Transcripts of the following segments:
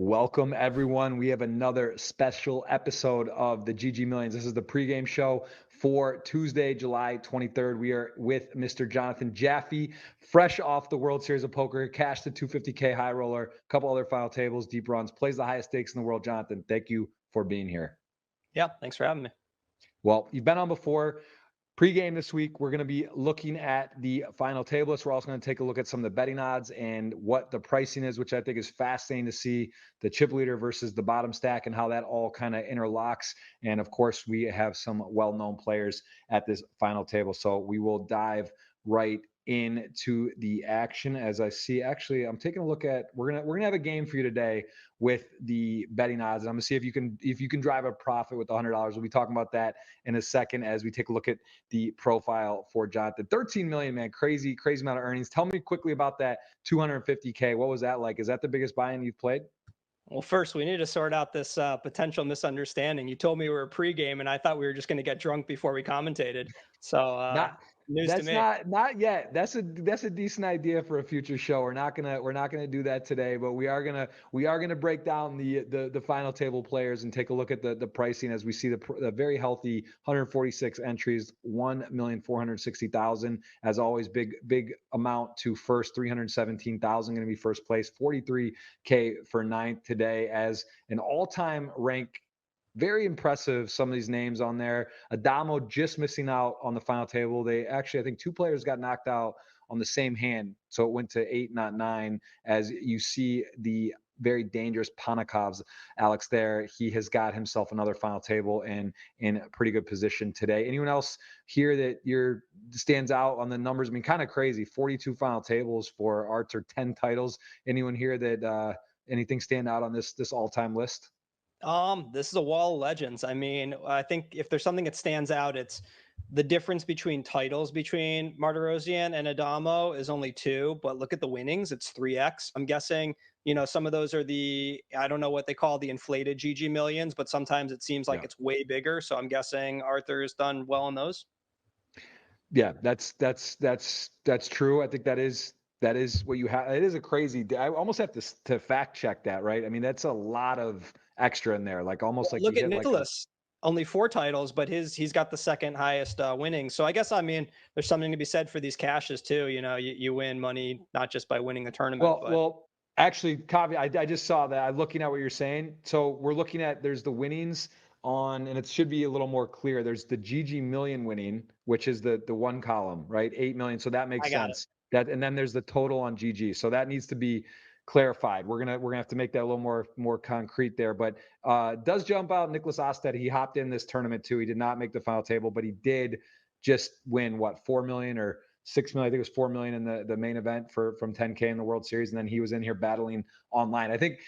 Welcome, everyone. We have another special episode of the GG Millions. This is the pregame show for Tuesday, July 23rd. We are with Mr. Jonathan Jaffe, fresh off the World Series of Poker, cashed the 250K high roller, a couple other final tables, deep runs, plays the highest stakes in the world. Jonathan, thank you for being here. Yeah, thanks for having me. Well, you've been on before. Pre-game this week, we're going to be looking at the final table list. We're also going to take a look at some of the betting odds and what the pricing is, which I think is fascinating to see the chip leader versus the bottom stack and how that all kind of interlocks. And of course, we have some well-known players at this final table. So we will dive right into the action. As I see, actually, I'm taking a look at, we're gonna have a game for you today with the betting odds. And I'm gonna see if you can drive a profit with $100. We'll be talking about that in a second as we take a look at the profile for Jonathan. 13 million, man, crazy amount of earnings. Tell me quickly about that 250K. What was that like? Is that the biggest buy-in you've played? Well, first, we need to sort out this potential misunderstanding. You told me we were pregame, and I thought we were just going to get drunk before we commentated. So, Not news to that's me. not yet. That's a decent idea for a future show. We're not gonna do that today, but we are gonna break down the final table players and take a look at the pricing as we see the very healthy 146 entries, 1,460,000. As always, big amount to first, 317,000 going to be first place, 43K for ninth today as an all-time rank. Very impressive, some of these names on there. Adamo just missing out on the final table. They actually, I think two players got knocked out on the same hand. So it went to 8, not 9. As you see the very dangerous Panakov's Alex there. He has got himself another final table and in a pretty good position today. Anyone else here that stands out on the numbers? I mean, kind of crazy. 42 final tables for Arthur, 10 titles. Anyone here that anything stand out on this all-time list? This is a wall of legends. I mean, I think if there's something that stands out, it's the difference between titles between Martirosyan and Adamo is only 2, but look at the winnings, it's 3x. I'm guessing, some of those are I don't know what they call the inflated GG millions, but sometimes it seems like Yeah. it's way bigger. So I'm guessing Arthur's done well in those. Yeah, that's true. I think that is what you have. It is a crazy. I almost have to fact check that, right? I mean, that's a lot of extra in there. Like almost like you Look at hit like a. Nicholas, only 4 titles, but he's got the second highest winnings. So I guess I mean there's something to be said for these cashes too. You win money not just by winning the tournament, but Well, actually, caveat. I just saw that. I'm looking at what you're saying. So we're looking at there's the winnings on, and it should be a little more clear. There's the GGMillion winning, which is the one column, right? 8 million. So that makes I got it. sense. That and then there's the total on GG. So that needs to be clarified. We're gonna have to make that a little more concrete there. But does jump out Nicholas Osted. He hopped in this tournament too. He did not make the final table, but he did just win what 4 million or 6 million. I think it was 4 million in the main event from 10K in the World Series, and then he was in here battling online. I think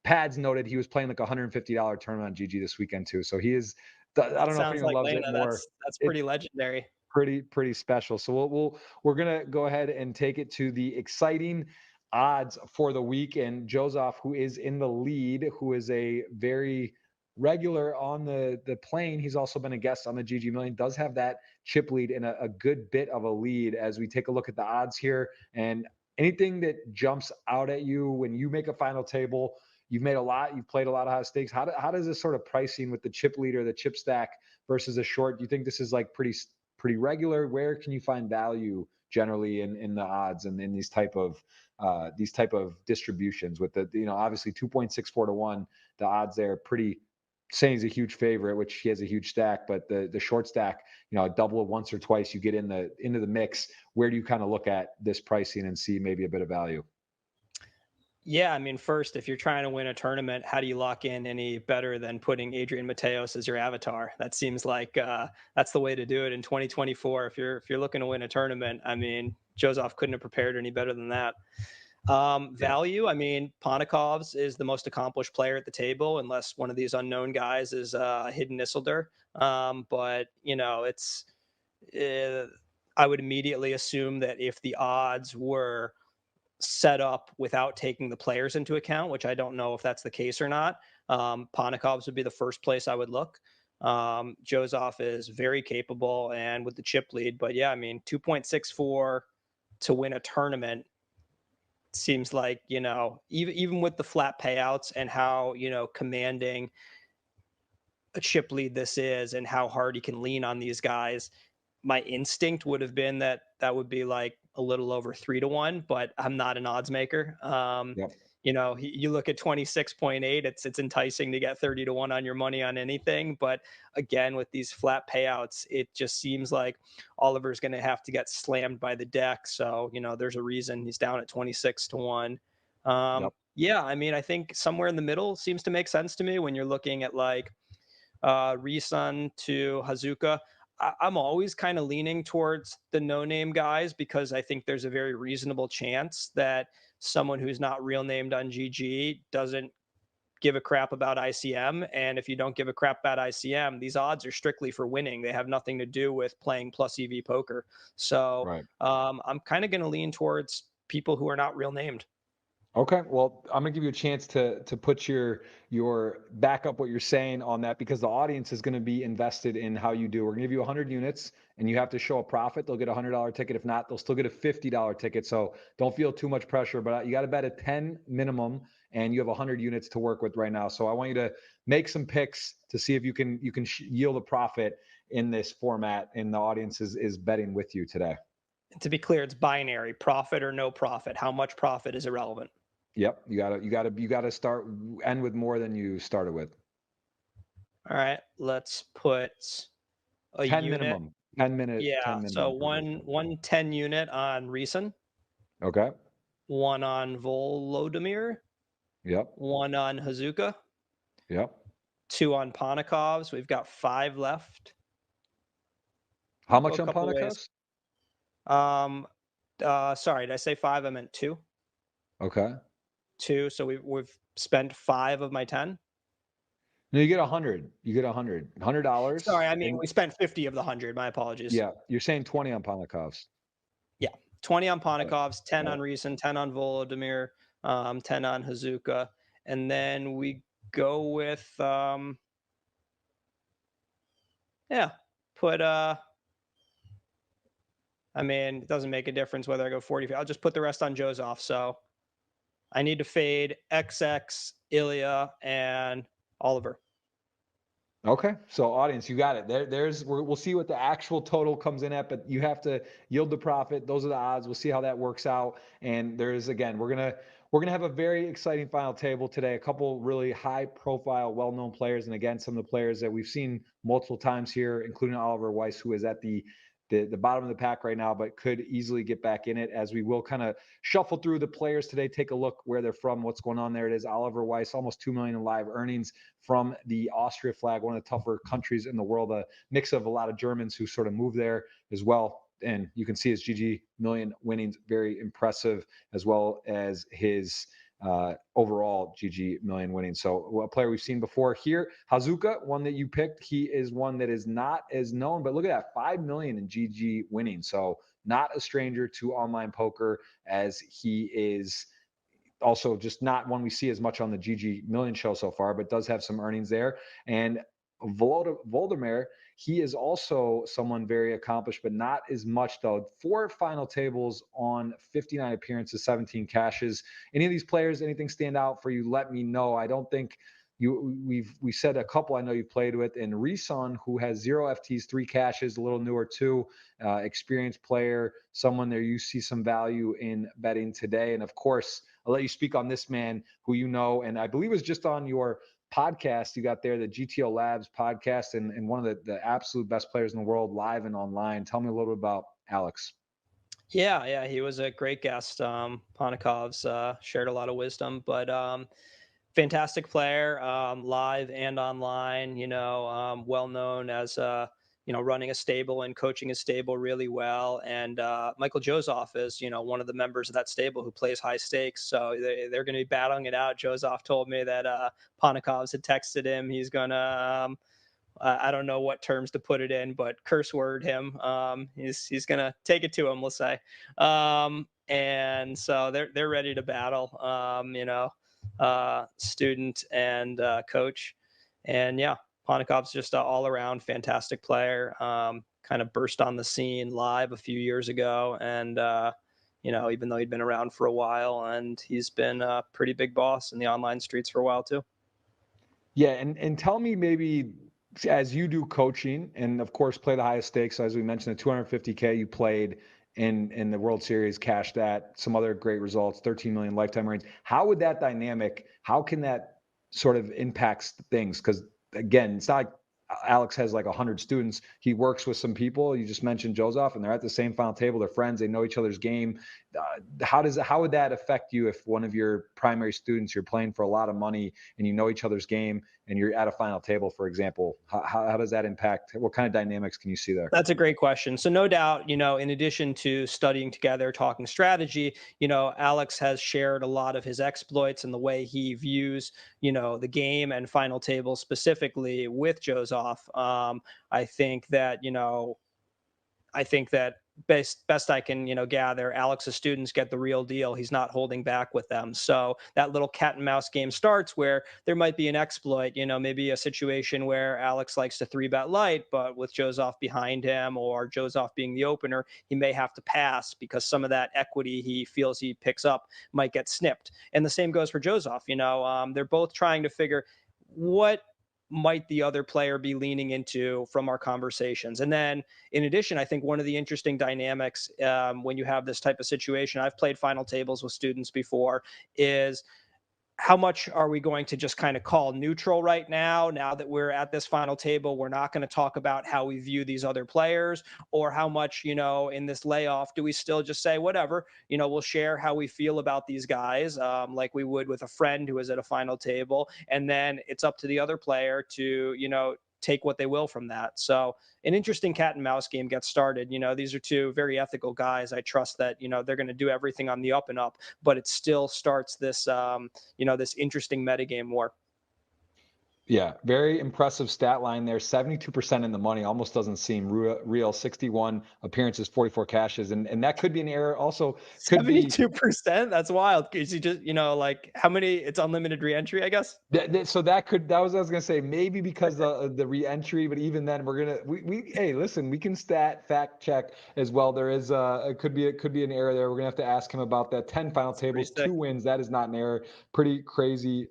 Pads noted he was playing like $150 tournament on GG this weekend too. So he is. I That don't know if sounds anyone like loves it Lena. more. That's It's pretty legendary. pretty special. So we're gonna go ahead and take it to the exciting odds for the week. And Joseph, who is in the lead, who is a very regular on the plane. He's also been a guest on the GG Million. Does have that chip lead and a good bit of a lead as we take a look at the odds here. And anything that jumps out at you when you make a final table. You've played a lot of high stakes. How does this sort of pricing with the chip leader, the chip stack versus a short? Do you think this is like pretty regular? Where can you find value generally in the odds and in these type of distributions with the obviously 2.64 to 1, the odds there pretty saying he's a huge favorite, which he has a huge stack, but the short stack, a double of once or twice you get into the mix. Where do you kind of look at this pricing and see maybe a bit of value? Yeah, I mean, first, if you're trying to win a tournament, how do you lock in any better than putting Adrian Mateos as your avatar? That seems like that's the way to do it in 2024. If you're looking to win a tournament, I mean, Joseph couldn't have prepared any better than that. Yeah. Value, I mean, Panakov's is the most accomplished player at the table, unless one of these unknown guys is Hidden Isildur. But it's uh, I would immediately assume that if the odds were set up without taking the players into account, which I don't know if that's the case or not. Panakov's would be the first place I would look. Joseph is very capable and with the chip lead, but yeah, I mean, 2.64 to win a tournament seems like, even with the flat payouts and how, commanding a chip lead this is and how hard he can lean on these guys, my instinct would have been that that would be like a little over 3 to 1, but I'm not an odds maker. Yep. You look at 26.8, it's enticing to get 30 to 1 on your money on anything. But again, with these flat payouts, it just seems like Oliver's going to have to get slammed by the deck. So, there's a reason he's down at 26 to 1. Yep. Yeah, I mean, I think somewhere in the middle seems to make sense to me when you're looking at like Risan to Hazuka. I'm always kind of leaning towards the no-name guys because I think there's a very reasonable chance that someone who's not real named on GG doesn't give a crap about ICM. And if you don't give a crap about ICM, these odds are strictly for winning. They have nothing to do with playing plus EV poker. So Right. I'm kind of going to lean towards people who are not real named. Okay, well, I'm gonna give you a chance to put your back up what you're saying on that because the audience is gonna be invested in how you do. We're gonna give you 100 units, and you have to show a profit. They'll get a $100 ticket. If not, they'll still get a $50 ticket. So don't feel too much pressure. But you got to bet a 10 minimum, and you have 100 units to work with right now. So I want you to make some picks to see if you can yield a profit in this format, and the audience is betting with you today. And to be clear, it's binary: profit or no profit. How much profit is irrelevant. Yep, you gotta start end with more than you started with. All right, let's put a 10 unit. minimum. 10 minute, Yeah, 10 so minimum per one person. one 10 unit on Reason, Okay. one on Volodymyr, Yep. one on Hazuka, Yep. two on Ponikovs. We've got five left. How We'll go a much on couple ways. Pontiacus? Um, sorry, did I say five? I meant two. Okay. Two. So we've spent five of my 10. No, you get 100. You get 100. Sorry, $100. I mean And we spent 50 of the 100. My apologies. yeah, you're saying 20 on Pontiacus. Yeah, 20 on Got it. Ponikovs, 10 Got on it. Reason, 10 on Volodymyr, 10 on Hazuka, and then we go with yeah, put I mean, it doesn't make a difference whether I go 40. I'll just put the rest on Joe's off. So I need to fade XX, Ilya, and Oliver. Okay, so audience, you got it. We'll see what the actual total comes in at, but you have to yield the profit. Those are the odds. We'll see how that works out. And there's again, we're gonna have a very exciting final table today. A couple really high profile, well known players, and again, some of the players that we've seen multiple times here, including Oliver Weiss, who is at the bottom of the pack right now, but could easily get back in it as we will kind of shuffle through the players today, take a look where they're from, what's going on there. It is Oliver Weiss, almost 2 million in live earnings from the Austria flag, one of the tougher countries in the world, a mix of a lot of Germans who sort of moved there as well. And you can see his GGMillion winnings very impressive, as well as his overall GGMillion winning. So a player we've seen before here, Hazuka, one that you picked. He is one that is not as known, but look at that, 5 million in GG winning. So not a stranger to online poker, as he is also just not one we see as much on the GGMillion show so far, but does have some earnings there. And Voldemir, he is also someone very accomplished, but not as much though. 4 final tables on 59 appearances, 17 cashes. Any of these players, anything stand out for you? Let me know. I don't think we said a couple I know you played with, and Reson, who has 0 FTs, 3 cashes, a little newer too, experienced player, someone there you see some value in betting today. And of course, I'll let you speak on this man who you know, and I believe was just on your podcast you got there, the GTO Labs podcast, and one of the absolute best players in the world, live and online. Tell me a little bit about Alex. Yeah, he was a great guest. Ponikov's shared a lot of wisdom, but fantastic player, live and online. Well known as running a stable and coaching a stable really well. And Michael Joseph is one of the members of that stable who plays high stakes. So they're going to be battling it out. Joseph told me that Ponikovs had texted him. He's gonna. I don't know what terms to put it in, but curse word him. He's gonna take it to him, we'll say. And so they're ready to battle. Student and coach, and yeah, Ponikov's just an all around fantastic player. Kind of burst on the scene live a few years ago, and even though he'd been around for a while, and he's been a pretty big boss in the online streets for a while too. Yeah, and tell me maybe as you do coaching and of course play the highest stakes. So as we mentioned, the 250K you played in the World Series, cashed that, some other great results, 13 million lifetime earnings. How would that dynamic, how can that sort of impacts things? Because again, it's not like Alex has like 100 students. He works with some people. You just mentioned Joseph, and they're at the same final table. They're friends. They know each other's game. How would that affect you if one of your primary students, you're playing for a lot of money and you know each other's game and you're at a final table, for example? How does that impact? What kind of dynamics can you see there? That's a great question. So no doubt, in addition to studying together, talking strategy, Alex has shared a lot of his exploits and the way he views, the game and final table specifically with Joseph. I think that, best I can, gather, Alex's students get the real deal. He's not holding back with them. So that little cat and mouse game starts where there might be an exploit, maybe a situation where Alex likes to 3-bet light, but with Joseph behind him or Joseph being the opener, he may have to pass because some of that equity he feels he picks up might get snipped. And the same goes for Joseph. They're both trying to figure what might the other player be leaning into from our conversations. And then in addition, I think one of the interesting dynamics when you have this type of situation, I've played final tables with students before, is how much are we going to just kind of call neutral right now that we're at this final table? We're not going to talk about how we view these other players, or how much, in this layoff, do we still just say, whatever, we'll share how we feel about these guys, like we would with a friend who is at a final table. And then it's up to the other player to, take what they will from that. So an interesting cat and mouse game gets started. These are two very ethical guys. I trust that, they're going to do everything on the up and up, but it still starts this, this interesting metagame war. Yeah, very impressive stat line there. 72% in the money almost doesn't seem real. 61 appearances, 44 cashes, and that could be an error. Also, could be 72%. That's wild. Because you just, like how many? It's unlimited reentry, I guess. so that was I was gonna say, maybe because the reentry, but even then we hey, listen, we can stat fact check as well. There is it could be an error there. We're gonna have to ask him about that. 10 final It's pretty tables, sick. 2 wins. That is not an error. Pretty crazy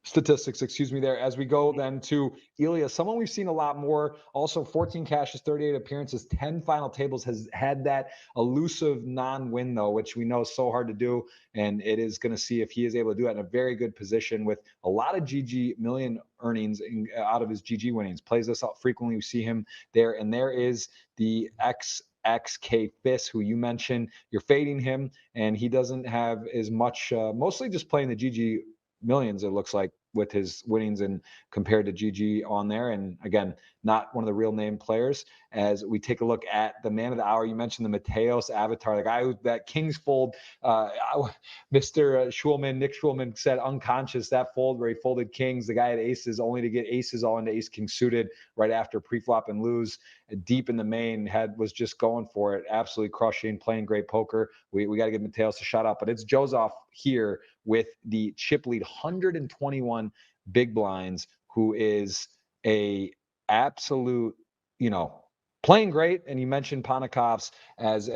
statistics, excuse me, there. As we go then to ElkY, someone we've seen a lot more, also 14 cashes, 38 appearances, 10 final tables, has had that elusive non-win though, which we know is so hard to do. And it is going to see if he is able to do it in a very good position with a lot of GGMillion earnings out of his GG winnings. Plays this out frequently. We see him there. And there is the XK Fist, who you mentioned. You're fading him, and he doesn't have as much, mostly just playing the GG millions, it looks like, with his winnings and compared to GG on there. And again, not one of the real name players. As we take a look at the man of the hour, you mentioned the Mateos avatar, the guy that Kings fold, Mr. Schulman, Nick Schulman said unconscious, that fold where he folded Kings, the guy had aces only to get aces all into ace king suited right after pre-flop and lose deep in the main, was just going for it, absolutely crushing, playing great poker. We got to give Mateos a shout out, but it's Joseph here with the chip lead, 121 big blinds, who is a absolute, playing great. And you mentioned Panakov's as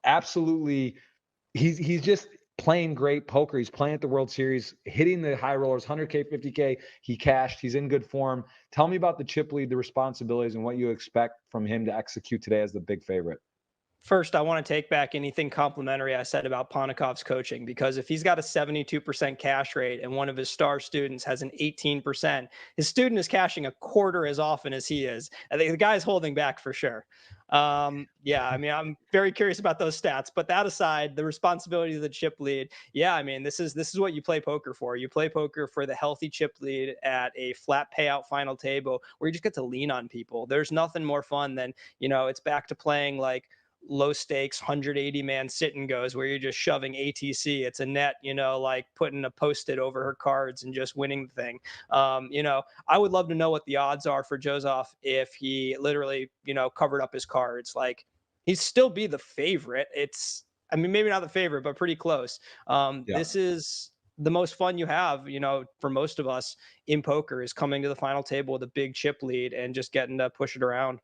absolutely, he's just playing great poker. He's playing at the World Series, hitting the high rollers, 100K, 50K. He cashed. He's in good form. Tell me about the chip lead, the responsibilities, and what you expect from him to execute today as the big favorite. First, I want to take back anything complimentary I said about Ponikov's coaching, because if he's got a 72% cash rate and one of his star students has an 18%, his student is cashing a quarter as often as he is. I think the guy's holding back for sure. Yeah, I mean, I'm very curious about those stats, but that aside, the responsibility of the chip lead. Yeah, I mean, this is what you play poker for. You play poker for the healthy chip lead at a flat payout final table where you just get to lean on people. There's nothing more fun than, it's back to playing like low stakes 180 man sit and goes where you're just shoving ATC. It's a net, like putting a post-it over her cards and just winning the thing. I would love to know what the odds are for Joseph if he literally, covered up his cards. Like, he'd still be the favorite. I mean, maybe not the favorite, but pretty close. Yeah. This is the most fun you have, for most of us in poker, is coming to the final table with a big chip lead and just getting to push it around.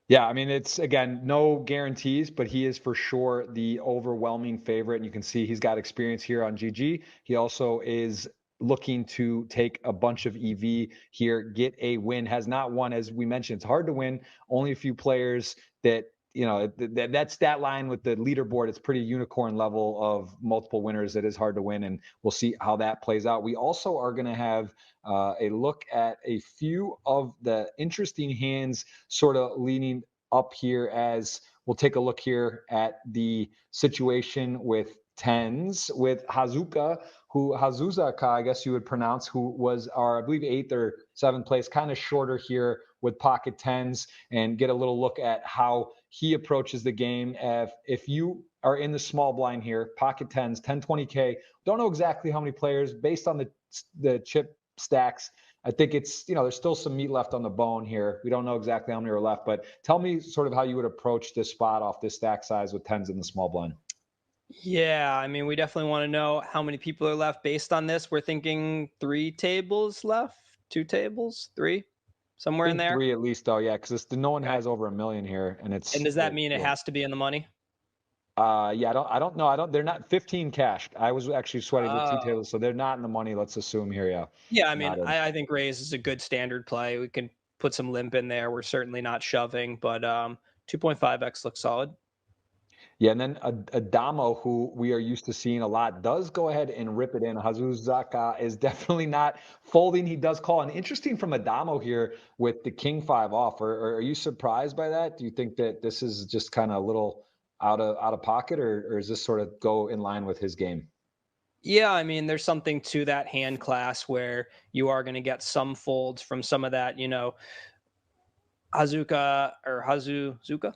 Yeah, I mean, it's again, no guarantees, but he is for sure the overwhelming favorite. And you can see he's got experience here on GG. He also is looking to take a bunch of EV here, get a win. Has not won, as we mentioned. It's hard to win. Only a few players that, that stat line with the leaderboard. It's pretty unicorn level of multiple winners. It is hard to win, and we'll see how that plays out. We also are going to have a look at a few of the interesting hands sort of leaning up here, as we'll take a look here at the situation with tens with Hazuzaka, I guess you would pronounce, who was our, I believe, 8th or 7th place, kind of shorter here with pocket tens, and get a little look at how he approaches the game. If you are in the small blind here, pocket tens, 10-20K, don't know exactly how many players based on the chip stacks. I think it's, there's still some meat left on the bone here. We don't know exactly how many are left, but tell me sort of how you would approach this spot off this stack size with tens in the small blind. Yeah, I mean, we definitely want to know how many people are left based on this. We're thinking 3 tables left, 2 tables, 3, I somewhere in think there. 3 at least, though. Yeah, because no one Okay. has over 1 million here, and And does that mean it has to be in the money? yeah, I don't know. They're not 15 cash. I was actually sweating with 2 Oh. tables, so they're not in the money. Let's assume here. Yeah, Yeah, I mean, not in. I think raise is a good standard play. We can put some limp in there. We're certainly not shoving, but 2.5x looks solid. Yeah, and then Adamo, who we are used to seeing a lot, does go ahead and rip it in. Hazuzaka is definitely not folding. He does call. And interesting from Adamo here with the king five off. Are you surprised by that? Do you think that this is just kind of a little out of pocket, or is this sort of go in line with his game? Yeah, I mean, there's something to that hand class where you are going to get some folds from some of that, Hazuka or Hazuzuka.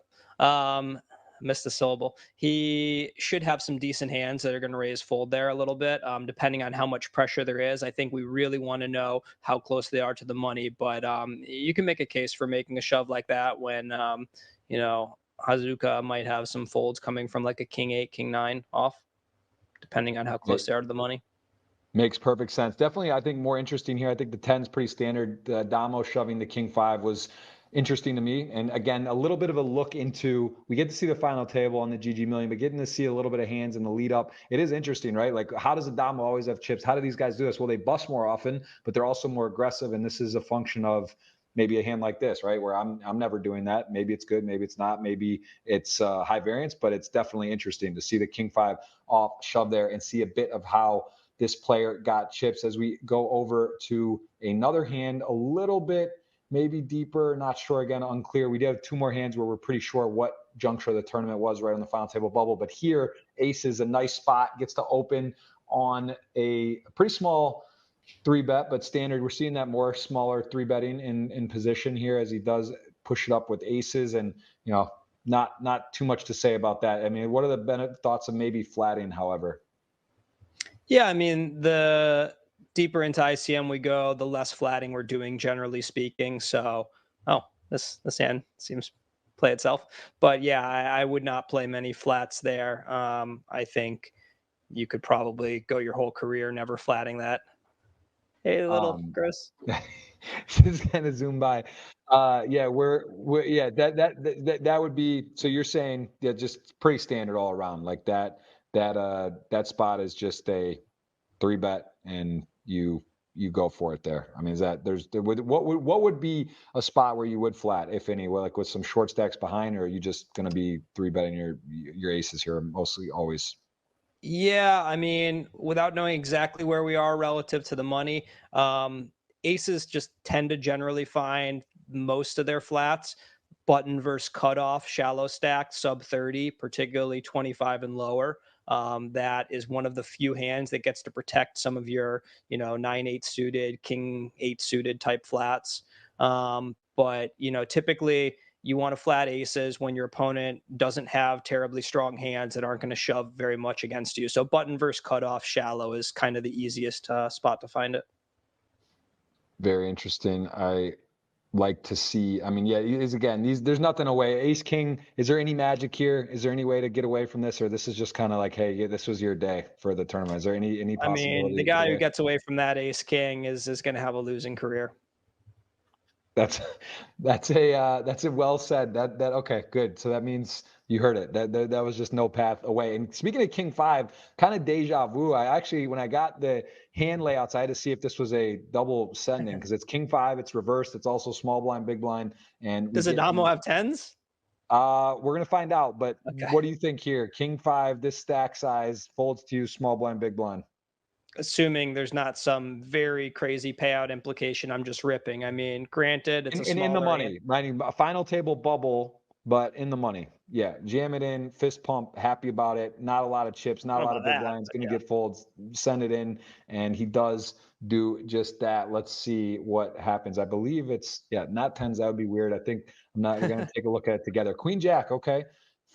Missed the syllable. He should have some decent hands that are going to raise fold there a little bit, depending on how much pressure there is. I think we really want to know how close they are to the money, but you can make a case for making a shove like that when, Hazuka might have some folds coming from like a king 8, king 9 off, depending on how close they are to the money. Makes perfect sense. Definitely, I think more interesting here. I think the 10's pretty standard. Damo shoving the king five was interesting to me. And again, a little bit of a look into, we get to see the final table on the GGMillion, but getting to see a little bit of hands in the lead up, it is interesting, right? Like, how does a Damo always have chips? How do these guys do this? Well, they bust more often, but they're also more aggressive. And this is a function of maybe a hand like this, right? Where I'm never doing that. Maybe it's good, maybe it's not, maybe it's high variance, but it's definitely interesting to see the king five off shove there and see a bit of how this player got chips. As we go over to another hand, a little bit maybe deeper, not sure, again, unclear. We do have 2 more hands where we're pretty sure what juncture of the tournament was right on the final table bubble. But here, ace is a nice spot, gets to open on a pretty small 3-bet, but standard. We're seeing that more smaller 3-betting in position here, as he does push it up with aces. And not too much to say about that. I mean, what are the thoughts of maybe flatting, however? Yeah, I mean, the deeper into ICM we go, the less flatting we're doing, generally speaking. So, this hand seems play itself. But yeah, I would not play many flats there. I think you could probably go your whole career never flatting that. Hey, little Um, Chris. just kind of zoom by. Yeah, we're yeah, that would be, so you're saying, yeah, just pretty standard all around, like that spot is just a 3-bet, and you go for it there. I mean, is that what would be a spot where you would flat, if any, like with some short stacks behind, or are you just going to be 3-betting your aces here mostly always? Yeah, I mean, without knowing exactly where we are relative to the money, aces just tend to generally find most of their flats button versus cutoff, shallow stacked, sub 30, particularly 25 and lower. That is one of the few hands that gets to protect some of your, 9-8 suited, king 8 suited type flats. But, typically you want to flat aces when your opponent doesn't have terribly strong hands that aren't going to shove very much against you. So button versus cutoff, shallow is kind of the easiest spot to find it. Very interesting. I like to see. I mean, yeah, is again, there's nothing away. Ace King, is there any magic here? Is there any way to get away from this, or this is just kind of like, hey, yeah, this was your day for the tournament? Is there any I mean, possibility the to get guy who away? gets away from that ace king is going to have a losing career. That's that's a well said. That okay, good. So that means you heard it. That was just no path away. And speaking of King Five, kind of deja vu. I actually, when I got the hand layouts, I had to see if this was a double sending because it's King Five, it's reversed, it's also small blind, big blind, and we Does get Adamo the. have tens? We're gonna find out. But Okay. what do you think here? King Five, this stack size folds to you, small blind, big blind. Assuming there's not some very crazy payout implication, I'm just ripping. I mean, granted, it's a In the smaller hand. money, right? A final table bubble, but in the money. Yeah, jam it in, fist pump, happy about it. Not a lot of chips, I not a don't know lot about of big that, blinds. but Going to yeah. get folds. Send it in, and he does do just that. Let's see what happens. I believe it's not tens. That would be weird. I think I'm not. We're going to take a look at it together. Queen Jack. Okay,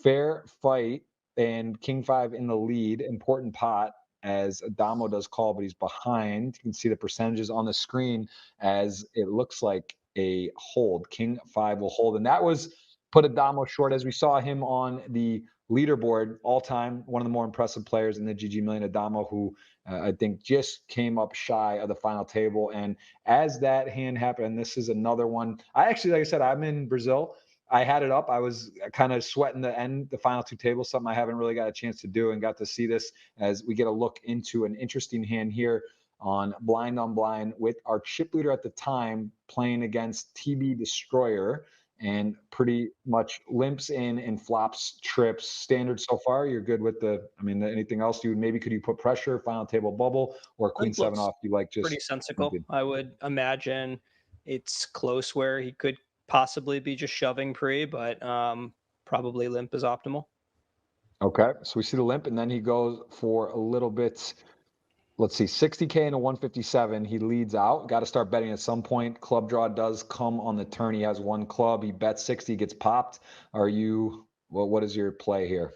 fair fight, and King Five in the lead. Important pot as Adamo does call, but he's behind. You can see the percentages on the screen as it looks like a hold. King Five will hold, and that was put Adamo short as we saw him on the leaderboard all time, one of the more impressive players in the GGMillion. Adamo, who I think just came up shy of the final table. And as that hand happened, and this is another one. I actually, like I said, I'm in Brazil. I had it up. I was kind of sweating the final two tables, something I haven't really got a chance to do, and got to see this as we get a look into an interesting hand here on blind with our chip leader at the time playing against TB Destroyer and pretty much limps in and flops trips. Standard so far. You're good with I mean, anything else you maybe could you put pressure, final table bubble, or queen Limp seven looks off? You like pretty just sensical. limping? I would imagine it's close where he could possibly be just shoving pre, but probably limp is optimal. Okay, so we see the limp, and then he goes for a little bit. Let's see, 60K and a 157. He leads out. Got to start betting at some point. Club draw does come on the turn. He has one club. He bets 60, gets popped. Are you, well, what is your play here?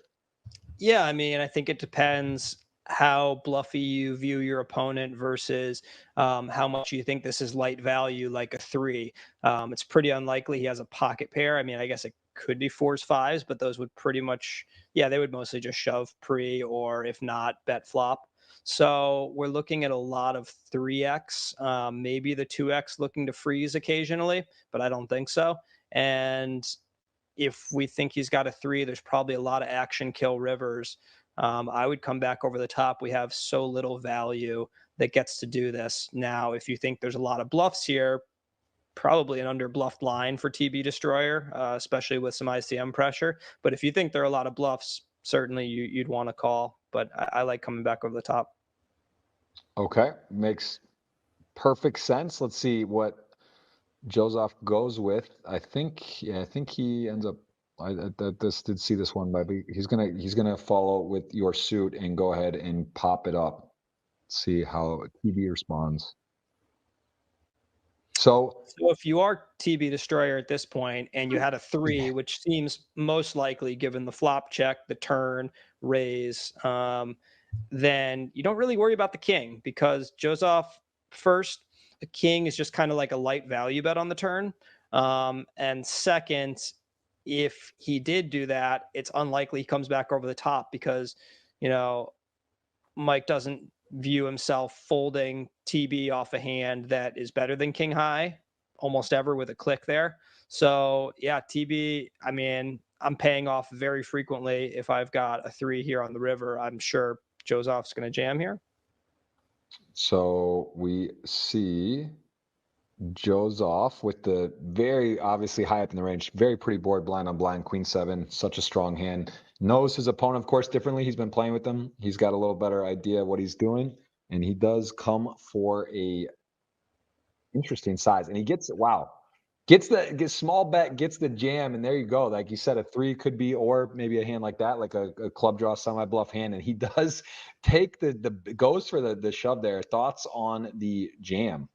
Yeah, I mean, I think it depends how bluffy you view your opponent versus how much you think this is light value, like a three. It's pretty unlikely he has a pocket pair. I mean, I guess it could be fours, fives, but those would pretty much, yeah, they would mostly just shove pre or if not, bet flop. So we're looking at a lot of 3x, maybe the 2x looking to freeze occasionally, but I don't think so. And if we think he's got a three, there's probably a lot of action kill rivers. I would come back over the top. We have so little value that gets to do this. Now, if you think there's a lot of bluffs here, probably an under bluffed line for TB Destroyer, especially with some ICM pressure. But if you think there are a lot of bluffs, certainly you'd want to call. But I like coming back over the top. Okay, makes perfect sense. Let's see what Joseph goes with. I think he ends up. This did see this one, but he's gonna follow with your suit and go ahead and pop it up. See how TB responds. So So if you are TB Destroyer at this point and you had a three, which seems most likely given the flop check, the turn, raise, then you don't really worry about the king because Joseph first, the king is just kind of like a light value bet on the turn. And second, if he did do that, it's unlikely he comes back over the top because, you know, Mike doesn't view himself folding TB off a hand that is better than king high almost ever with a click there. So yeah, TB, I mean, I'm paying off very frequently. If I've got a three here on the river, I'm sure Joseph's going to jam here. so we see Joseph with the very obviously high up in the range, very pretty board, blind on blind, queen seven, such a strong hand. Knows his opponent, of course, differently. He's been playing with them. He's got a little better idea of what he's doing, and he does come for a interesting size, and he gets it. Wow, gets small bet, gets the jam, and there you go. Like you said, a three could be, or maybe a hand like that, like a club draw semi bluff hand, and he does take the goes for the shove there. Thoughts on the jam?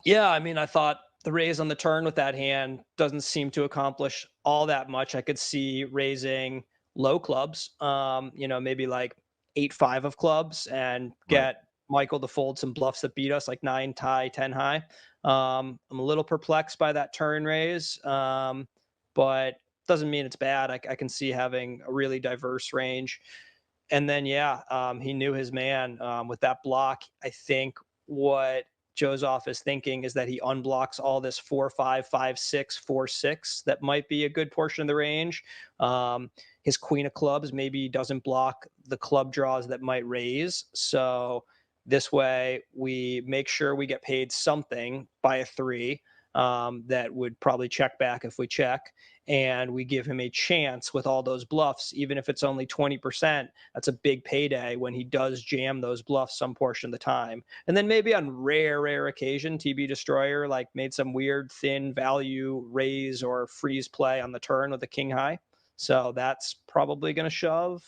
Yeah, I mean, I thought the raise on the turn with that hand doesn't seem to accomplish all that much. I could see raising low clubs, maybe like 8-5 of clubs and Right. get Michael to fold some bluffs that beat us, like 9 tie, 10 high. I'm a little perplexed by that turn raise, but doesn't mean it's bad. I can see having a really diverse range. And then, yeah, he knew his man with that block. I think what Joseph is thinking is that he unblocks all this 4-5, 5-6, 4-6 that might be a good portion of the range. His queen of clubs maybe doesn't block the club draws that might raise. So this way we make sure we get paid something by a 3 that would probably check back if we check. And we give him a chance with all those bluffs, even if it's only 20%. That's a big payday when he does jam those bluffs some portion of the time. And then maybe on rare occasion, TB Destroyer like made some weird thin value raise or freeze play on the turn with a king high. So that's probably going to shove,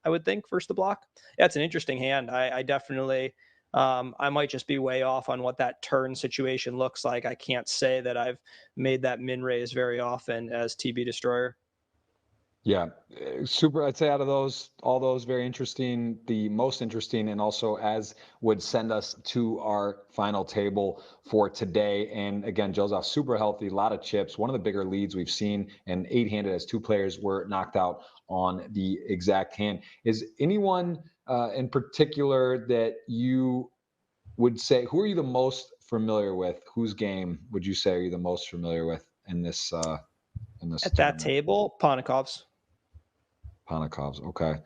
I would think, versus the block. Yeah, it's an interesting hand. I definitely, I might just be way off on what that turn situation looks like. I can't say that I've made that min raise very often as TB Destroyer. Yeah, super. I'd say out of those, all those very interesting, the most interesting, and also as would send us to our final table for today. And again, Joseph, super healthy, a lot of chips, one of the bigger leads we've seen, and 8-handed as 2 players were knocked out on the exact hand. Is anyone in particular that you would say, who are you the most familiar with? Whose game would you say are you the most familiar with in this At that tournament? table, Ponikov's. Panakovs. Okay.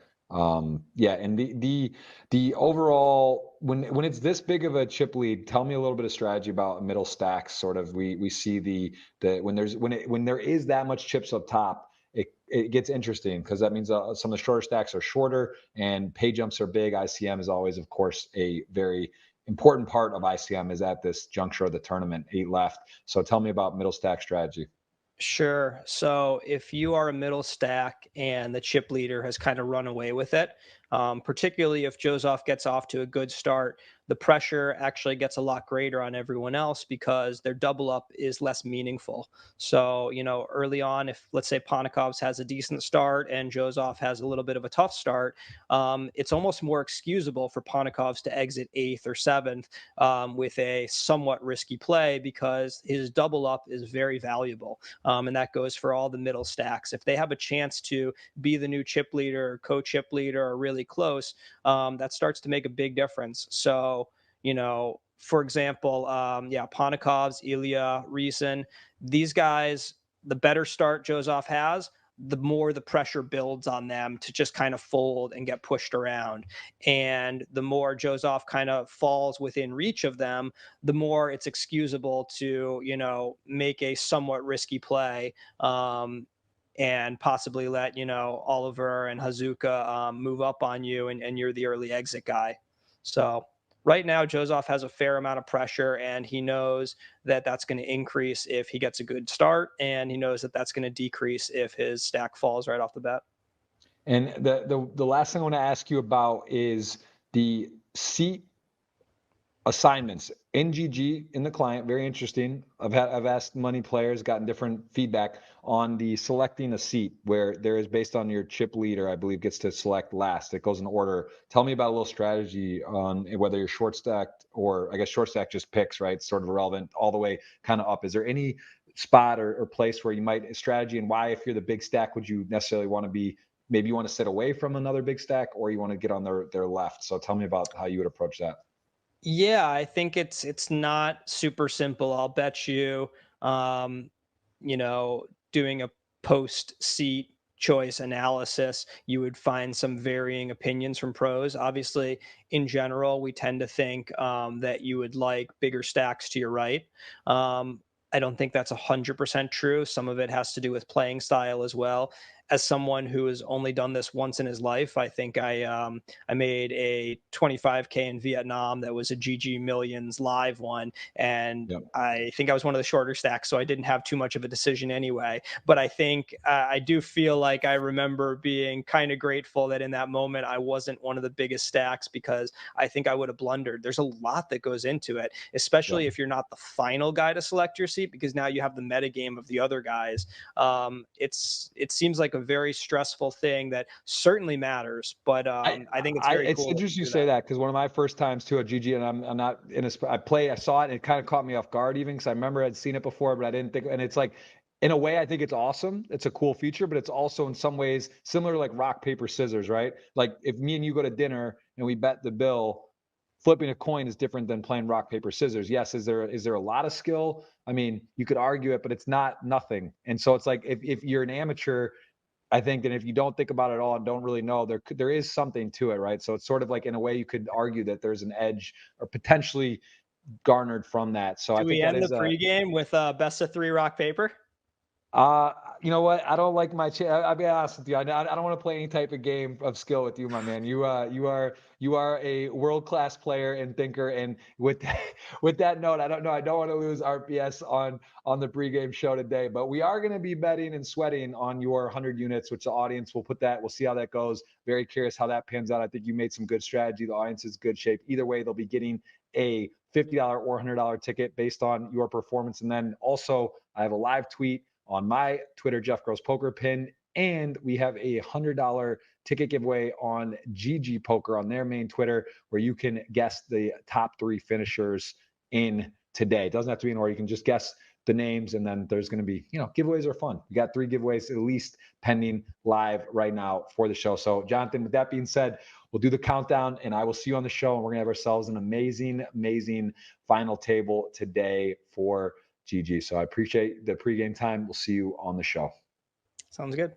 Yeah, and the overall, when it's this big of a chip lead, tell me a little bit of strategy about middle stacks. Sort of, we see the when there is that much chips up top, it gets interesting because that means some of the shorter stacks are shorter and pay jumps are big. ICM is always, of course, a very important part of ICM is at this juncture of the tournament, 8 left. So tell me about middle stack strategy. Sure. So if you are a middle stack and the chip leader has kind of run away with it, particularly if Joseph gets off to a good start, the pressure actually gets a lot greater on everyone else because their double up is less meaningful. So, early on, if let's say Ponikovs has a decent start and Joseph has a little bit of a tough start, it's almost more excusable for Ponikovs to exit 8th or 7th with a somewhat risky play because his double up is very valuable. And that goes for all the middle stacks. If they have a chance to be the new chip leader, co-chip leader, or really close, that starts to make a big difference. So, for example, Ponikovs, Ilya, Reason, these guys, the better start Joseph has, the more the pressure builds on them to just kind of fold and get pushed around. And the more Joseph kind of falls within reach of them, the more it's excusable to, make a somewhat risky play. And possibly let Oliver and Hazuka move up on you, and you're the early exit guy. So right now Joseph has a fair amount of pressure, and he knows that that's going to increase if he gets a good start, and he knows that that's going to decrease if his stack falls right off the bat. And the last thing I want to ask you about is the seat assignments in GG in the client. Very interesting. I've asked money players, gotten different feedback on the selecting a seat where there is based on your chip leader, I believe, gets to select last. It goes in order. Tell me about a little strategy on whether you're short stacked or I guess short stack just picks, right? Sort of irrelevant all the way kind of up. Is there any spot or place where you might strategy and why, if you're the big stack, would you necessarily want to be, maybe you want to sit away from another big stack or you want to get on their left? So tell me about how you would approach that. Yeah, I think it's not super simple. I'll bet you, um, doing a post seat choice analysis, you would find some varying opinions from pros. Obviously, in general, we tend to think that you would like bigger stacks to your right. I don't think that's 100% true. Some of it has to do with playing style as well. As someone who has only done this once in his life, I think I made a 25K in Vietnam that was a GGMillions live one, and Yep. I think I was one of the shorter stacks, so I didn't have too much of a decision anyway. But I think I do feel like I remember being kind of grateful that in that moment I wasn't one of the biggest stacks because I think I would have blundered. There's a lot that goes into it, Yep. especially if you're not the final guy to select your seat, because now you have the metagame of the other guys. It seems like a very stressful thing that certainly matters, but I think it's very It's cool that interesting you you do say that. that because one of my first times too at GG, and I'm not in a, I saw it and it kind of caught me off guard even because I remember I'd seen it before, but I didn't think, and it's like, in a way, I think it's awesome. It's a cool feature, but it's also in some ways similar to like rock, paper, scissors, right? Like if me and you go to dinner and we bet the bill, flipping a coin is different than playing rock, paper, scissors. Yes, is there a lot of skill? I mean, you could argue it, but it's not nothing. And so it's like if you're an amateur, I think that if you don't think about it at all and don't really know, there is something to it, right? So it's sort of like, in a way, you could argue that there's an edge or potentially garnered from that. So I Do think we that end the is a pregame with best of 3 rock paper? you know what? I don't like my. I'll be honest with you. I don't want to play any type of game of skill with you, my man. You are a world class player and thinker. And with with that note, I don't know. I don't want to lose RPS on the pregame show today, but we are going to be betting and sweating on your 100 units, which the audience will put that. We'll see how that goes. Very curious how that pans out. I think you made some good strategy. The audience is good shape. Either way, they'll be getting a $50 or $100 ticket based on your performance. And then also, I have a live tweet on my Twitter, Jeff Gross Poker Pin, and we have a $100 ticket giveaway on GGPoker on their main Twitter, where you can guess the top 3 finishers in today. It doesn't have to be in order. You can just guess the names, and then there's going to be, giveaways are fun. We got 3 giveaways at least pending live right now for the show. So, Jonathan, with that being said, we'll do the countdown, and I will see you on the show, and we're going to have ourselves an amazing, amazing final table today for GG. So I appreciate the pregame time. We'll see you on the show. Sounds good.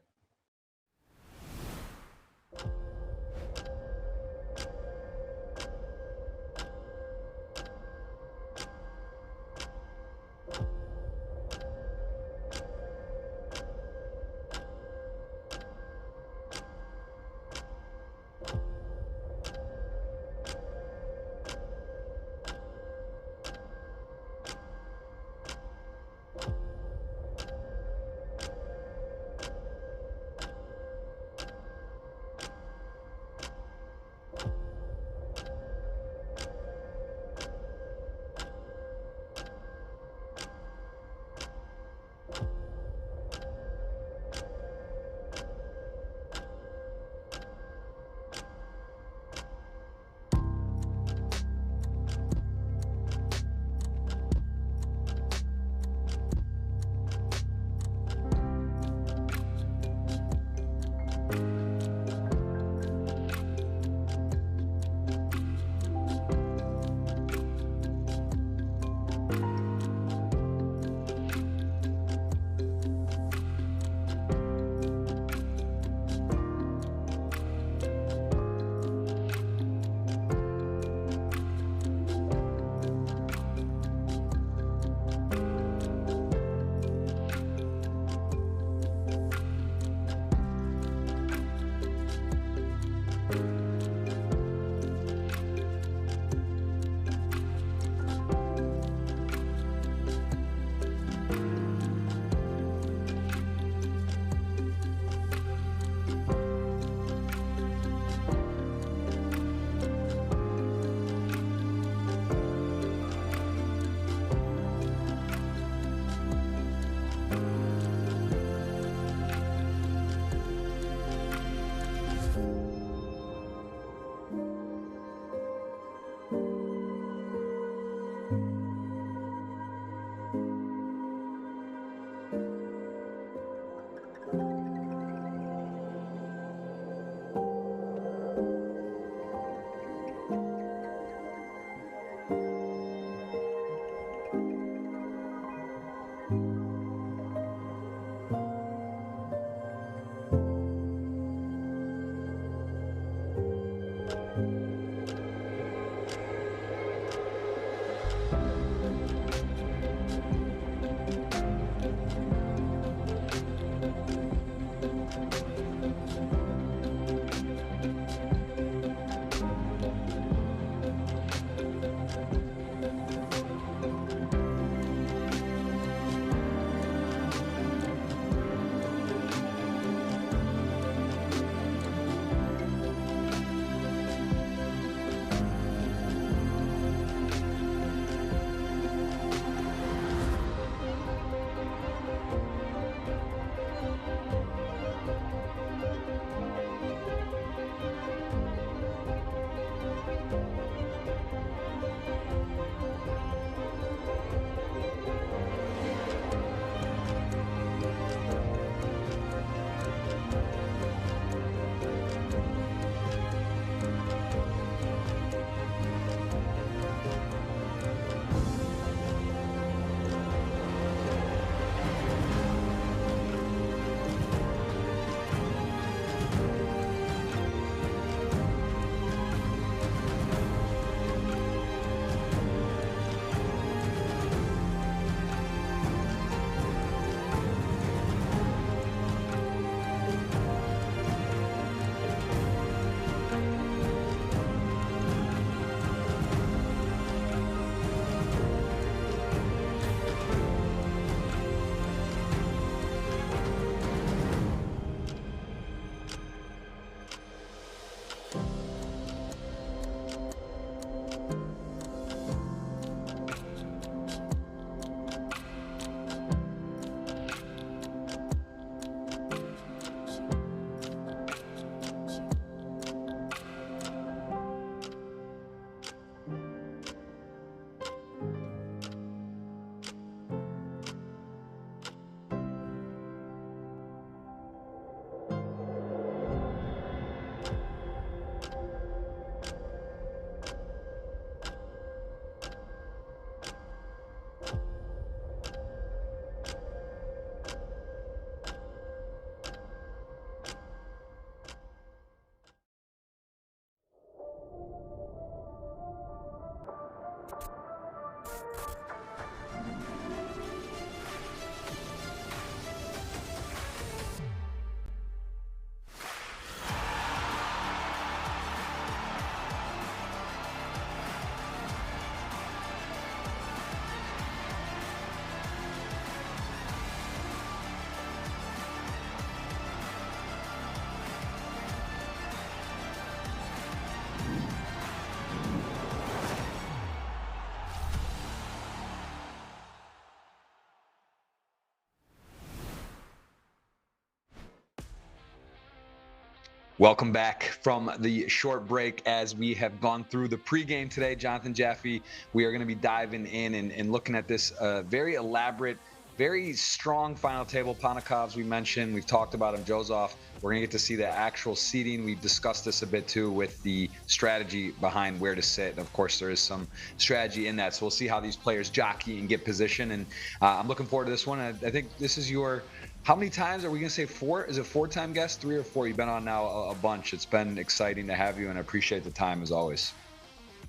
Welcome back from the short break as we have gone through the pregame today. Jonathan, Jaffe, we are going to be diving in and looking at this very elaborate, very strong final table. Panakovs we mentioned, we've talked about him, Joseph. We're going to get to see the actual seating. We've discussed this a bit too with the strategy behind where to sit. And of course, there is some strategy in that. So we'll see how these players jockey and get position. And I'm looking forward to this one. I think this is your... How many times are we going to say 4? Is it 4-time guest, 3 or 4? You've been on now a bunch. It's been exciting to have you, and I appreciate the time as always.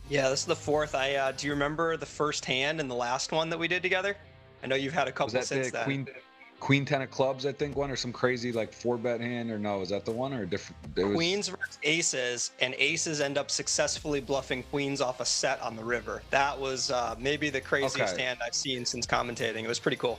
Yeah, this is the 4th. Do you remember the first hand and the last one that we did together? I know you've had a couple since then. Queen 10 of clubs, I think, one, or some crazy like 4-bet hand, or no? Is that the one or a different? Queens versus aces, and aces end up successfully bluffing queens off a set on the river. That was maybe the craziest hand I've seen since commentating. It was pretty cool.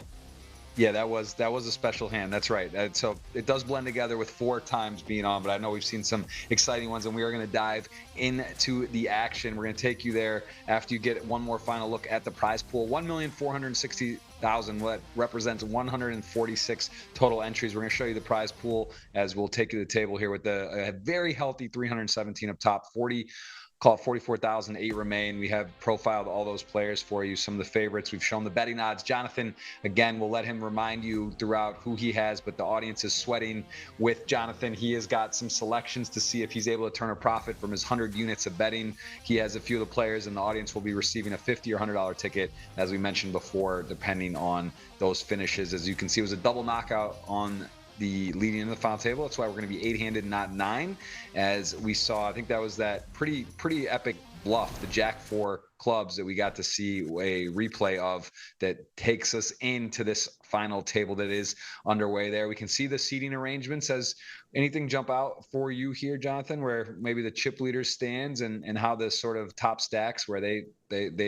Yeah, that was a special hand. That's right. So it does blend together with 4 times being on, but I know we've seen some exciting ones, and we are going to dive into the action. We're going to take you there after you get one more final look at the prize pool. 1,460,000, what represents 146 total entries. We're going to show you the prize pool as we'll take you to the table here with a very healthy 317 up top, 44,008 remain. We have profiled all those players for you, some of the favorites. We've shown the betting odds. Jonathan, again, we'll let him remind you throughout who he has, but the audience is sweating with Jonathan. He has got some selections to see if he's able to turn a profit from his 100 units of betting. He has a few of the players, and the audience will be receiving a $50 or $100 ticket, as we mentioned before, depending on those finishes. As you can see, it was a double knockout on the leading in the final table. That's why we're going to be 8-handed, not 9, as we saw. I think that was that pretty epic bluff, the Jack 4 clubs that we got to see a replay of, that takes us into this final table that is underway there. We can see the seating arrangements. As anything jump out for you here, Jonathan, where maybe the chip leader stands and how the sort of top stacks where they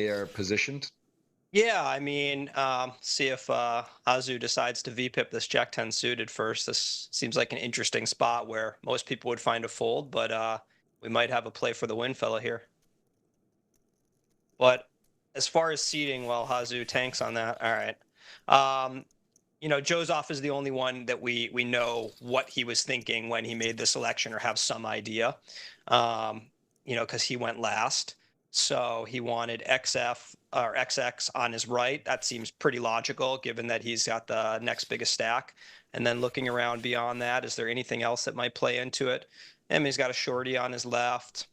are positioned? Yeah, I mean, see if Azu decides to VPip this Jack 10 suited first. This seems like an interesting spot where most people would find a fold, but we might have a play for the win fella here. But as far as seeding, well, Hazu tanks on that. All right. Joseph is the only one that we know what he was thinking when he made the selection, or have some idea, because he went last. So he wanted XF or XX on his right. That seems pretty logical, given that he's got the next biggest stack. And then looking around beyond that, is there anything else that might play into it? I mean, he's got a shorty on his left.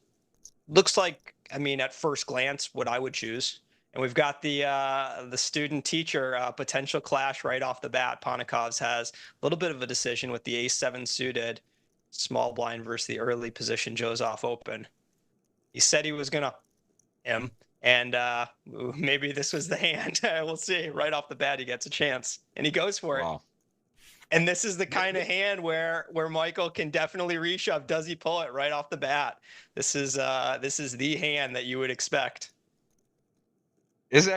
Looks like, I mean, at first glance, what I would choose. And we've got the student-teacher potential clash right off the bat. Panakovs has a little bit of a decision with the ace-7 suited, small blind versus the early position Joseph open. He said he was going to him, and maybe this was the hand. We'll see. Right off the bat, he gets a chance, and he goes for it. And this is the kind of hand where Michael can definitely reshove. Does he pull it right off the bat? This is the hand that you would expect. This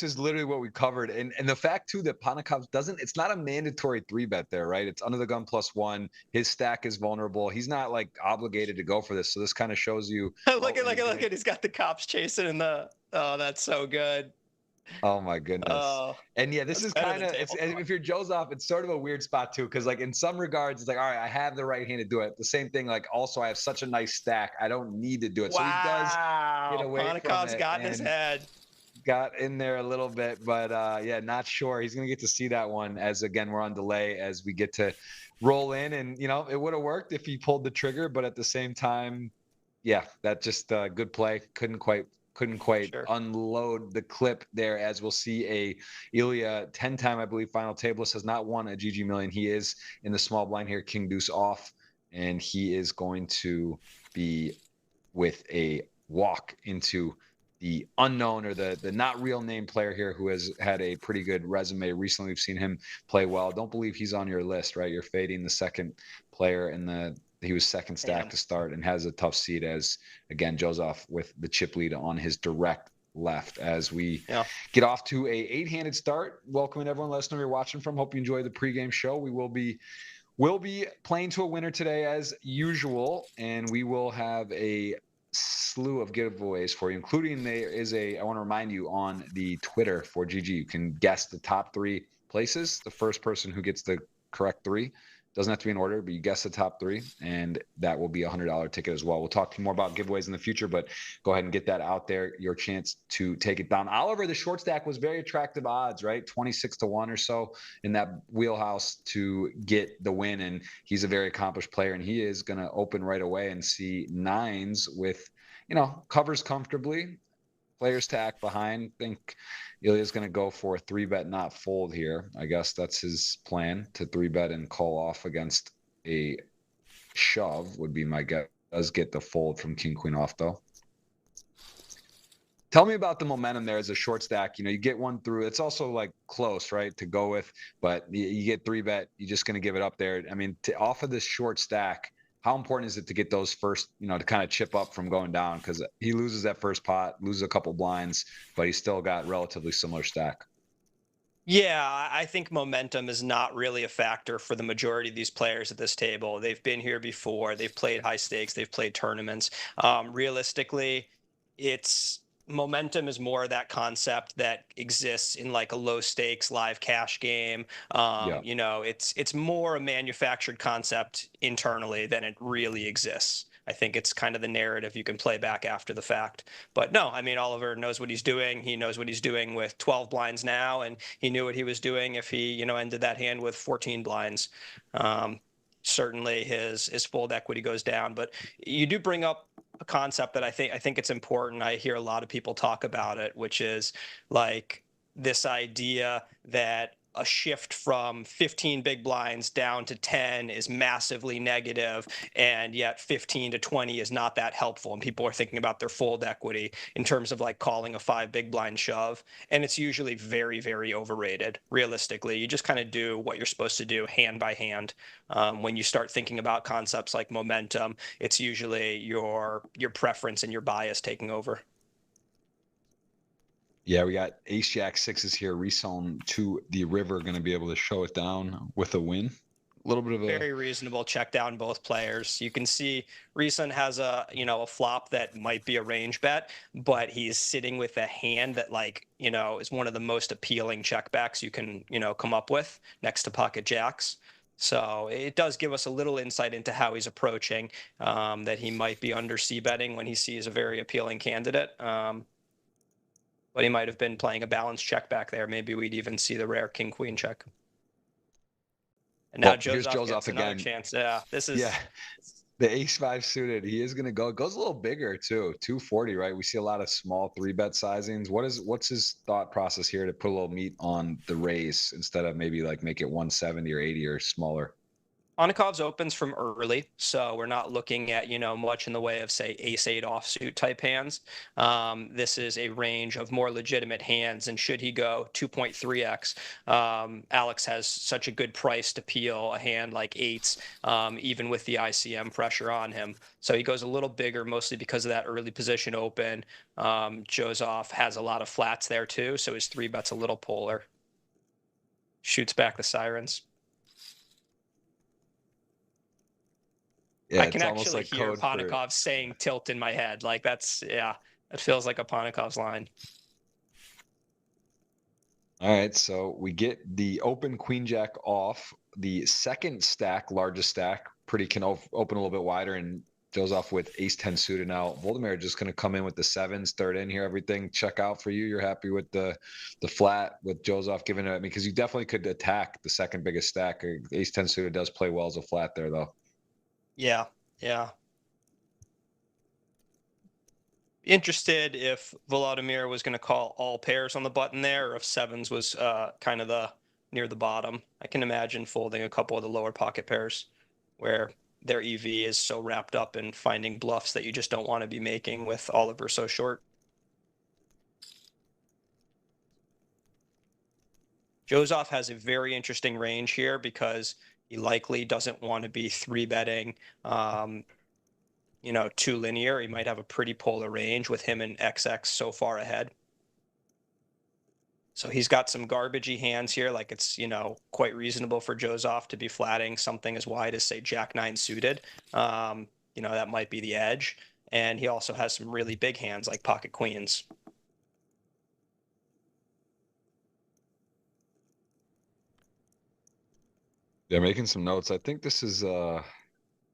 is literally what we covered. And the fact too that Panakovs it's not a mandatory 3-bet there, right? It's under the gun +1. His stack is vulnerable. He's not like obligated to go for this. So this kind of shows you. look at he's got the cops chasing in the, oh, that's so good. Oh my goodness. And yeah, this is kind of, if you're Joseph, it's sort of a weird spot too, because like in some regards, it's like, all right, I have the right hand to do it. The same thing, like also I have such a nice stack, I don't need to do it. Wow. So he does get away Panakovs from it. got in his head. Got in there a little bit, but yeah, not sure. He's going to get to see that one, as again, we're on delay as we get to roll in. And, it would have worked if he pulled the trigger, but at the same time, yeah, that just good play. Couldn't quite sure unload the clip there, as we'll see a ElkY 10-time, I believe, final tableist, has not won a GGMillion. He is in the small blind here, king deuce off, and he is going to be with a walk into the unknown, or the not real name player here, who has had a pretty good resume recently. We've seen him play well. Don't believe he's on your list, right? You're fading the second player he was second stack to start, and has a tough seat, as again, Joseph with the chip lead on his direct left. As we get off to a 8-handed start, welcoming everyone. Let us know where you're watching from. Hope you enjoy the pregame show. We'll be playing to a winner today as usual, and we will have a slew of giveaways for you, including I want to remind you, on the Twitter for GG, you can guess the top 3 places. The first person who gets the correct 3 Doesn't have to be in order, but you guess the top 3, and that will be a $100 ticket as well. We'll talk more about giveaways in the future, but go ahead and get that out there. Your chance to take it down. Oliver, the short stack, was very attractive odds, right? 26-1 or so in that wheelhouse to get the win. And he's a very accomplished player, and he is going to open right away and see 9s with, covers comfortably. Players to act behind. I think Ilya's going to go for a 3-bet not fold here. I guess that's his plan, to 3-bet and call off against a shove would be my guess. Does get the fold from king queen off though. Tell me about the momentum there as a short stack. You get one through. It's also like close, right, to go with, but you get 3-bet. You're just going to give it up there. I mean, off of this short stack, how important is it to get those first, to kind of chip up from going down? Because he loses that first pot, loses a couple blinds, but he's still got relatively similar stack. Yeah, I think momentum is not really a factor for the majority of these players at this table. They've been here before. They've played high stakes. They've played tournaments. Realistically, it's momentum is more that concept that exists in like a low stakes live cash game. Yeah. It's more a manufactured concept internally than it really exists. I think it's kind of the narrative you can play back after the fact. But no, I mean, Oliver knows what he's doing. He knows what he's doing with 12 blinds now, and he knew what he was doing if he, ended that hand with 14 blinds. Certainly his fold equity goes down. But you do bring up a concept that I think it's important. I hear a lot of people talk about it, which is like this idea that a shift from 15 big blinds down to 10 is massively negative, and yet 15 to 20 is not that helpful. And people are thinking about their fold equity in terms of like calling a 5 big blind shove. And it's usually very, very overrated. Realistically, you just kind of do what you're supposed to do hand by hand. When you start thinking about concepts like momentum, it's usually your preference and your bias taking over. Yeah, we got ace jack 6s here, resewn to the river, going to be able to show it down with a win. A little bit of a very reasonable check down both players. You can see Reeson has a flop that might be a range bet, but he's sitting with a hand that is one of the most appealing checkbacks you can come up with next to pocket jacks. So it does give us a little insight into how he's approaching, that he might be under c betting when he sees a very appealing candidate. But he might have been playing a balanced check back there. Maybe we'd even see the rare king queen check. And now here's Joseph gets again. Another chance. Yeah, this is the ace 5 suited. He is going to go. It goes a little bigger too. 240, right? We see a lot of small 3-bet sizings. What's his thought process here to put a little meat on the raise instead of maybe like make it 170 or 80 or smaller? Onikov's opens from early, so we're not looking at, much in the way of, say, ace-8 offsuit type hands. This is a range of more legitimate hands, and should he go 2.3x, Alex has such a good price to peel a hand like 8s, even with the ICM pressure on him. So he goes a little bigger, mostly because of that early position open. Joseph has a lot of flats there, too, so his 3-bet's a little polar. Shoots back the sirens. Yeah, I can actually hear Panikov saying tilt in my head. Like that feels like a Panikov's line. All right, so we get the open queen jack off. The second stack, largest stack, can open a little bit wider, and goes off with ace 10 suited. Now Voldemir just going to come in with the 7s, third in here. Everything check out for you. You're happy with the flat with Joseph giving it at me, because you definitely could attack the second biggest stack. Ace 10 suited does play well as a flat there, though. Yeah. Interested if Volodymyr was going to call all pairs on the button there, or if 7s was kind of near the bottom. I can imagine folding a couple of the lower pocket pairs where their EV is so wrapped up in finding bluffs that you just don't want to be making with Oliver so short. Joseph has a very interesting range here because he likely doesn't want to be 3-betting too linear. He might have a pretty polar range with him and XX so far ahead. So he's got some garbagey hands here. Like it's, quite reasonable for Joseph to be flatting something as wide as, say, Jack 9 suited. That might be the edge. And he also has some really big hands like pocket queens. Yeah, making some notes. I think this is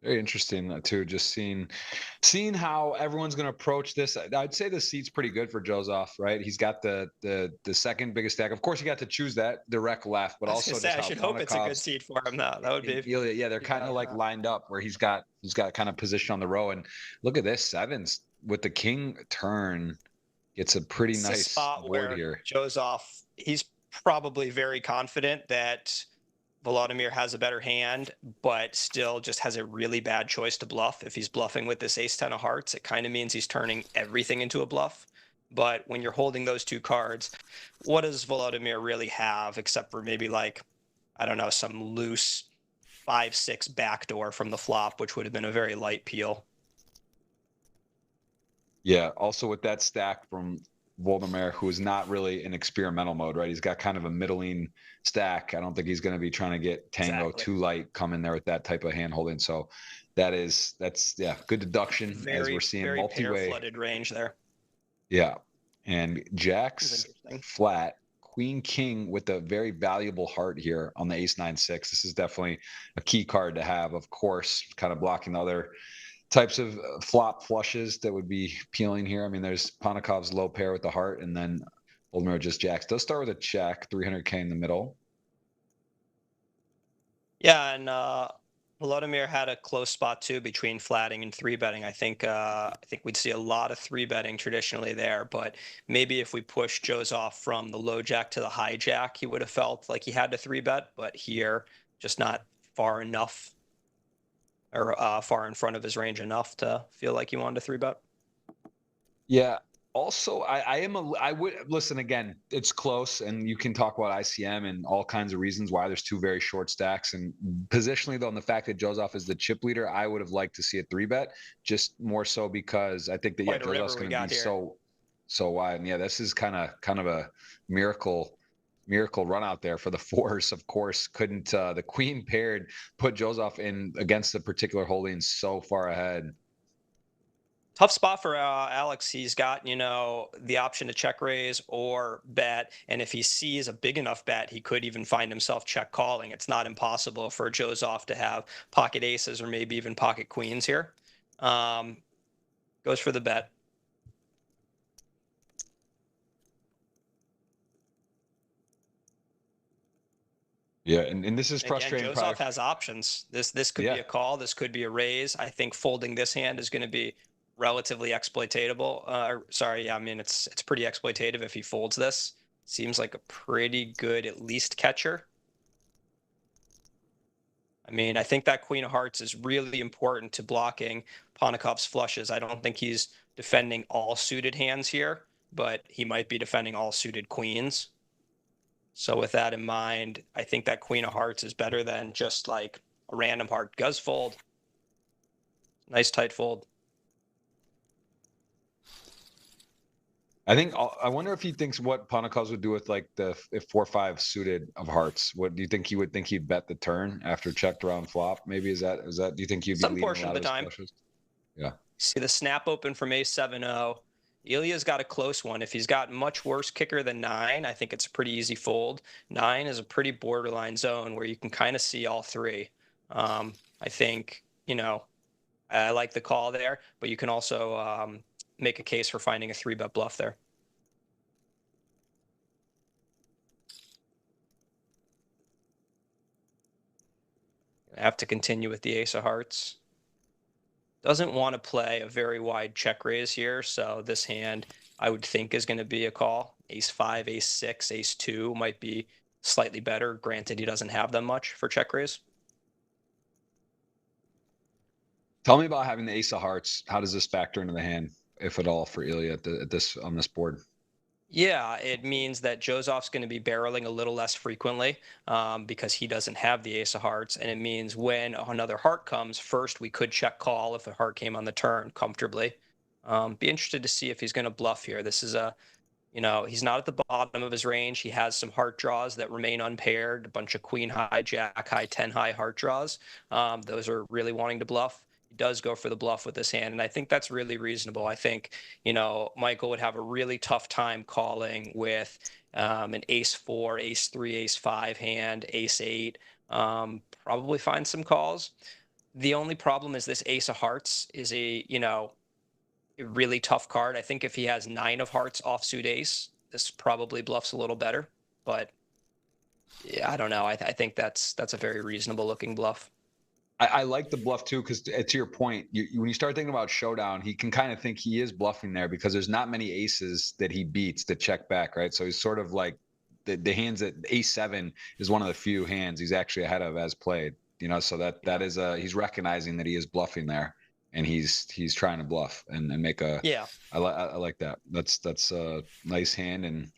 very interesting too. Just seeing how everyone's going to approach this. I'd say the seat's pretty good for Joseph, right? He's got the second biggest stack. Of course, you got to choose that direct left, but I was gonna also say just I how should hope it's a good Ponikov's seat for him though. That would and be Ilya, yeah, they're be kind of better than like that. lined up where he's got kind of position on the row. And look at this sevens with the king turn. Gets a pretty It's a nice spot board where here. Joseph, he's probably very confident that Volodymyr has a better hand, but still just has a really bad choice to bluff. If he's bluffing with this ace 10 of hearts, it kind of means he's turning everything into a bluff. But when you're holding those two cards, what does Volodymyr really have except for maybe like, I don't know, some loose 5-6 backdoor from the flop, which would have been a very light peel. Yeah. Also with that stack from Voldemar, who is not really in experimental mode, right? He's got kind of a middling stack. I don't think he's going to be trying to get Tango Exactly. too light come in there with that type of hand holding. So that's yeah, good deduction as we're Very, seeing very pair multi-way. flooded range there. Yeah. And It was Jack's interesting. flat, Queen King with a very valuable heart here on the Ace 9-6. This is definitely a key card to have, of course, kind of blocking the other types of flop flushes that would be peeling here. I mean, there's Ponikov's low pair with the heart, and then Oldmere just jacks. Does start with a check, 300K in the middle. Yeah, and Volodymyr had a close spot too between flatting and three betting. I think we'd see a lot of three betting traditionally there, but maybe if we push Joe's off from the low jack to the high jack, he would have felt like he had to three bet, but here just not far enough or far in front of his range enough to feel like he wanted to three bet. Yeah. Also, I would listen again. It's close, and you can talk about ICM and all kinds of reasons why there's two very short stacks. And positionally, though, on the fact that Joseph is the chip leader, I would have liked to see a three bet, just more so because I think that yeah, Quite a Joseph's river we going to be got here. so wide. And yeah, this is kind of a miracle run out there for the force. Of course, couldn't the queen paired put Joseph in against the particular holding so far ahead. Tough spot for Alex. He's got, the option to check raise or bet. And if he sees a big enough bet, he could even find himself check calling. It's not impossible for Joseph to have pocket aces or maybe even pocket queens here. Um, Goes for the bet. Yeah, and this is Again, frustrating. Probably, Joseph has options. This could be yeah. a call. This could be a raise. I think folding this hand is going to be relatively exploitable. Sorry, yeah, I mean it's pretty exploitative if he folds this. Seems like a pretty good at least catcher. I mean, I think that Queen of Hearts is really important to blocking Ponikov's flushes. I don't think he's defending all suited hands here, but he might be defending all suited queens. So with that in mind, I think that Queen of Hearts is better than just like a random heart. Does fold. Nice tight fold. I think I wonder if he thinks what Ponikovs would do with like the if 4-5 suited of hearts. What do you think he would think he'd bet the turn after checked around flop? Maybe is that do you think he'd be Some leading a portion lot of the of his time. flushes? Yeah. See the snap open from ace 7-0. Ilya's got a close one. If he's got much worse kicker than 9, I think it's a pretty easy fold. 9 is a pretty borderline zone where you can kind of see all three. I think, I like the call there, but you can also make a case for finding a 3-bet bluff there. I have to continue with the ace of hearts. Doesn't want to play a very wide check raise here, so this hand I would think is going to be a call. Ace 5, ace 6, ace 2 might be slightly better. Granted, he doesn't have them much for check raise. Tell me about having the ace of hearts. How does this factor into the hand, if at all, for Ilya on this board? Yeah, it means that Joseph's going to be barreling a little less frequently because he doesn't have the ace of hearts. And it means when another heart comes, first we could check call if a heart came on the turn comfortably. Be interested to see if he's going to bluff here. This is he's not at the bottom of his range. He has some heart draws that remain unpaired, a bunch of queen high, jack high, 10 high heart draws. Those are really wanting to bluff. He does go for the bluff with this hand, and I think that's really reasonable. I think, Michael would have a really tough time calling with an ace 4, ace 3, ace 5 hand, ace 8. probably find some calls. The only problem is this ace of hearts is a really tough card. I think if he has 9 of hearts offsuit ace, this probably bluffs a little better. But yeah, I don't know. I think that's a very reasonable looking bluff. I like the bluff too, because to your point, when you start thinking about showdown, he can kind of think he is bluffing there because there's not many aces that he beats that check back, right? So he's sort of like the hands that ace-7 is one of the few hands he's actually ahead of as played. So that is he's recognizing that he is bluffing there, and he's trying to bluff and make a. Yeah. I like that. That's a nice hand, and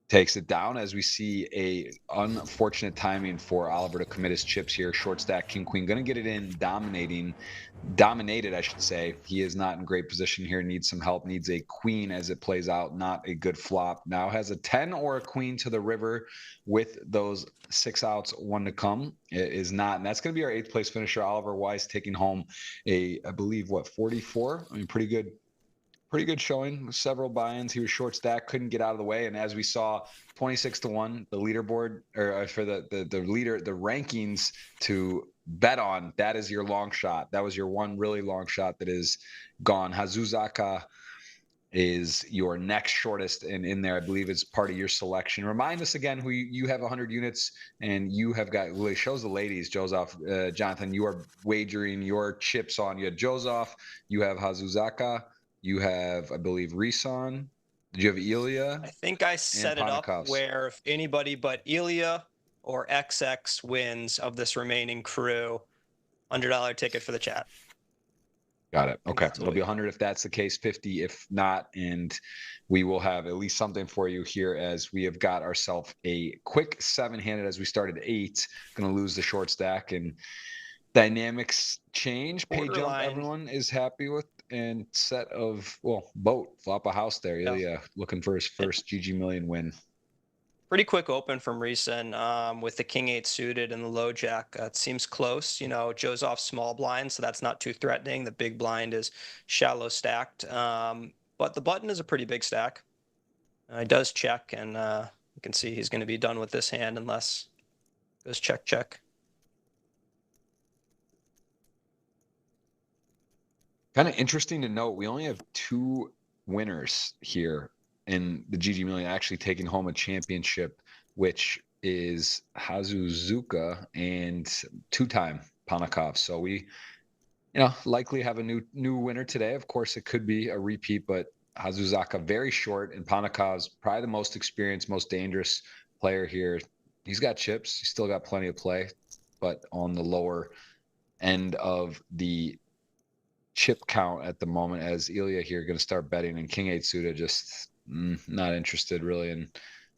takes it down as we see a unfortunate timing for Oliver to commit his chips here. Short stack, king, queen, going to get it in, dominated, I should say. He is not in great position here, needs some help, needs a queen as it plays out. Not a good flop. Now has a 10 or a queen to the river with those 6 outs, 1 to come. It is not, and that's going to be our 8th place finisher. Oliver Weiss taking home I believe, 44? I mean, pretty good showing. Several buy-ins. He was short stack, couldn't get out of the way. And as we saw, 26-1, the leaderboard, or for the leader, the rankings to bet on, that is your long shot. That was your one really long shot that is gone. Hazuzaka is your next shortest, and in there, I believe, is part of your selection. Remind us again who you have 100 units, and you have got, well, it shows the ladies, Joseph, Jonathan, you are wagering your chips on. You had Joseph, you have Hazuzaka, you have, I believe, Risan. Did you have ElkY? I think I set it up where if anybody but ElkY or XX wins of this remaining crew, $100 ticket for the chat. Got it. Okay. It'll be 100 if that's the case, 50 if not, and we will have at least something for you here as we have got ourselves a quick 7-handed as we started 8. Going to lose the short stack, and dynamics change. Pay jump, everyone is happy with, and set of, boat, flop a house there. ElkY looking for his first GGMillion win. Pretty quick open from recent with the king 8 suited and the low jack. It seems close. Joe's off small blind, so that's not too threatening. The big blind is shallow stacked, but the button is a pretty big stack. He does check, and you can see he's going to be done with this hand unless it goes check, check. Kind of interesting to note, we only have 2 winners here in the GGMillion actually taking home a championship, which is Hazuzuka and 2-time Panikov. So we, likely have a new winner today. Of course, it could be a repeat, but Hazuzaka very short, and Panikov's probably the most experienced, most dangerous player here. He's got chips. He's still got plenty of play, but on the lower end of the chip count at the moment, as ElkY here going to start betting, and king 8 suited just not interested really in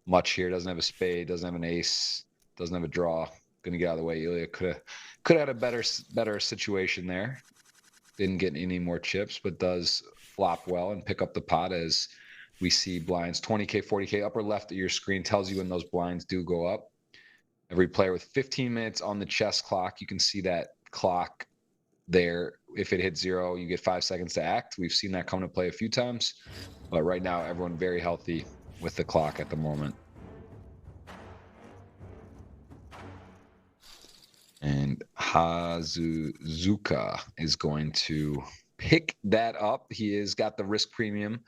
much here. Doesn't have a spade, doesn't have an ace, doesn't have a draw. Going to get out of the way. ElkY could have had a better situation there. Didn't get any more chips, but does flop well and pick up the pot as we see blinds 20K, 40K. Upper left of your screen tells you when those blinds do go up. Every player with 15 minutes on the chess clock. You can see that clock there. If it hits 0, you get 5 seconds to act. We've seen that come to play a few times, but right now everyone very healthy with the clock at the moment. And Hazuzuka is going to pick that up. He has got the risk premium,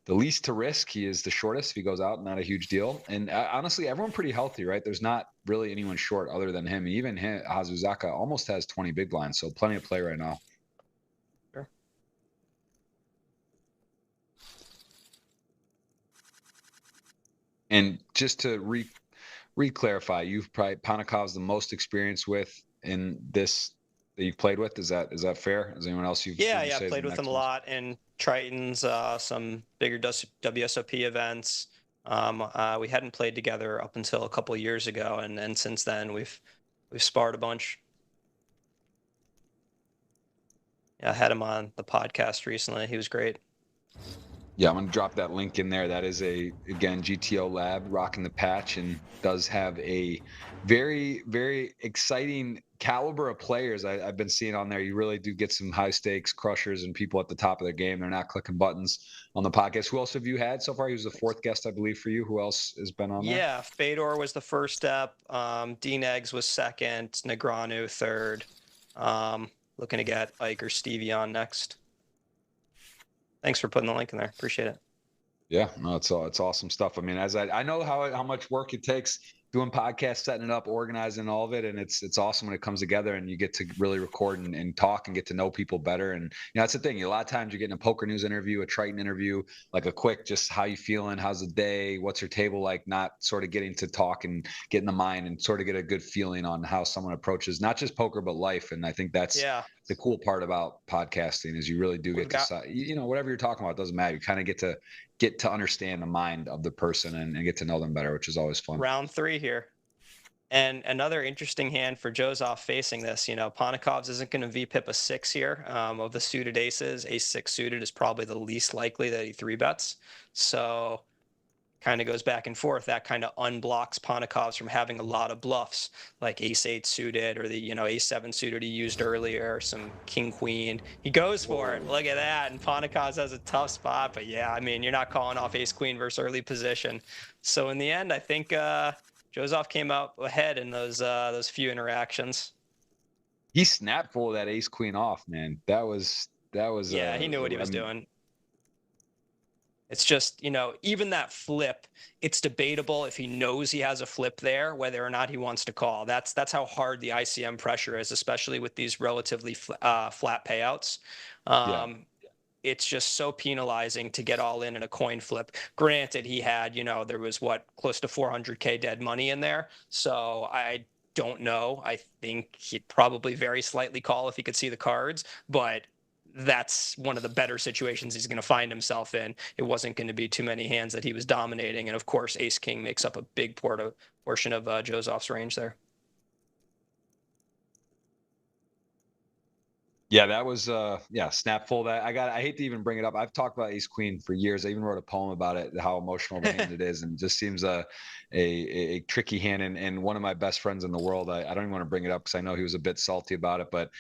the least to risk. He is the shortest. If he goes out, not a huge deal. And honestly, everyone pretty healthy, right? There's not really anyone short other than him. Even Hazuzaka almost has 20 big blinds, so plenty of play right now. Sure. And just to re-clarify, you've probably Panikov's the most experienced with in this that you've played with. Is that fair? Is anyone else you've I played with him a lot in Triton's, some bigger WSOP events. We hadn't played together up until a couple of years ago, and since then we've sparred a bunch. Yeah, I had him on the podcast recently. He was great. Yeah, I'm going to drop that link in there. That is again, GTO Lab rocking the patch, and does have a very, very exciting caliber of players I've been seeing on there. You really do get some high stakes crushers and people at the top of their game. They're not clicking buttons on the podcast. Who else have you had so far? He was the fourth guest, I believe, for you. Who else has been on there? Yeah, Fedor was the first step. Dean Eggs was second. Negreanu third. Looking to get Ike or Stevie on next. Thanks for putting the link in there. Appreciate it. Yeah, no, it's awesome stuff. I mean, as I know how much work it takes doing podcasts, setting it up, organizing all of it, and it's awesome when it comes together and you get to really record and talk and get to know people better. And that's the thing. A lot of times you're getting a poker news interview, a Triton interview, like a quick, just how you feeling, how's the day, what's your table like, not sort of getting to talk and get in the mind and sort of get a good feeling on how someone approaches not just poker but life. And I think that's the cool part about podcasting is you really do get to whatever you're talking about, it doesn't matter. You kind of get to understand the mind of the person and get to know them better, which is always fun. Round 3 here. And another interesting hand for Joseph facing this, Ponikov's isn't going to VPIP a 6 here. Of the suited aces, ace 6 suited is probably the least likely that he 3-bets. So kind of goes back and forth. That kind of unblocks Ponikov's from having a lot of bluffs like ace 8 suited or the ace 7 suited he used earlier, some king queen. He goes for it. Look at that. And Ponikov's has a tough spot, but yeah, I mean, you're not calling off ace queen versus early position. So in the end, I think Joseph came out ahead in those few interactions. He snapped full of that ace queen off, man. That was yeah, he knew what he was doing. It's just, even that flip, it's debatable if he knows he has a flip there, whether or not he wants to call. That's how hard the ICM pressure is, especially with these relatively flat payouts. It's just so penalizing to get all in a coin flip. Granted, he had, there was close to 400K dead money in there. So I don't know. I think he'd probably very slightly call if he could see the cards, but that's one of the better situations he's going to find himself in. It wasn't going to be too many hands that he was dominating. And of course, ace king makes up a big portion of Joseph's range there. Yeah, that was snap full. That I hate to even bring it up. I've talked about ace queen for years. I even wrote a poem about it, how emotional the hand it is, and it just seems a tricky hand. And one of my best friends in the world, I don't even want to bring it up because I know he was a bit salty about it, but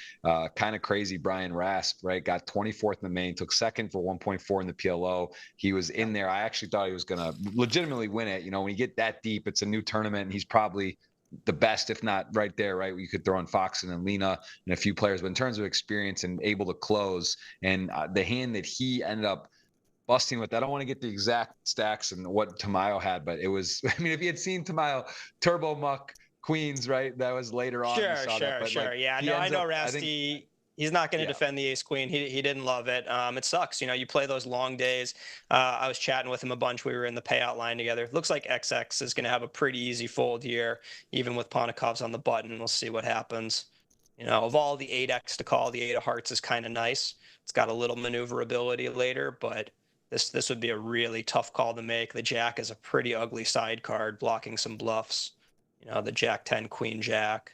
kind of crazy. Brian Rasp, right, got 24th in the main, took second for 1.4 in the PLO. He was in there. I actually thought he was gonna legitimately win it. When you get that deep, it's a new tournament, and he's probably the best, if not right there, right? You could throw in Foxen and Lena and a few players, but in terms of experience and able to close, and the hand that he ended up busting with, I don't want to get the exact stacks and what Tamayo had, but it was, I mean, if you had seen Tamayo turbo muck queens, right? That was later on. Sure. Yeah, no, I know Rasty. He's not going to defend the ace queen. He didn't love it. It sucks. You play those long days. I was chatting with him a bunch. We were in the payout line together. Looks like XX is going to have a pretty easy fold here, even with Ponikov's on the button. We'll see what happens. Of all the 8X to call, the 8 of hearts is kind of nice. It's got a little maneuverability later, but this would be a really tough call to make. The jack is a pretty ugly side card, blocking some bluffs. The jack 10, queen jack.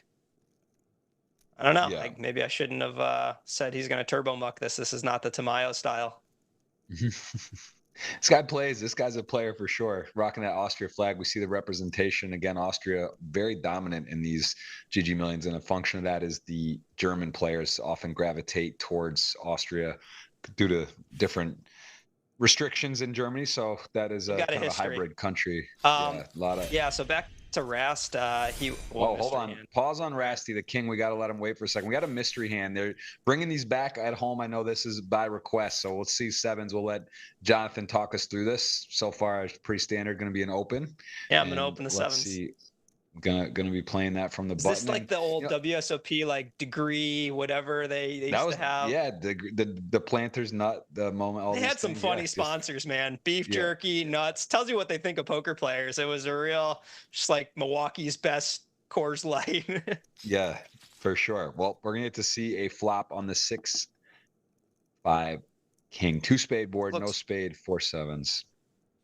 I don't know. Yeah. Maybe I shouldn't have said he's going to turbo muck this. This is not the Tamayo style. This guy plays. This guy's a player for sure. Rocking that Austria flag. We see the representation. Again, Austria very dominant in these GGMillions. And a function of that is the German players often gravitate towards Austria due to different restrictions in Germany. So that is kind of a hybrid country. So back to Rast. Hold on. Pause on Rasty, the king. We got to let him wait for a second. We got a mystery hand. They're bringing these back at home. I know this is by request, so we'll see sevens. We'll let Jonathan talk us through this. So far, it's pretty standard. Going to be an open. Yeah, I'm going to open the sevens. See. Gonna be playing that from the button. Is this like the old WSOP like degree whatever they used to have? Yeah, the planters nut, the moment. They had some funny sponsors, man. Beef jerky, nuts. Tells you what they think of poker players. It was a real, just like Milwaukee's best Coors Light. Yeah, for sure. Well, we're gonna get to see a flop on the 6-5 king, 2 spade board, no spade, 4 sevens.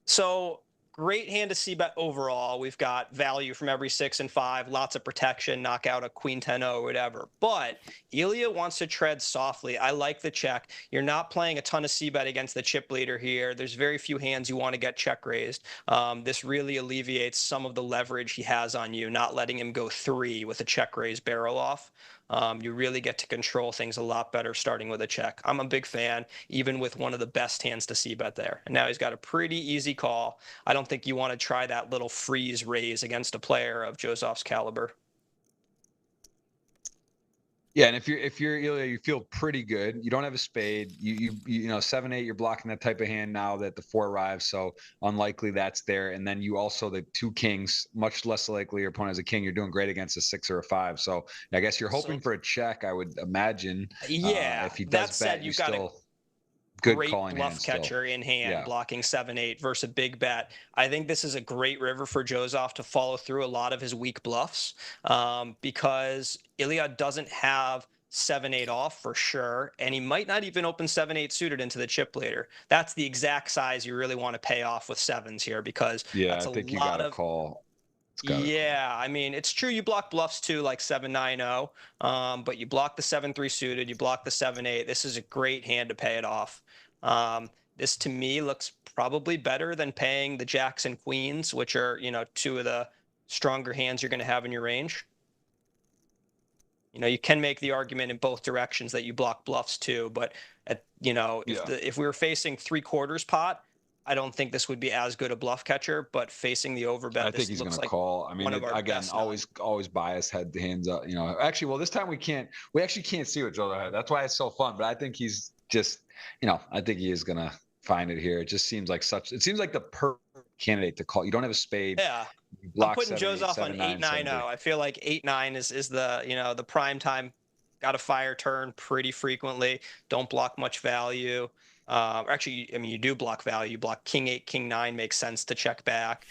So great hand to see bet overall. We've got value from every 6 and 5, lots of protection, knock out a queen 10-0 or whatever. But ElkY wants to tread softly. I like the check. You're not playing a ton of c bet against the chip leader here. There's very few hands you want to get check raised. This really alleviates some of the leverage he has on you, not letting him go 3 with a check raise barrel off. You really get to control things a lot better starting with a check. I'm a big fan, even with one of the best hands to see bet there. And now he's got a pretty easy call. I don't think you want to try that little freeze raise against a player of Jozoff's caliber. Yeah, and if you're ElkY, you feel pretty good. You don't have a spade. You know 7-8. You're blocking that type of hand now that the 4 arrives. So unlikely that's there. And then you also the 2 kings. Much less likely your opponent has a king. You're doing great against a 6 or a 5. So I guess you're hoping for a check. I would imagine. Yeah. If he does that said, bet, you've got still a good great calling bluff hand catcher still. in hand, Yeah. blocking 7-8 versus a big bet. I think this is a great river for Jozoff to follow through a lot of his weak bluffs, because ElkY doesn't have 7-8 off for sure, and he might not even open 7-8 suited into the chip later. That's the exact size you really want to pay off with 7s here, because Yeah, that's I a think you lot got to of call. yeah, I mean, it's true you block bluffs too, like 7-9-0, but you block the 7-3 suited, you block the 7-8. This is a great hand to pay it off. This to me looks probably better than paying the jacks and queens, which are, 2 of the stronger hands you're going to have in your range. You can make the argument in both directions that you block bluffs too, but if we were facing 3/4 pot, I don't think this would be as good a bluff catcher, but facing the overbet, I think he's going to call. I mean, again, always bias head hands up. Actually, well, this time we actually can't see what Joe had. That's why it's so fun. But I think he's just, I think he is going to find it here. It just seems like it seems like the perfect candidate to call. You don't have a spade. Yeah. I'm putting Jozoff on 8-9-0. I feel like 8-9 is the, the prime time. Got to fire turn pretty frequently. Don't block much value. Actually, I mean, you do block value. You block king 8, king 9 makes sense to check back.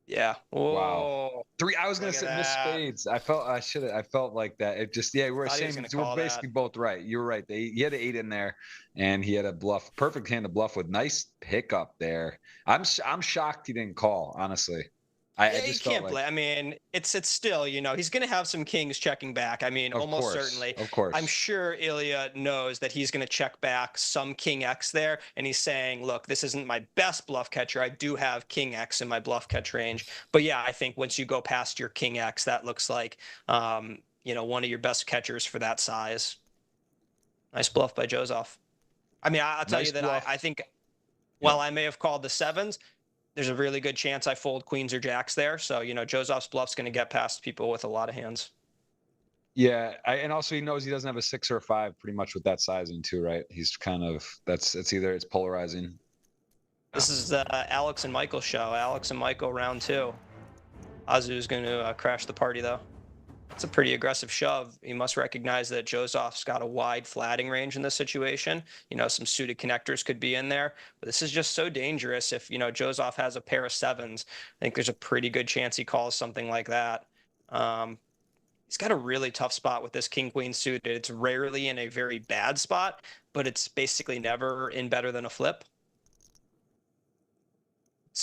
Yeah. Whoa. Wow. 3. I was gonna say miss spades. I felt like that. It just we're basically both right. You were right. He had an 8 in there, and he had a bluff. Perfect hand to bluff with. Nice pickup there. I'm shocked he didn't call. Honestly. I just can't play. I mean, it's still, he's going to have some kings checking back. I mean, almost certainly. Of course. I'm sure ElkY knows that he's going to check back some king X there, and he's saying, look, this isn't my best bluff catcher. I do have king X in my bluff catch range. But yeah, I think once you go past your king X, that looks like, one of your best catchers for that size. Nice bluff by Jozoff. I mean, I'll tell you that I think while I may have called the 7s, there's a really good chance I fold queens or jacks there. So, Jozoff's bluff's going to get past people with a lot of hands. Yeah. And also he knows he doesn't have a 6 or a 5 pretty much with that sizing too, right? He's kind of, it's polarizing. This is the Alex and Michael show. Alex and Michael round 2. Azu's going to crash the party though. It's a pretty aggressive shove. You must recognize that Jozoff's got a wide flatting range in this situation. Some suited connectors could be in there, but this is just so dangerous. If, Jozoff has a pair of 7s, I think there's a pretty good chance he calls something like that. He's got a really tough spot with this king-queen suited. It's rarely in a very bad spot, but it's basically never in better than a flip.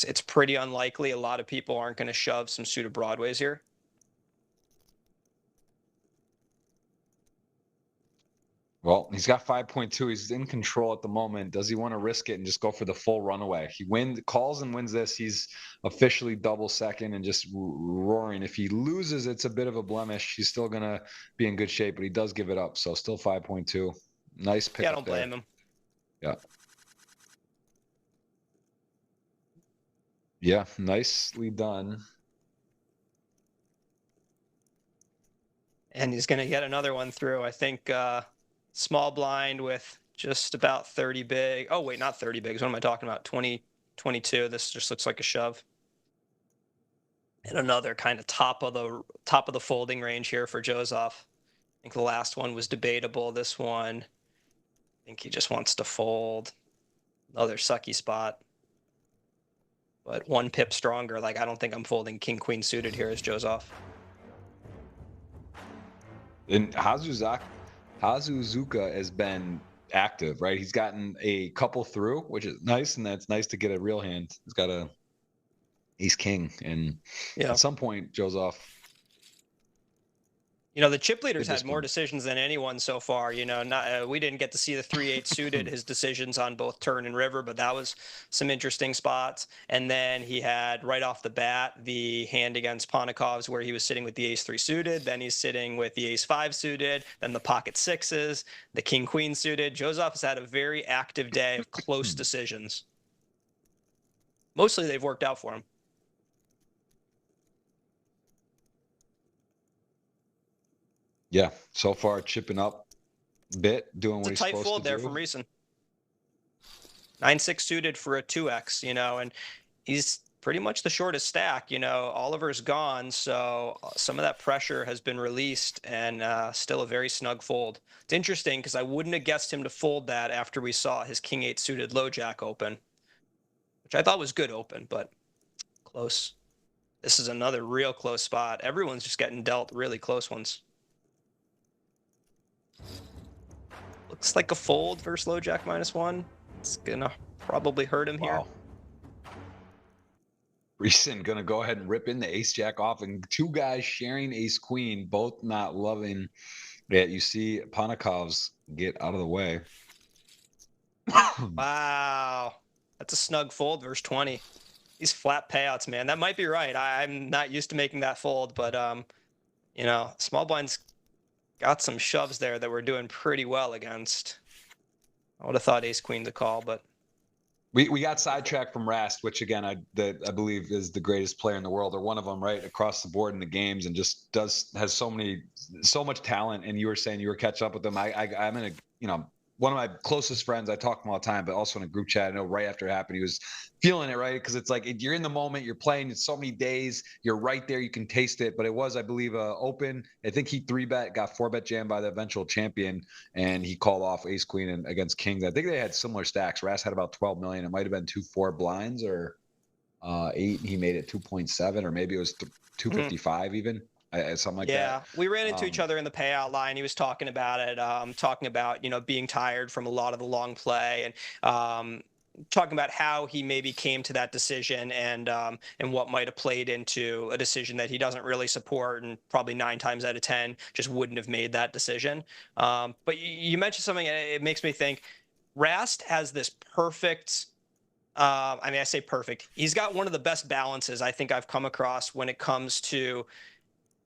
It's pretty unlikely. A lot of people aren't going to shove some suited broadways here. Well, he's got 5.2. He's in control at the moment. Does he want to risk it and just go for the full runaway? He calls and wins this. He's officially double second and just roaring. If he loses, it's a bit of a blemish. He's still going to be in good shape, but he does give it up. So still 5.2. Nice pick. Yeah, I don't blame him. Yeah. Yeah, nicely done. And he's going to get another one through. I think small blind with just about 30 big. Oh, wait, not 30 bigs. What am I talking about? 20, 22. This just looks like a shove. And another kind of top of the folding range here for Jozoff. I think the last one was debatable. This one, I think he just wants to fold. Another sucky spot. But 1 pip stronger. Like, I don't think I'm folding king queen suited here as Jozoff. And Hazuzuka has been active, right? He's gotten a couple through, which is nice, and that's nice to get a real hand. He's got a ace king, and Yeah. at some point, Joseph. You know, the chip leaders Did this had more one. decisions than anyone so far. You know, not we didn't get to see the 3-8 suited, his decisions on both turn and river, but that was some interesting spots. And then he had right off the bat the hand against Ponikov's where he was sitting with the ace 3 suited. Then he's sitting with the ace 5 suited. Then the pocket sixes, the king queen suited. Joseph has had a very active day of close decisions. Mostly they've worked out for him. Yeah, so far chipping up a bit, doing It's what a he's tight supposed to fold there do. from Reason. 9-6 suited for a 2x, you know, and he's pretty much the shortest stack. You know, Oliver's gone, so some of that pressure has been released, and still a very snug fold. It's interesting because I wouldn't have guessed him to fold that after we saw his king 8 suited low jack open, which I thought was good open, but close. This is another real close spot. Everyone's just getting dealt really close ones. Looks like a fold versus low jack -1. It's gonna probably hurt him here. Reason gonna go ahead and rip in the ace jack off, and two guys sharing ace queen, both not loving it. You see Ponikov's get out of the way. Wow, that's a snug fold versus 20. These flat payouts, man. That might be right. I'm not used to making that fold, but you know, small blind's got some shoves there that we're doing pretty well against. I would have thought ace queen to call, but we got sidetracked from Rast, which again I believe is the greatest player in the world, or one of them, right, across the board in the games, and just has so much talent. And you were saying you were catching up with them. I'm in a one of my closest friends. I talk to him all the time, but also in a group chat. I know right after it happened, he was feeling it, right? Because it's like you're in the moment, you're playing. It's so many days, you're right there, you can taste it. But it was, I believe, open. I think he 3-bet, got 4-bet jammed by the eventual champion, and he called off ace queen and against kings. I think they had similar stacks. Ras had about 12 million. It might have been 2-4 blinds or 8. He made it 2.7, or maybe it was 255 even. Something like that. Yeah, we ran into each other in the payout line. He was talking about it, talking about, you know, being tired from a lot of the long play, and talking about how he maybe came to that decision, and what might have played into a decision that he doesn't really support, and probably 9 times out of 10 just wouldn't have made that decision. But you mentioned something, and it makes me think. Rast has this perfect. I mean, I say perfect. He's got one of the best balances I think I've come across when it comes to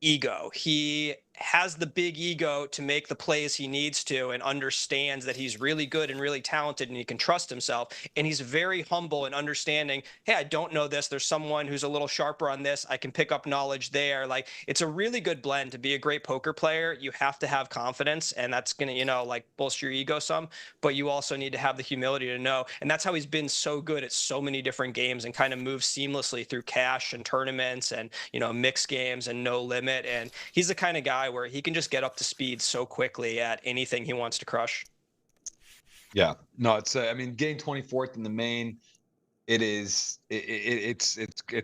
ego. He has the big ego to make the plays he needs to, and understands that he's really good and really talented and he can trust himself. And he's very humble and understanding, hey, I don't know this. There's someone who's a little sharper on this. I can pick up knowledge there. Like, it's a really good blend. To be a great poker player, you have to have confidence, and that's going to, you know, like, bolster your ego some, but you also need to have the humility to know. And that's how he's been so good at so many different games, and kind of moves seamlessly through cash and tournaments and, you know, mixed games and no limit. And he's the kind of guy where he can just get up to speed so quickly at anything he wants to crush. Yeah, no, it's I mean, getting 24th in the main, it's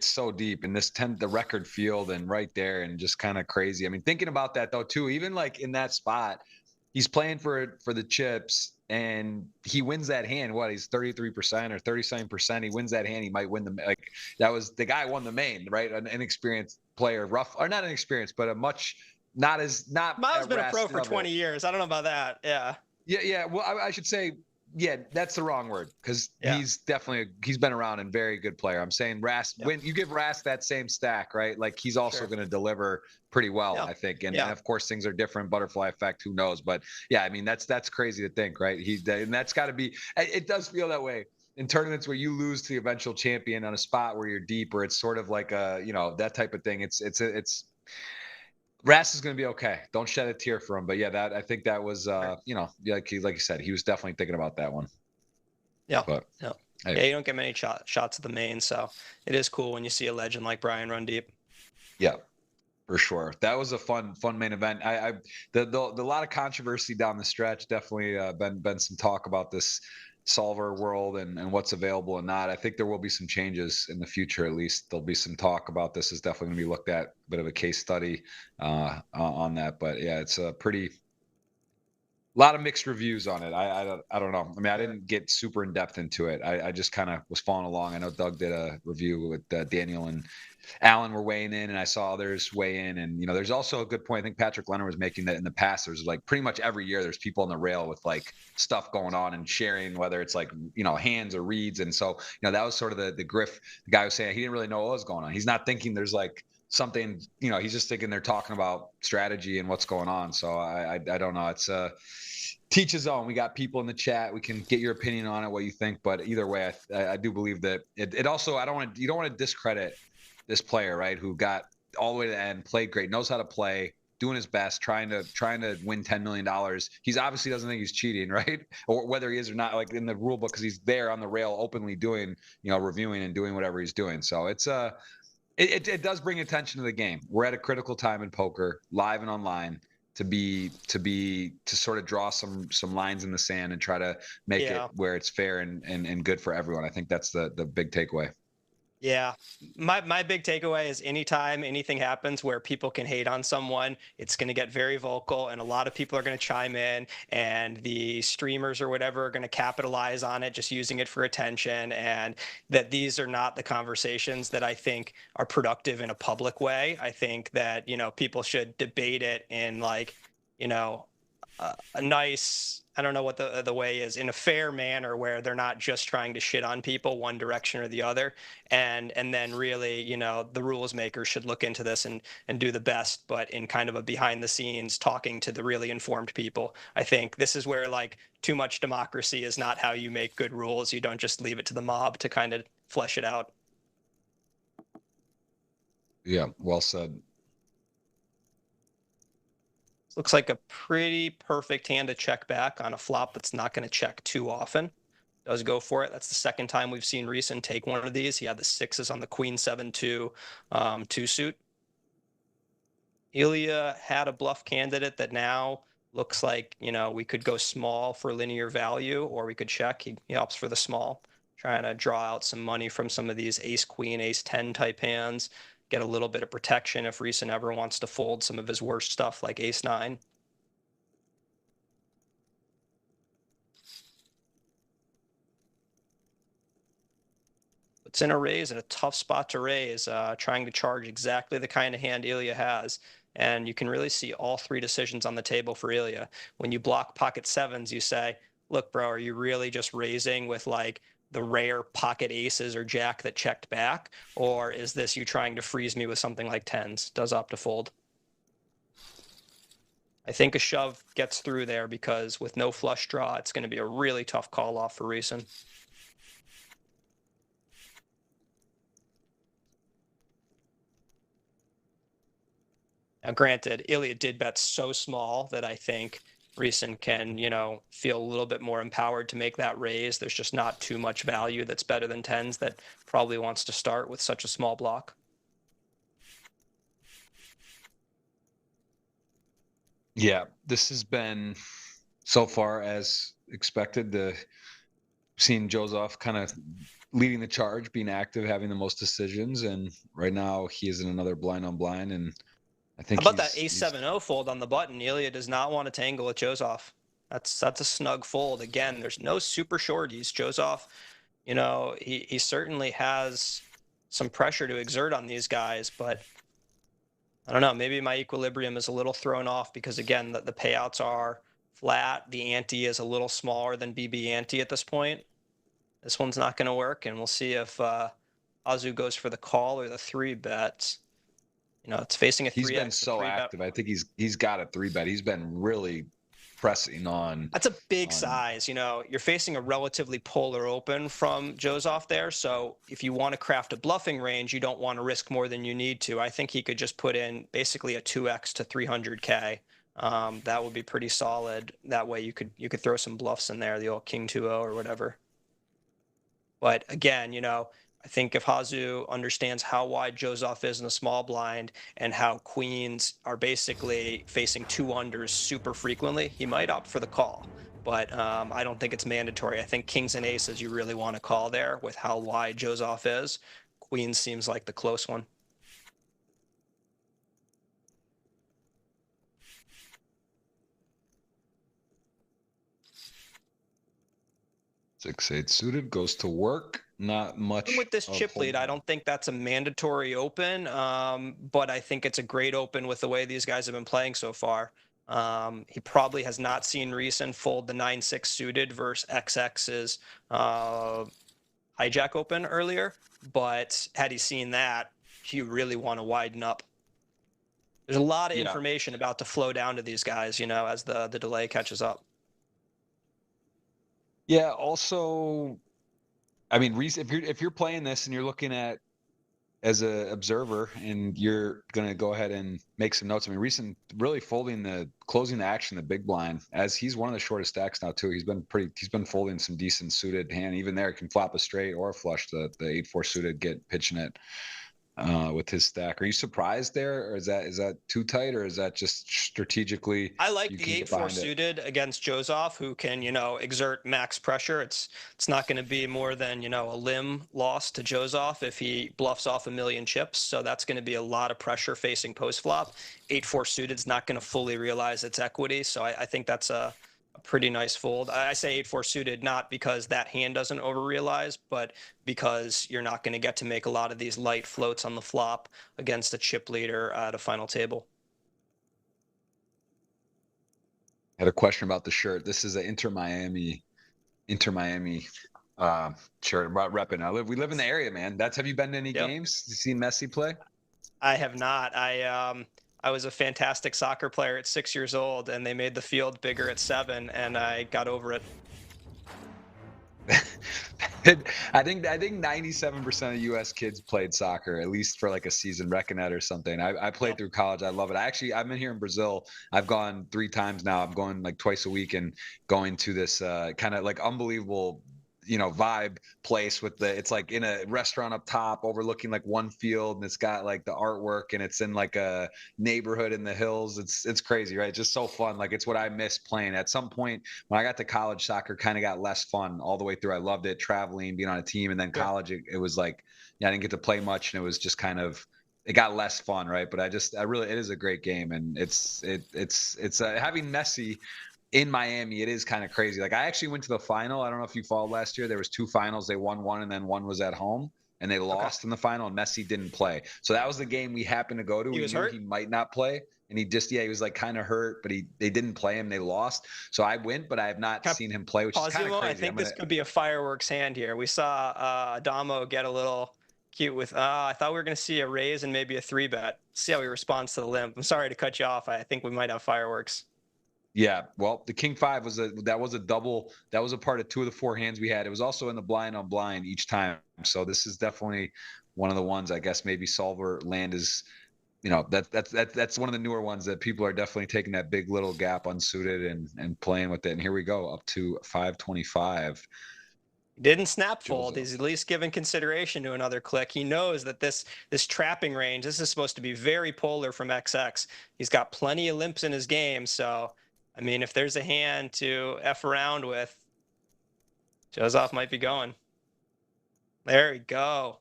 so deep in this the record field, and right there, and just kind of crazy. I mean, thinking about that though too, even like in that spot, he's playing for the chips, and he wins that hand. What, he's 33% or 37%. He wins that hand. He might win that was the guy won the main, right? An inexperienced player, rough, or not inexperienced, but a much not Miles been a pro for 20 years. I don't know about that. Yeah. Yeah. Well, I should say, yeah, that's the wrong word, because he's been around and very good player. I'm saying Rast, when you give Rast that same stack, right? Like, he's also going to deliver pretty well, I think. And of course, things are different. Butterfly effect, who knows? But yeah, I mean, that's crazy to think, right? And that's got to be. It does feel that way in tournaments where you lose to the eventual champion on a spot where you're deep, or it's sort of like that type of thing. It's Rast is going to be okay. Don't shed a tear for him. But yeah, I think that was, like you said, he was definitely thinking about that one. Yeah. But yeah, you don't get many shots at the main, so it is cool when you see a legend like Brian run deep. Yeah, for sure. That was a fun main event. The lot of controversy down the stretch. Definitely been some talk about this solver world and what's available and not. I think there will be some changes in the future. At least there'll be some talk about this. Is definitely going to be looked at, a bit of a case study on that. But yeah, it's a pretty lot of mixed reviews on it. I don't know. I mean, I didn't get super in depth into it. I just kind of was following along. I know Doug did a review with Daniel and Alan were weighing in, and I saw others weigh in. And there's also a good point. I think Patrick Leonard was making that in the past. There's like pretty much every year there's people on the rail with like stuff going on and sharing, whether it's like hands or reads. And so that was sort of the Griff. The guy was saying he didn't really know what was going on. He's not thinking there's like something. He's just thinking they're talking about strategy and what's going on. So I don't know. It's teach his own. We got people in the chat. We can get your opinion on it, what you think. But either way, I do believe that it also. You don't want to discredit this player, right? Who got all the way to the end, played great, knows how to play, doing his best, trying to win $10 million. He's obviously doesn't think he's cheating, right? Or whether he is or not, like in the rule book, because he's there on the rail openly doing, reviewing and doing whatever he's doing. So it's it does bring attention to the game. We're at a critical time in poker, live and online, to sort of draw some lines in the sand and try to make it where it's fair and good for everyone. I think that's the big takeaway. Yeah. My big takeaway is anytime anything happens where people can hate on someone, it's going to get very vocal and a lot of people are going to chime in and the streamers or whatever are going to capitalize on it, just using it for attention. And that these are not the conversations that I think are productive in a public way. I think that, people should debate it in like, a nice, I don't know what the way is, in a fair manner where they're not just trying to shit on people one direction or the other. And then really, the rules makers should look into this and do the best, but in kind of a behind the scenes talking to the really informed people. I think this is where like too much democracy is not how you make good rules. You don't just leave it to the mob to kind of flesh it out. Yeah, well said. Looks like a pretty perfect hand to check back on a flop that's not going to check too often. Does go for it. That's the second time we've seen Reason take one of these. He had the sixes on the Queen 7-2 two suit. ElkY had a bluff candidate that now looks like, we could go small for linear value or we could check. He opts for the small, trying to draw out some money from some of these ace queen, ace 10 type hands, get a little bit of protection if Reason ever wants to fold some of his worst stuff like ace 9. It's in a raise and a tough spot to raise, trying to charge exactly the kind of hand ElkY has. And you can really see all three decisions on the table for ElkY. When you block pocket sevens, you say, look, bro, are you really just raising with like the rare pocket aces or jack that checked back? Or is this you trying to freeze me with something like tens? Does opt to fold. I think a shove gets through there because with no flush draw, it's going to be a really tough call off for Reason. Now, granted, ElkY did bet so small that I think Reason can, feel a little bit more empowered to make that raise. There's just not too much value that's better than tens that probably wants to start with such a small block. Yeah, this has been so far as expected. Seeing Joseph kind of leading the charge, being active, having the most decisions, and right now he is in another blind on blind, and I think How about that ace 7-0 fold on the button? ElkY does not want to tangle with Joseph. That's a snug fold. Again, there's no super shorties. Joseph, he certainly has some pressure to exert on these guys, but I don't know. Maybe my equilibrium is a little thrown off because, again, the payouts are flat. The ante is a little smaller than BB ante at this point. This one's not going to work, and we'll see if Azu goes for the call or the 3-bet. It's facing a 3x. He's been so active. I think he's got a 3-bet. He's been really pressing on. That's a big size. You're facing a relatively polar open from Joseph there. So if you want to craft a bluffing range, you don't want to risk more than you need to. I think he could just put in basically a 2x to 300K. That would be pretty solid. That way you could throw some bluffs in there, the old King 2-0 or whatever. But again, I think if Hazu understands how wide Joseph is in the small blind and how queens are basically facing 2-unders super frequently, he might opt for the call. But I don't think it's mandatory. I think kings and aces you really want to call there with how wide Joseph is. Queens seems like the close one. 6-8 suited goes to work. Not much Even with this of chip lead, I holding. don't think that's a mandatory open, but I think it's a great open with the way these guys have been playing so far. He probably has not seen Reason fold the 9-6 suited versus XX's hijack open earlier, but had he seen that, you really want to widen up. There's a lot of Yeah. information about to flow down to these guys, as the delay catches up. Yeah. Also, I mean, if you're playing this and you're looking at as a observer and you're gonna go ahead and make some notes. I mean, recent really closing the action, the big blind, as he's one of the shortest stacks now too. He's been folding some decent suited hand. Even there, can flop a straight or a flush. The 8-4 suited get pitching it with his stack. Are you surprised there, or is that too tight, or is that just strategically I like you the can get 8-4 behind it? suited against Joseph, who can, exert max pressure. It's not going to be more than, a limb loss to Joseph if he bluffs off a million chips. So that's going to be a lot of pressure facing post flop. 8-4 suited is not going to fully realize its equity. So I think that's a pretty nice fold. I say 8-4 suited not because that hand doesn't overrealize, but because you're not going to get to make a lot of these light floats on the flop against a chip leader at a final table. I had a question about the shirt. This is an Inter Miami shirt about repping. We live in the area, man. Have you been to any Yep. games? You seen Messi play? I have not. I was a fantastic soccer player at 6 years old, and they made the field bigger at 7, and I got over it. I think 97% of US kids played soccer, at least for like a season, Reckonet or something. I played Yep. through college. I love it. I've been here in Brazil. I've gone 3 times now. I'm going like twice a week and going to this kind of like unbelievable vibe place it's like in a restaurant up top overlooking like one field, and it's got like the artwork, and it's in like a neighborhood in the hills. It's crazy, right? Just so fun. Like it's what I miss playing. At some point when I got to college, soccer kind of got less fun all the way through. I loved it, traveling, being on a team, and then Sure. college it was like, yeah, I didn't get to play much, and it was just kind of, it got less fun, right? But I really, it is a great game, and it's having Messi in Miami, it is kind of crazy. Like I actually went to the final. I don't know if you followed last year. There was 2 finals. They won one, and then one was at home, and they Okay. lost in the final. And Messi didn't play, so that was the game we happened to go to. He We was knew hurt? he might not play, and he was like kind of hurt, but they didn't play him. They lost, so I went, but I have not Can I seen him play, which is pause you kind a of moment? I crazy. think this could be a fireworks hand here. We saw Adamo get a little cute with, I thought we were going to see a raise and maybe a 3-bet. See how he responds to the limp. I'm sorry to cut you off. I think we might have fireworks. Yeah, well, the King Five was a double. That was a part of 2 of the 4 hands we had. It was also in the blind on blind each time. So this is definitely one of the ones. I guess maybe solver land is, that's one of the newer ones that people are definitely taking that big little gap unsuited and playing with it. And here we go up to 525. Didn't snap fold. Joseph. He's at least given consideration to another click. He knows that this trapping range, this is supposed to be very polar from XX. He's got plenty of limps in his game. So, I mean, if there's a hand to F around with, Joseph might be going. There we go.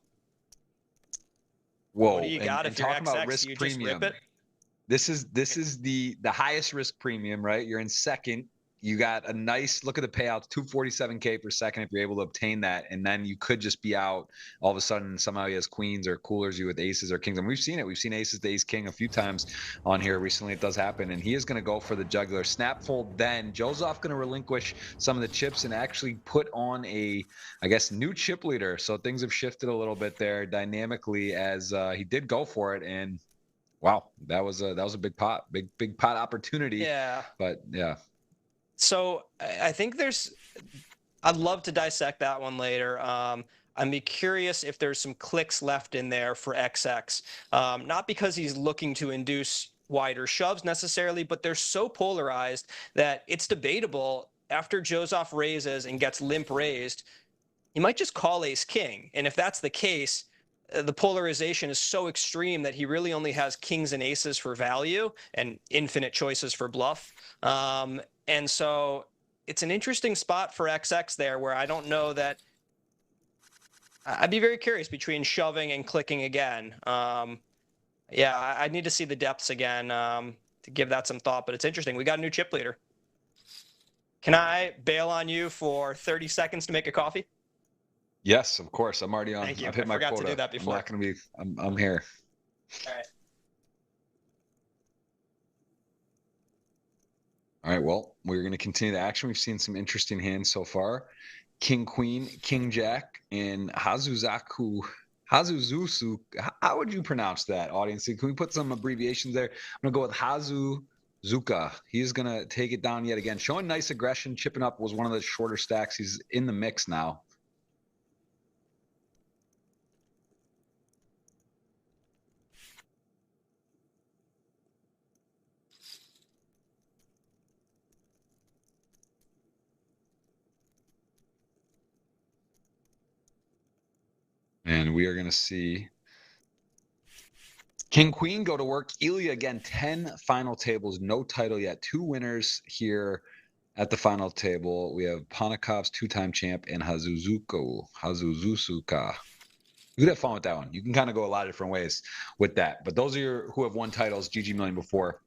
What do Whoa, you and got if you're talking about XX? Do risk you just rip premium. it? This is the highest risk premium, right? You're in second. You got a nice look at the payouts, 247K per second if you're able to obtain that, and then you could just be out all of a sudden. Somehow he has queens or coolers you with aces or kings, and we've seen it. We've seen aces to ace king a few times on here recently. It does happen, and he is going to go for the jugular snap fold. Then Joseph going to relinquish some of the chips and actually put on I guess, new chip leader. So things have shifted a little bit there dynamically as he did go for it, and wow, that was a big pot, big pot opportunity. Yeah. But yeah. So I think I'd love to dissect that one later. I'd be curious if there's some clicks left in there for XX. Not because he's looking to induce wider shoves necessarily, but they're so polarized that it's debatable after Joseph raises and gets limp raised, he might just call ace king. And if that's the case, the polarization is so extreme that he really only has kings and aces for value and infinite choices for bluff. And so it's an interesting spot for XX there where I don't know that I'd be very curious between shoving and clicking again. Yeah, I need to see the depths again to give that some thought, but it's interesting. We got a new chip leader. Can I bail on you for 30 seconds to make a coffee? Yes, of course. I'm already on. Thank you. I've hit I my forgot to do quota. that I'm before. not going to be, I'm here. All right. All right. Well, we're going to continue the action. We've seen some interesting hands so far. King, Queen, King, Jack, and Hazuzaku. Hazuzusu. How would you pronounce that, audience? Can we put some abbreviations there? I'm going to go with Hazuzuka. He's going to take it down yet again. Showing nice aggression. Chipping up was one of the shorter stacks. He's in the mix now. And we are going to see King, Queen go to work. ElkY again, 10 final tables, no title yet. 2 winners here at the final table. We have Panakov's 2-time champ and Hazuzuka. You could have fun with that one. You can kind of go a lot of different ways with that. But those are your who have won titles, GGMillion before.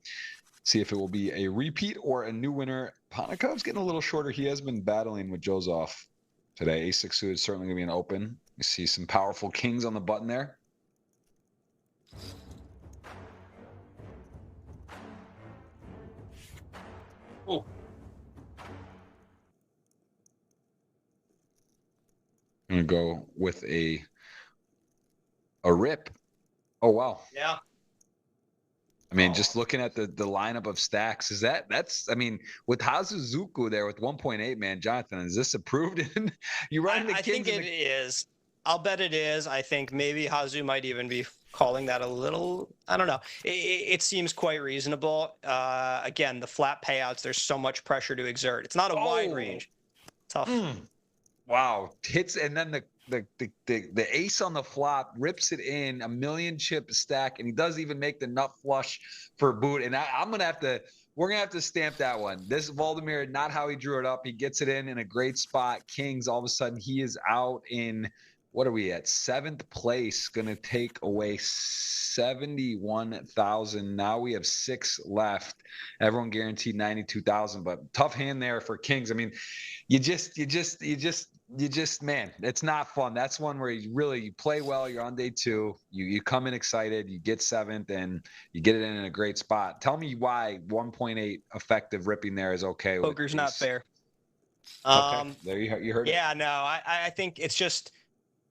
See if it will be a repeat or a new winner. Panakov's getting a little shorter. He has been battling with Joseph today. Ace-6 suited is certainly going to be an open. You see some powerful kings on the button there. Oh. I'm going to go with a rip. Oh, wow. Yeah. I mean, just looking at the lineup of stacks, that's I mean, with Hazuzuku there with 1.8, man, Jonathan, is this approved? You run the I Kings. think it is. I'll bet it is. I think maybe Hazu might even be calling that a little. I don't know. It seems quite reasonable. Again, the flat payouts. There's so much pressure to exert. It's not a wide range. Tough. Wow, hits, and then the ace on the flop rips it in a 1,000,000 chip stack, and he does even make the nut flush for boot. And I'm gonna have to. We're gonna have to stamp that one. This Valdemir, not how he drew it up. He gets it in a great spot. Kings, all of a sudden, he is out in, what are we at? 7th place. Gonna take away 71,000. Now we have 6 left. Everyone guaranteed 92,000, but tough hand there for Kings. I mean, you just, man, it's not fun. That's one where you play well. You're on day 2. You come in excited. You get 7th, and you get it in a great spot. Tell me why 1.8 effective ripping there is okay. Poker's not fair. Okay, there you heard it. Yeah, no, I think it's just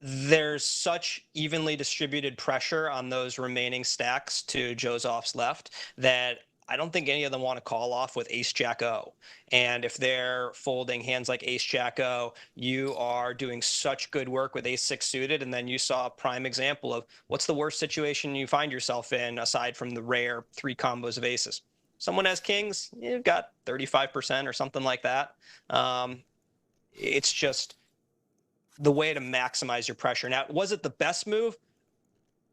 there's such evenly distributed pressure on those remaining stacks to Joseph's left that I don't think any of them want to call off with Ace Jack O. And if they're folding hands like Ace Jack O, you are doing such good work with Ace-6 suited. And then you saw a prime example of what's the worst situation you find yourself in aside from the rare 3 combos of aces. Someone has kings, you've got 35% or something like that. It's just the way to maximize your pressure. Now, was it the best move?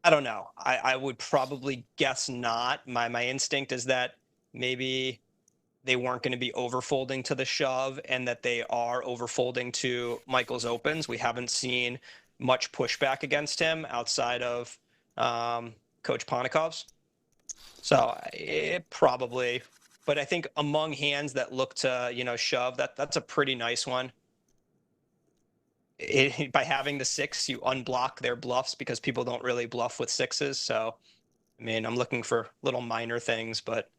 I don't know. I would probably guess not. My instinct is that maybe they weren't going to be overfolding to the shove and that they are overfolding to Michael's opens. We haven't seen much pushback against him outside of Coach Ponikov's. So it probably, but I think among hands that look to, shove, that's a pretty nice one. By having the 6, you unblock their bluffs because people don't really bluff with 6s. So, I mean, I'm looking for little minor things, but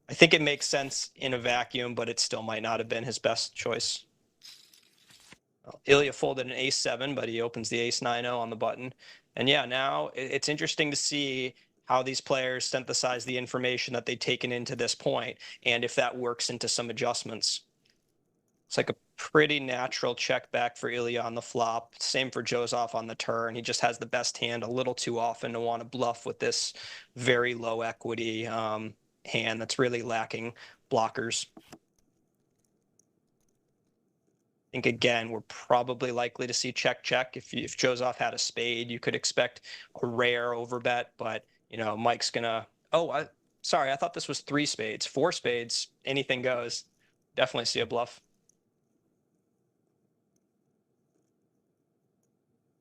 I think it makes sense in a vacuum, but it still might not have been his best choice. Well, ElkY folded an ace-7, but he opens the ace-9-0 on the button. And yeah, now it's interesting to see how these players synthesize the information that they've taken into this point, and if that works into some adjustments. It's like a pretty natural check back for ElkY on the flop. Same for Joseph on the turn. He just has the best hand a little too often to want to bluff with this very low equity hand that's really lacking blockers. I think, again, we're probably likely to see check. If Joseph had a spade, you could expect a rare overbet, but, Mike's going to, sorry, I thought this was 3 spades. 4 spades, anything goes. Definitely see a bluff.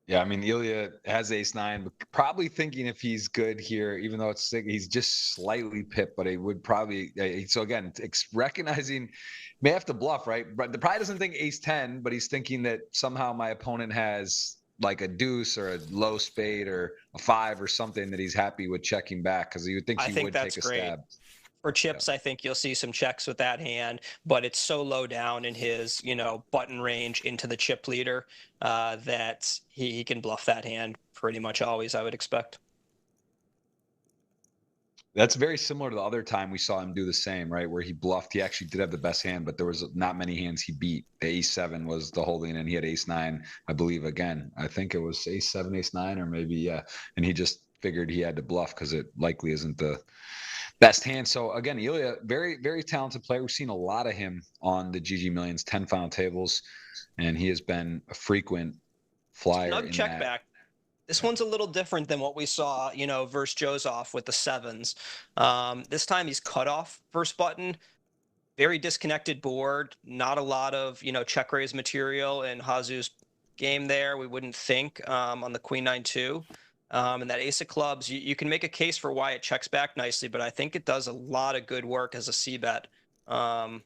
Yeah, I mean, Ilya has ace-9, but probably thinking if he's good here, even though he's just slightly pipped, but he would probably. So again, recognizing may have to bluff, right? But the probably doesn't think ace-10, but he's thinking that somehow my opponent has like a deuce or a low spade or a 5 or something that he's happy with checking back, because he would think I he think would that's take a great. stab. For Yeah. chips, I think you'll see some checks with that hand, but it's so low down in his, button range into the chip leader that he can bluff that hand pretty much always, I would expect. That's very similar to the other time we saw him do the same, right? Where he bluffed. He actually did have the best hand, but there was not many hands he beat. The ace-7 was the holding, and he had ace-9, I believe. Again, I think it was ace-7, ace-9, or maybe yeah. And he just figured he had to bluff because it likely isn't the best hand. So again, Ilya, very very talented player. We've seen a lot of him on the GGMillions 10 final tables, and he has been a frequent flyer Snug in check that. back. This Yeah. one's a little different than what we saw, versus Joseph with the sevens. This time he's cut off first button, very disconnected board, not a lot of, check raise material in Hazu's game there. We wouldn't think on the queen 9-2. And that ace of clubs, you can make a case for why it checks back nicely, but I think it does a lot of good work as a C bet. Yeah,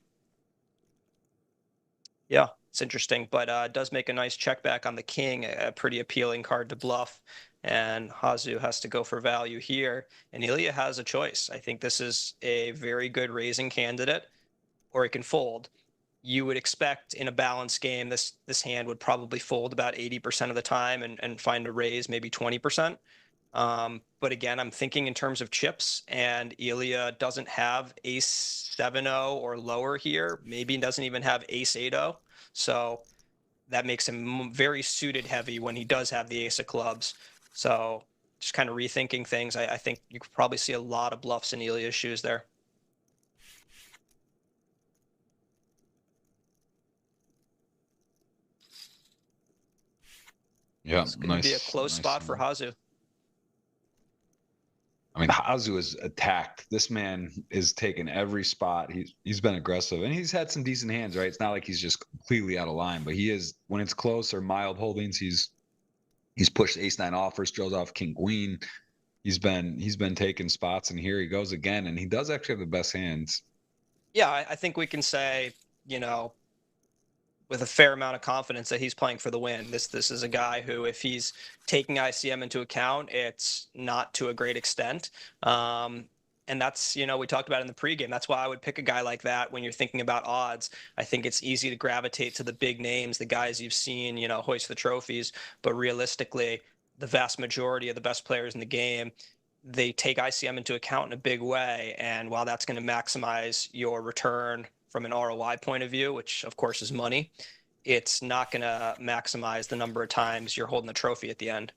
it's interesting, but it does make a nice check back on the king, a pretty appealing card to bluff. And Hazu has to go for value here. And Ilya has a choice. I think this is a very good raising candidate, or he can fold. You would expect in a balanced game, this hand would probably fold about 80% of the time and find a raise maybe 20%. But again, I'm thinking in terms of chips, and Ilya doesn't have ace 7-0 or lower here. Maybe he doesn't even have ace 8-0. So that makes him very suited heavy when he does have the ace of clubs. So just kind of rethinking things. I think you could probably see a lot of bluffs in Ilya's shoes there. Yeah, It's going to be a nice, close nice. spot for Hazu. I mean, Hazu is attacked. This man is taking every spot. He's been aggressive, and he's had some decent hands, right? It's not like he's just completely out of line, but he is when it's close or mild holdings. He's pushed ace-9 offers, draws off king queen. He's been taking spots, and here he goes again. And he does actually have the best hands. Yeah, I think we can say, with a fair amount of confidence that he's playing for the win. This is a guy who, if he's taking ICM into account, it's not to a great extent. And that's, we talked about in the pregame. That's why I would pick a guy like that when you're thinking about odds. I think it's easy to gravitate to the big names, the guys you've seen, hoist the trophies. But realistically, the vast majority of the best players in the game, they take ICM into account in a big way. And while that's going to maximize your return from an ROI point of view, which of course is money, it's not going to maximize the number of times you're holding the trophy at the end.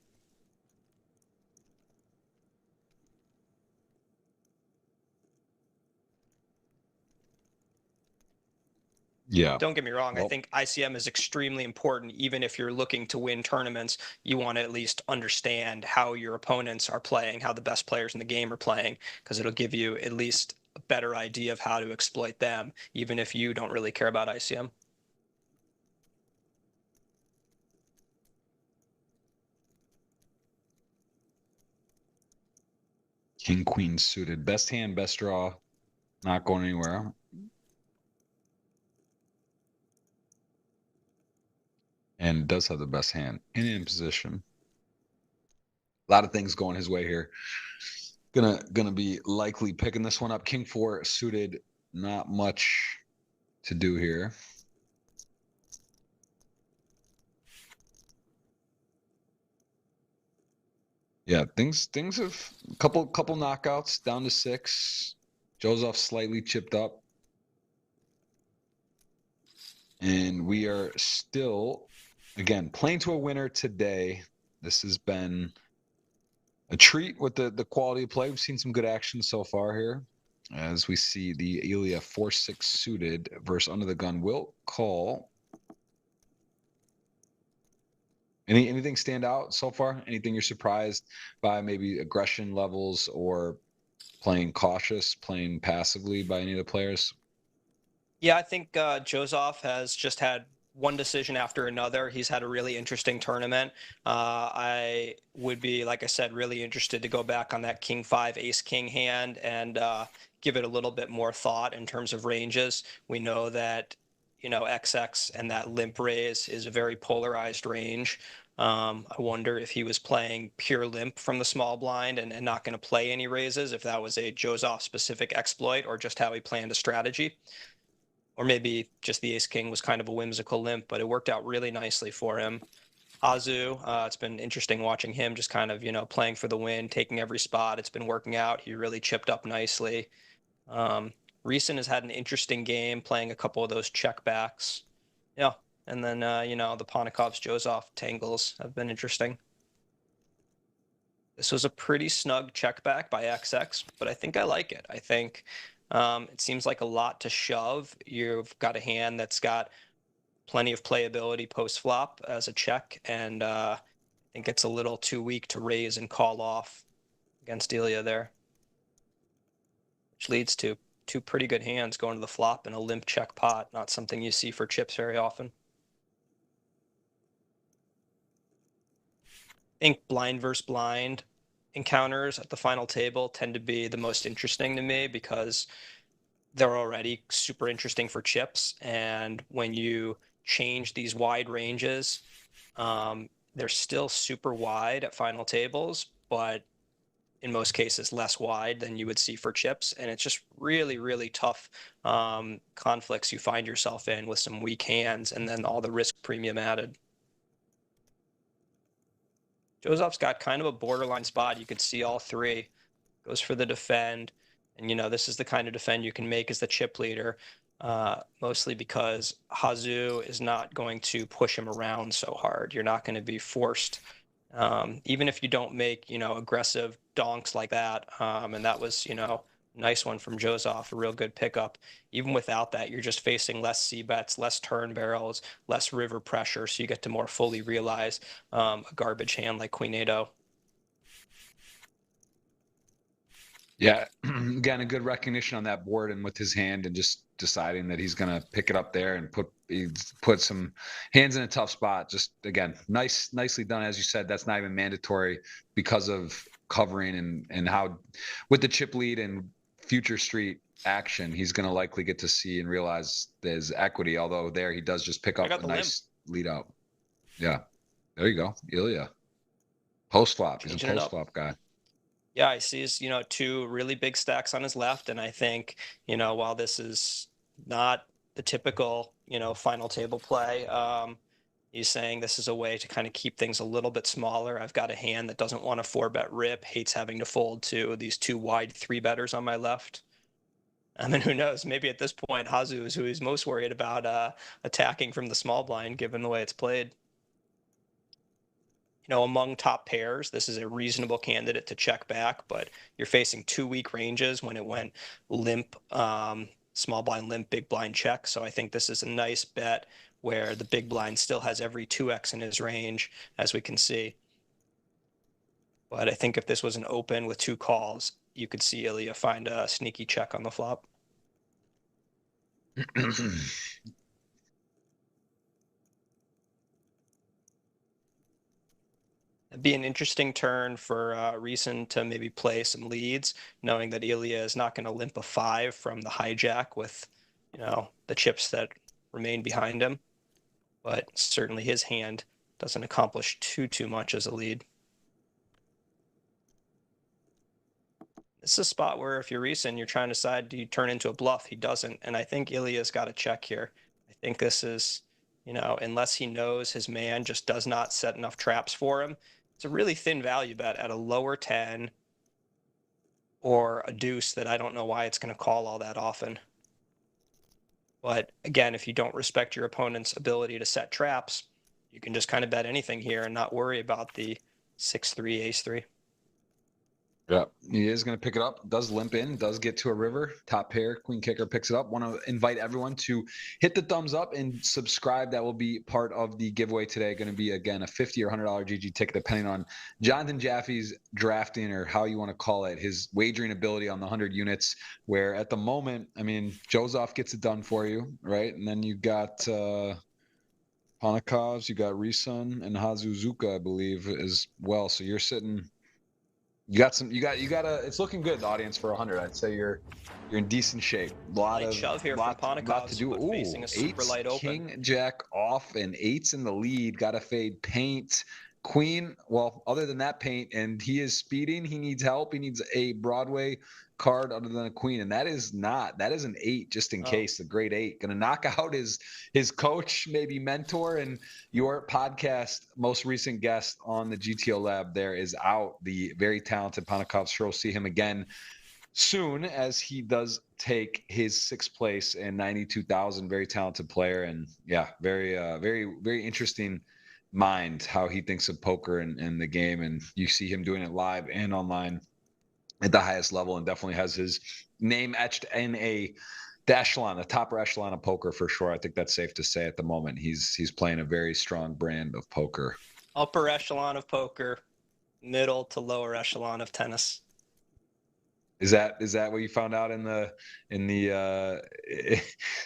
Yeah. Don't get me wrong. I Well, think ICM is extremely important. Even if you're looking to win tournaments, you want to at least understand how your opponents are playing, how the best players in the game are playing, because it'll give you at least a better idea of how to exploit them, even if you don't really care about ICM. king queen suited, best hand, best draw, not going anywhere. And does have the best hand in position. A lot of things going his way here. Gonna be likely picking this one up. King 4 suited, not much to do here. Yeah, things have couple knockouts down to 6. Joseph slightly chipped up. And we are still, again, playing to a winner today. This has been a treat with the quality of play. We've seen some good action so far here. As we see the Ilya 4-6 suited versus under the gun will call. Anything stand out so far? Anything you're surprised by, maybe aggression levels or playing cautious, playing passively by any of the players? Yeah, I think Joseph has just had one decision after another. He's had a really interesting tournament. I would be, like I said, really interested to go back on that King 5 Ace King hand and give it a little bit more thought in terms of ranges. We know that, XX and that limp raise is a very polarized range. I wonder if he was playing pure limp from the small blind and not going to play any raises, if that was a Joseph specific exploit or just how he planned a strategy. Or maybe just the ace king was kind of a whimsical limp, but it worked out really nicely for him. Azu, it's been interesting watching him just kind of, playing for the win, taking every spot. It's been working out. He really chipped up nicely. Reeson has had an interesting game, playing a couple of those checkbacks. Yeah. And then, the Ponikovs, Joseph tangles have been interesting. This was a pretty snug checkback by XX, but I think I like it. I think it seems like a lot to shove. You've got a hand that's got plenty of playability post flop as a check, and I think it's a little too weak to raise and call off against ElkY there, which leads to two pretty good hands going to the flop and a limp check pot. Not something you see for chips very often. I think blind versus blind encounters at the final table tend to be the most interesting to me because they're already super interesting for chips. And when you change these wide ranges, they're still super wide at final tables, but in most cases less wide than you would see for chips. And it's just really, really tough conflicts you find yourself in with some weak hands and then all the risk premium added. Joseph's got kind of a borderline spot. You could see all three. Goes for the defend. And, this is the kind of defend you can make as the chip leader, mostly because Hazu is not going to push him around so hard. You're not going to be forced, even if you don't make, aggressive donks like that. And that was, nice one from Joseph, a real good pickup. Even without that, you're just facing less c-bets, less turn barrels, less river pressure, so you get to more fully realize a garbage hand like Queen 8-0. Yeah, again, a good recognition on that board and with his hand and just deciding that he's going to pick it up there and put some hands in a tough spot. Just, again, nicely done. As you said, that's not even mandatory because of covering and how with the chip lead and future street action, he's going to likely get to see and realize there's equity, although there he does just pick up a nice lead out. Yeah, there you go. ElkY. Post-flop. He's a post-flop guy. Yeah, I see his, two really big stacks on his left. And I think, while this is not the typical, final table play, he's saying this is a way to kind of keep things a little bit smaller. I've got a hand that doesn't want a 4-bet rip, hates having to fold to these two wide 3-betters on my left. I mean, who knows? Maybe at this point, Hazu is who he's most worried about attacking from the small blind, given the way it's played. Among top pairs, this is a reasonable candidate to check back, but you're facing two weak ranges when it went limp, small blind limp, big blind check. So I think this is a nice bet where the big blind still has every 2x in his range, as we can see. But I think if this was an open with two calls, you could see ElkY find a sneaky check on the flop. It'd be an interesting turn for Reeson to maybe play some leads, knowing that ElkY is not going to limp a 5 from the hijack with, the chips that remain behind him. But certainly his hand doesn't accomplish too much as a lead. This is a spot where if you're Reeson, you're trying to decide, do you turn into a bluff? He doesn't. And I think ElkY's got a check here. I think this is, unless he knows his man just does not set enough traps for him, it's a really thin value bet at a lower 10 or a deuce that I don't know why it's going to call all that often. But again, if you don't respect your opponent's ability to set traps, you can just kind of bet anything here and not worry about the 6-3, ace-3. Yeah, he is going to pick it up. Does limp in, does get to a river. Top pair, queen kicker picks it up. Want to invite everyone to hit the thumbs up and subscribe. That will be part of the giveaway today. Going to be, again, a $50 or $100 GG ticket, depending on Jonathan Jaffe's drafting or how you want to call it, his wagering ability on the 100 units, where at the moment, I mean, Joseph gets it done for you, right? And then you got Panakovs, you got Risun and Hazuzuka, I believe, as well. So you're sitting. You got a. It's looking good, the audience, for 100. I'd say you're in decent shape. Light shove here from Lot to Panakovs, do. but facing Ooh, a super eights, light open. king, jack off, and eights in the lead. Got to fade paint. Queen, well, other than that paint, and he is speeding. He needs help. He needs a Broadway card other than a queen, and that is an 8, just in case. The great 8 gonna knock out his coach, maybe mentor, and your podcast most recent guest on the GTO Lab there is out, the very talented Panikov. Sure, we'll see him again soon as he does take his 6th place in 92,000. Very talented player, and yeah, very interesting mind how he thinks of poker and the game, and you see him doing it live and online at the highest level, and definitely has his name etched in the upper echelon of poker for sure. I think that's safe to say at the moment. He's playing a very strong brand of poker. Upper echelon of poker, middle to lower echelon of tennis. Is that what you found out in the interview?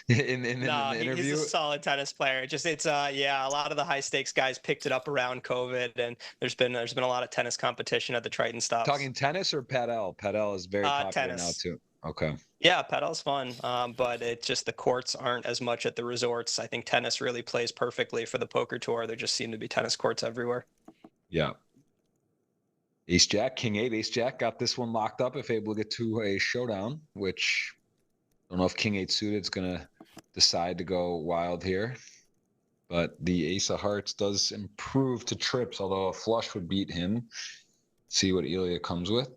He's a solid tennis player. It's a lot of the high stakes guys picked it up around COVID, and there's been a lot of tennis competition at the Triton stops. Talking tennis or padel? Padel is very popular tennis. now too. Okay. Yeah, padel's fun, but it just the courts aren't as much at the resorts. I think tennis really plays perfectly for the poker tour. There just seem to be tennis courts everywhere. Yeah. Ace Jack, King 8, Ace Jack got this one locked up if able to get to a showdown, which I don't know if King 8 suited is going to decide to go wild here. But the Ace of Hearts does improve to trips, although a flush would beat him. See what ElkY comes with.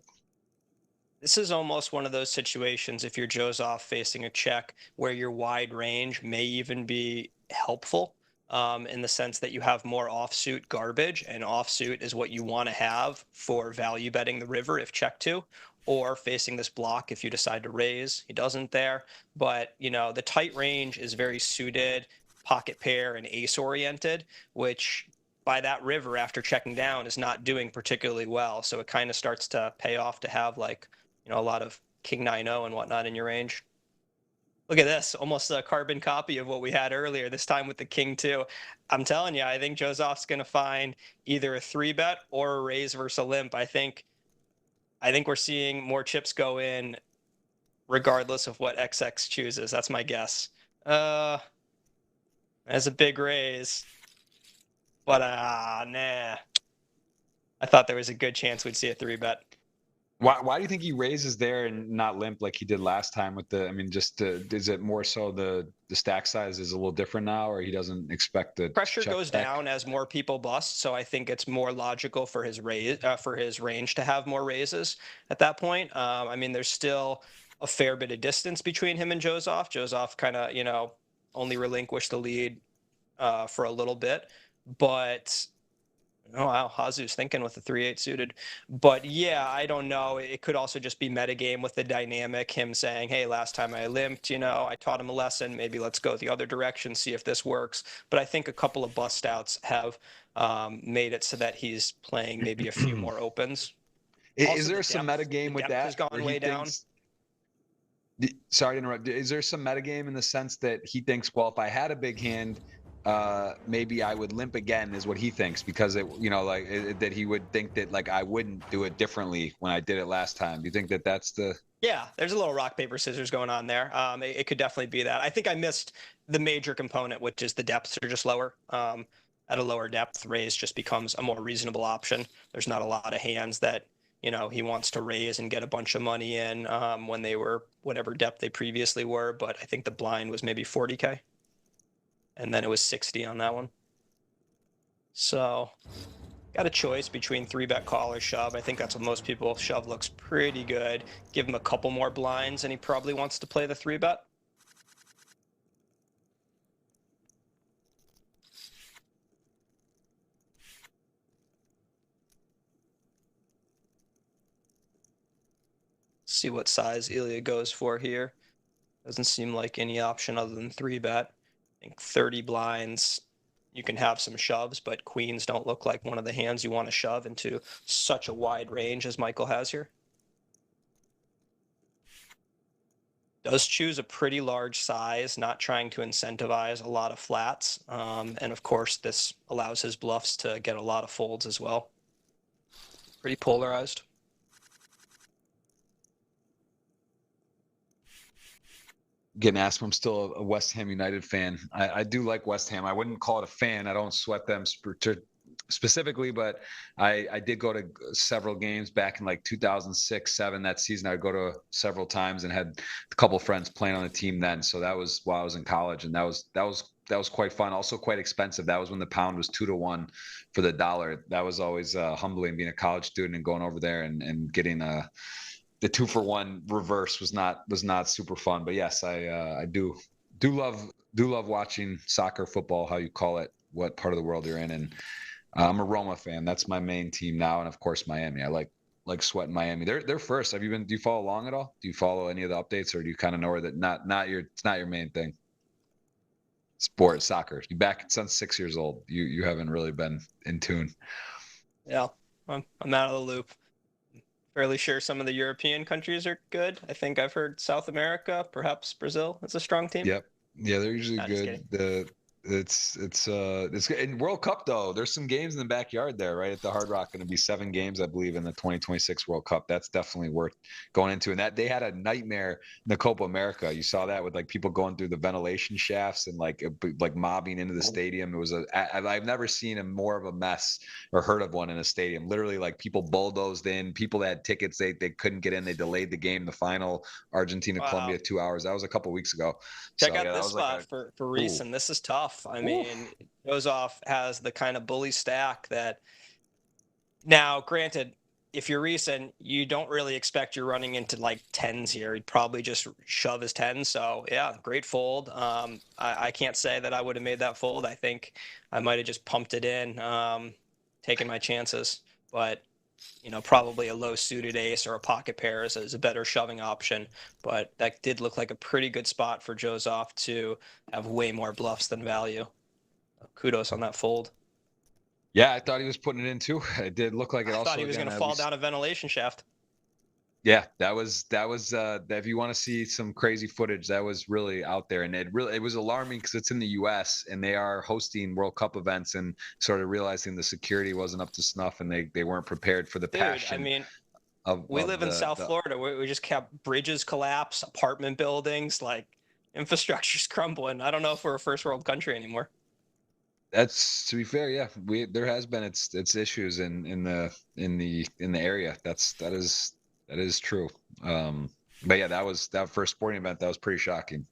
This is almost one of those situations, if you're Joseph facing a check, where your wide range may even be helpful. In the sense that you have more offsuit garbage, and offsuit is what you want to have for value betting the river if check 2, or facing this block if you decide to raise. He doesn't there, but the tight range is very suited, pocket pair and ace oriented, which by that river after checking down is not doing particularly well. So it kind of starts to pay off to have a lot of King 9-0 and whatnot in your range. Look at this, almost a carbon copy of what we had earlier, this time with the King 2. I'm telling you, I think Joseph's going to find either a 3-bet or a raise versus a limp. I think we're seeing more chips go in regardless of what XX chooses. That's my guess. That's a big raise. But, nah. I thought there was a good chance we'd see a 3-bet. Why do you think he raises there and not limp like he did last time with the? I mean, is it more so the stack size is a little different now, or he doesn't expect the pressure goes down as more people bust? So I think it's more logical for his range to have more raises at that point. I mean, there's still a fair bit of distance between him and Joseph. Joseph kind of only relinquished the lead for a little bit, but. Oh, wow. Hazu's thinking with the 3-8 suited. But yeah, I don't know. It could also just be metagame with the dynamic. Him saying, hey, last time I limped, I taught him a lesson. Maybe let's go the other direction, see if this works. But I think a couple of bust outs have made it so that he's playing maybe a few more opens. Is there some metagame with that? Has gone way down. Sorry to interrupt. Is there some metagame in the sense that he thinks, well, if I had a big hand, maybe I would limp again, is what he thinks, because that he would think that I wouldn't do it differently when I did it last time. Do you think that that's the? Yeah, there's a little rock paper scissors going on there. It could definitely be that. I think I missed the major component, which is the depths are just lower. At a lower depth, raise just becomes a more reasonable option. There's not a lot of hands that he wants to raise and get a bunch of money in when they were whatever depth they previously were. But I think the blind was maybe 40K. And then it was 60 on that one. So got a choice between 3-bet call or shove. I think that's what most people. Shove looks pretty good. Give him a couple more blinds and he probably wants to play the 3-bet. See what size ElkY goes for here. Doesn't seem like any option other than 3-bet. I think 30 blinds, you can have some shoves, but queens don't look like one of the hands you want to shove into such a wide range as Michael has here. does choose a pretty large size, not trying to incentivize a lot of flats. And of course, this allows his bluffs to get a lot of folds as well. Pretty polarized. Getting asked if I'm still a West Ham United fan. I do like West Ham. I wouldn't call it a fan. I don't sweat them specifically, but I did go to several games back in like 2006-7. That season, I would go to several times and had a couple of friends playing on the team then. So that was while I was in college, and that was quite fun. Also quite expensive. That was when the pound was 2-1 for the dollar. That was always humbling being a college student and going over there and getting the 2-for-1 reverse was not super fun. But yes, I do love watching soccer, football, how you call it, what part of the world you're in. And I'm a Roma fan. That's my main team now, and of course Miami. I like sweating Miami. They're first. Do you follow along at all? Do you follow any of the updates, or do you kind of know that it's not your main thing? Sport, soccer. You back since 6 years old. You haven't really been in tune. Yeah, I'm out of the loop. Fairly sure some of the European countries are good. I think I've heard South America, perhaps Brazil, is a strong team. Yep. Yeah, they're usually good. It's in World Cup though. There's some games in the backyard there, right at the Hard Rock. Going to be 7 games, I believe, in the 2026 World Cup. That's definitely worth going into. And that they had a nightmare in the Copa America. You saw that with like people going through the ventilation shafts and like mobbing into the stadium. It was I've never seen more of a mess or heard of one in a stadium. Literally, like people bulldozed in. People that had tickets, they couldn't get in. They delayed the game, the final Argentina Colombia 2 hours. That was a couple weeks ago. Check out this spot for Reason. This is tough. I mean, Jozef has the kind of bully stack that now, granted, if you're Reason, you don't really expect you're running into like 10s here. He'd probably just shove his 10s. So yeah, great fold. I can't say that I would have made that fold. I think I might have just pumped it in, taking my chances, but probably a low suited ace or a pocket pair is a better shoving option. But that did look like a pretty good spot for Jozef to have way more bluffs than value. Kudos on that fold. Yeah, I thought he was putting it in too. It did look like it. I thought he was going to fall down a ventilation shaft. Yeah, that was if you want to see some crazy footage, that was really out there, and it was alarming because it's in the U.S. and they are hosting World Cup events, and sort of realizing the security wasn't up to snuff and they weren't prepared for the passion. I mean, we live in South Florida. We just kept bridges collapse, apartment buildings, like infrastructure's crumbling. I don't know if we're a first world country anymore. That's, to be fair, yeah. There has been its issues in the area. That is true. But yeah, that first sporting event, that was pretty shocking.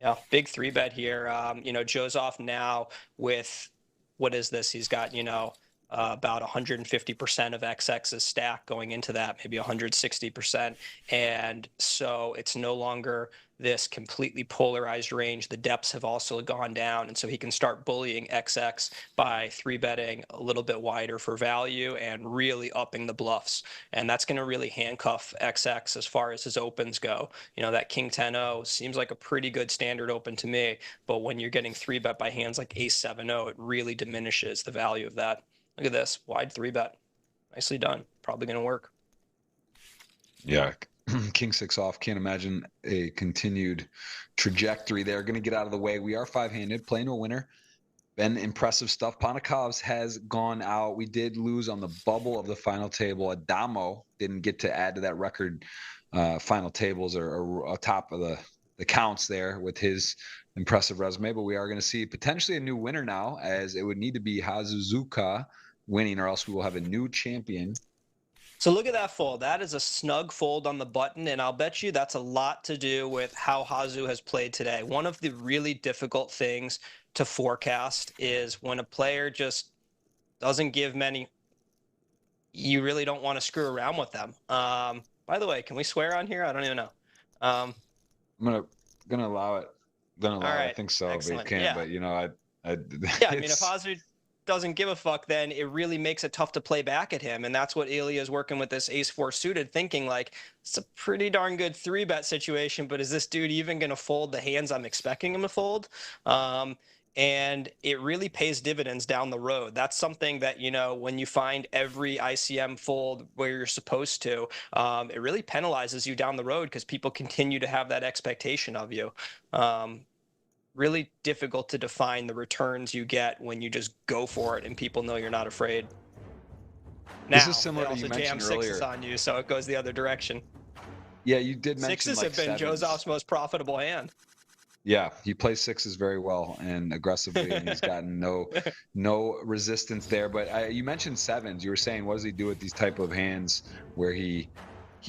Yeah, big 3-bet here. Jozef now with, what is this? He's got, about 150% of XX's stack going into that, maybe 160%. And so it's no longer this completely polarized range. The depths have also gone down. And so he can start bullying XX by 3-betting a little bit wider for value and really upping the bluffs. And that's going to really handcuff XX as far as his opens go. That King 10-0 seems like a pretty good standard open to me. But when you're getting 3-bet by hands like Ace 7-0, it really diminishes the value of that. Look at this, wide 3-bet. Nicely done. Probably going to work. Yeah, King 6 off. Can't imagine a continued trajectory there. Going to get out of the way. We are 5-handed, playing a winner. Been impressive stuff. Panakov's has gone out. We did lose on the bubble of the final table. Adamo didn't get to add to that record final tables or top of the counts there with his impressive resume. But we are going to see potentially a new winner now, as it would need to be Hazuzuka winning, or else we will have a new champion. So look at that fold. That is a snug fold on the button, and I'll bet you that's a lot to do with how Hazu has played today. One of the really difficult things to forecast is when a player just doesn't give many, you really don't want to screw around with them. By the way, can we swear on here? I don't even know. I'm gonna allow it. All right. I think so. Excellent. But you can't. Yeah. But yeah, I mean, if Hazu doesn't give a fuck, then it really makes it tough to play back at him. And that's what ElkY is working with this Ace 4 suited, thinking like, it's a pretty darn good 3-bet situation, but is this dude even going to fold the hands I'm expecting him to fold? and it really pays dividends down the road. That's something that, when you find every ICM fold where you're supposed to, it really penalizes you down the road because people continue to have that expectation of you. Really difficult to define the returns you get when you just go for it and people know you're not afraid. This is Now, they similar to you also jam mentioned sixes earlier. on you, so it goes the other direction. Yeah, you did mention Sixes like have been sevens. Joseph's most profitable hand. Yeah, he plays sixes very well and aggressively, and he's gotten no resistance there. But you mentioned sevens. You were saying, what does he do with these type of hands where he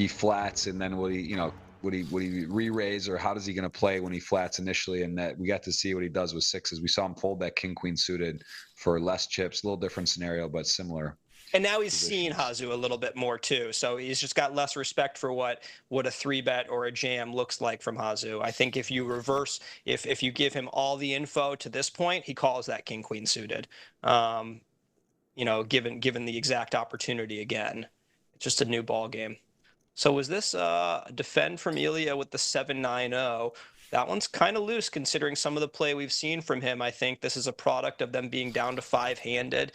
flats, and then would he, would he re-raise, or how does he going to play when he flats initially? And that we got to see what he does with sixes. We saw him fold that king queen suited for less chips, a little different scenario, but similar. And now he's seen Positions. Hazu a little bit more too, so he's just got less respect for what a 3-bet or a jam looks like from Hazu. I think if you reverse, if you give him all the info to this point, he calls that king queen suited. Given the exact opportunity again, it's just a new ball game. So was this a defend from ElkY with the 7-9-0? That one's kind of loose considering some of the play we've seen from him. I think this is a product of them being down to 5-handed.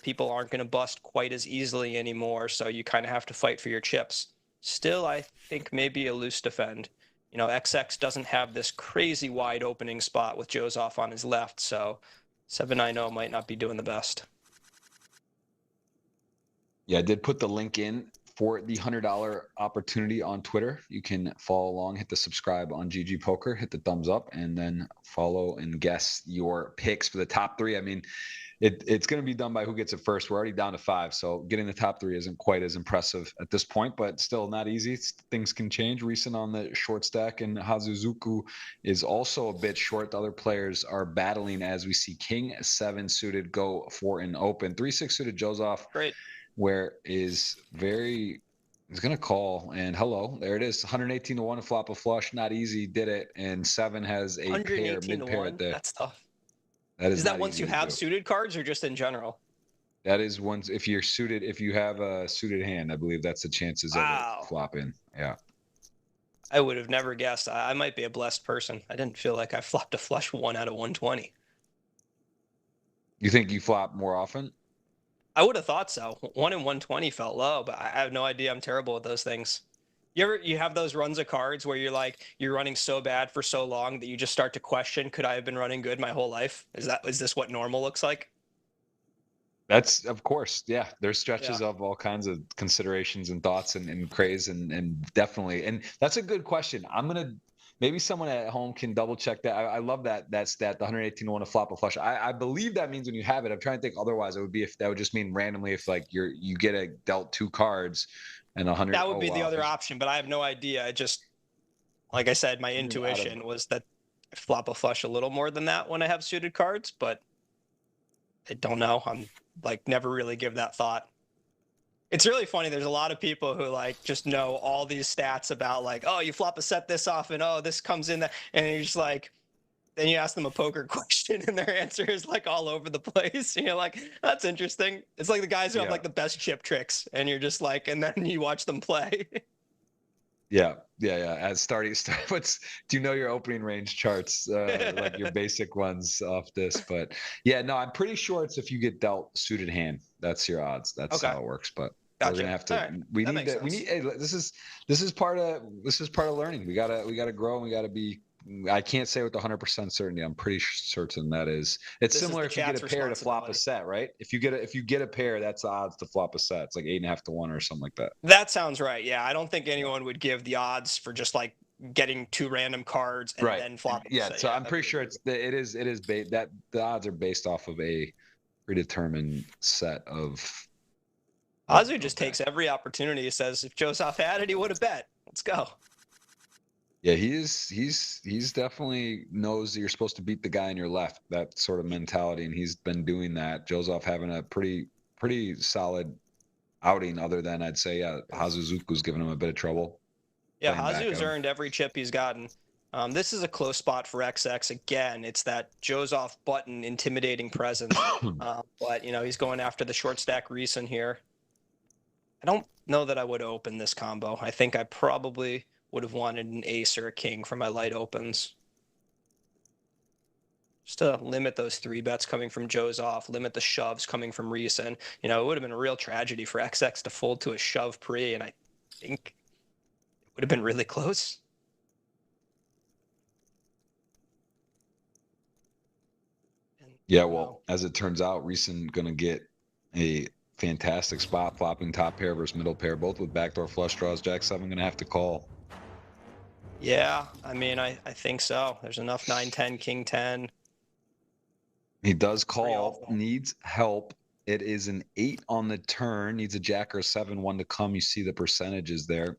People aren't going to bust quite as easily anymore, so you kind of have to fight for your chips. Still, I think maybe a loose defend. XX doesn't have this crazy wide opening spot with Joseph on his left, so 7-9-0 might not be doing the best. Yeah, I did put the link in for the $100 opportunity on Twitter. You can follow along, hit the subscribe on GGPoker, hit the thumbs up, and then follow and guess your picks for the top three. I mean, it's going to be done by who gets it first. We're already down to 5, so getting the top 3 isn't quite as impressive at this point, but still not easy. Things can change. Recent on the short stack, and Hazuzuku is also a bit short. The other players are battling as we see King 7 suited go for an open. 3-6 suited Joseph. Great. Where is very he's gonna call, and hello, there it is. 118 to 1 to flop a flush, not easy, did it. And 7 has a pair, 118 mid to pair 1. there. That's tough. That is Is that not once easy you to have do. suited cards or just in general? That is once if you're suited, if you have a suited hand, I believe that's the chances of it Wow. flopping. Yeah. I would have never guessed. I might be a blessed person. I didn't feel like I flopped a flush 1 out of 120. You think you flop more often? I would have thought so. 1 in 120 felt low, but I have no idea. I'm terrible with those things. You have those runs of cards where you're running so bad for so long that you just start to question, could I have been running good my whole life? Is this what normal looks like? That's of course, yeah. There's Yeah. stretches of all kinds of considerations and thoughts and craze and definitely. And that's a good question. I'm gonna maybe someone at home can double check that. I love that stat, the 118 to 1 to flop a flush. I believe that means when you have it. I'm trying to think otherwise. It would be if that would just mean randomly if like you get a dealt 2 cards and 100. That would Oh be the wow, other option, but I have no idea. I just, like I said, my out of intuition was that I flop a flush a little more than that when I have suited cards, but I don't know. I'm like never really give that thought. It's really funny. There's a lot of people who like just know all these stats about like, oh, you flop a set this off and oh, this comes in that, and you're just like, then you ask them a poker question and their answer is like all over the place. And you're like, that's interesting. It's like the guys who have yeah. like the best chip tricks, and you're just like, and then you watch them play. Yeah. As starting, what's do you know your opening range charts, like your basic ones off this? But yeah, no, I'm pretty sure it's if you get dealt suited hand, that's your odds. That's Okay, how it works. But we're gonna gotcha. have All to. right, We that need makes to. We sense. need. Hey, this is part of learning. We gotta grow, and we gotta be. I can't say with 100% certainty. I'm pretty certain that is. It's This is similar the if you get a chat's pair to flop a responsibility. set, right? If you get a pair, that's the odds to flop a set. It's like 8.5 to 1 or something like that. That sounds right. Yeah, I don't think Yeah. anyone would give the odds for just like getting 2 random cards and Right. then flopping. Yeah. So So yeah, I'm pretty sure that the odds are based off of a predetermined set Azu just that. takes every opportunity. He says if Joseph had it, he would have bet. Let's go. Yeah, he's definitely knows that you're supposed to beat the guy on your left, that sort of mentality, and he's been doing that. Joseph having a pretty solid outing, other than I'd say Hazuzuku's giving him a bit of trouble. Yeah, Playing back Hazu at has him. earned every chip he's gotten. This is a close spot for XX again. It's that Joseph button intimidating presence. But he's going after the short stack recent here. I don't know that I would open this combo. I think I probably would have wanted an ace or a king for my light opens. just to limit those 3-bets coming from Joseph, limit the shoves coming from Reese. And, you know, it would have been a real tragedy for XX to fold to a shove pre, and I think it would have been really close. Yeah, well, as it turns out, Reese going to get a fantastic spot, flopping top pair versus middle pair, both with backdoor flush draws. Jack 7 going to have to call. Yeah, I mean, I think so. There's enough 9-10, King 10. He does call, needs help. It is an 8 on the turn, needs a jack or 7-1 to come. You see the percentages there.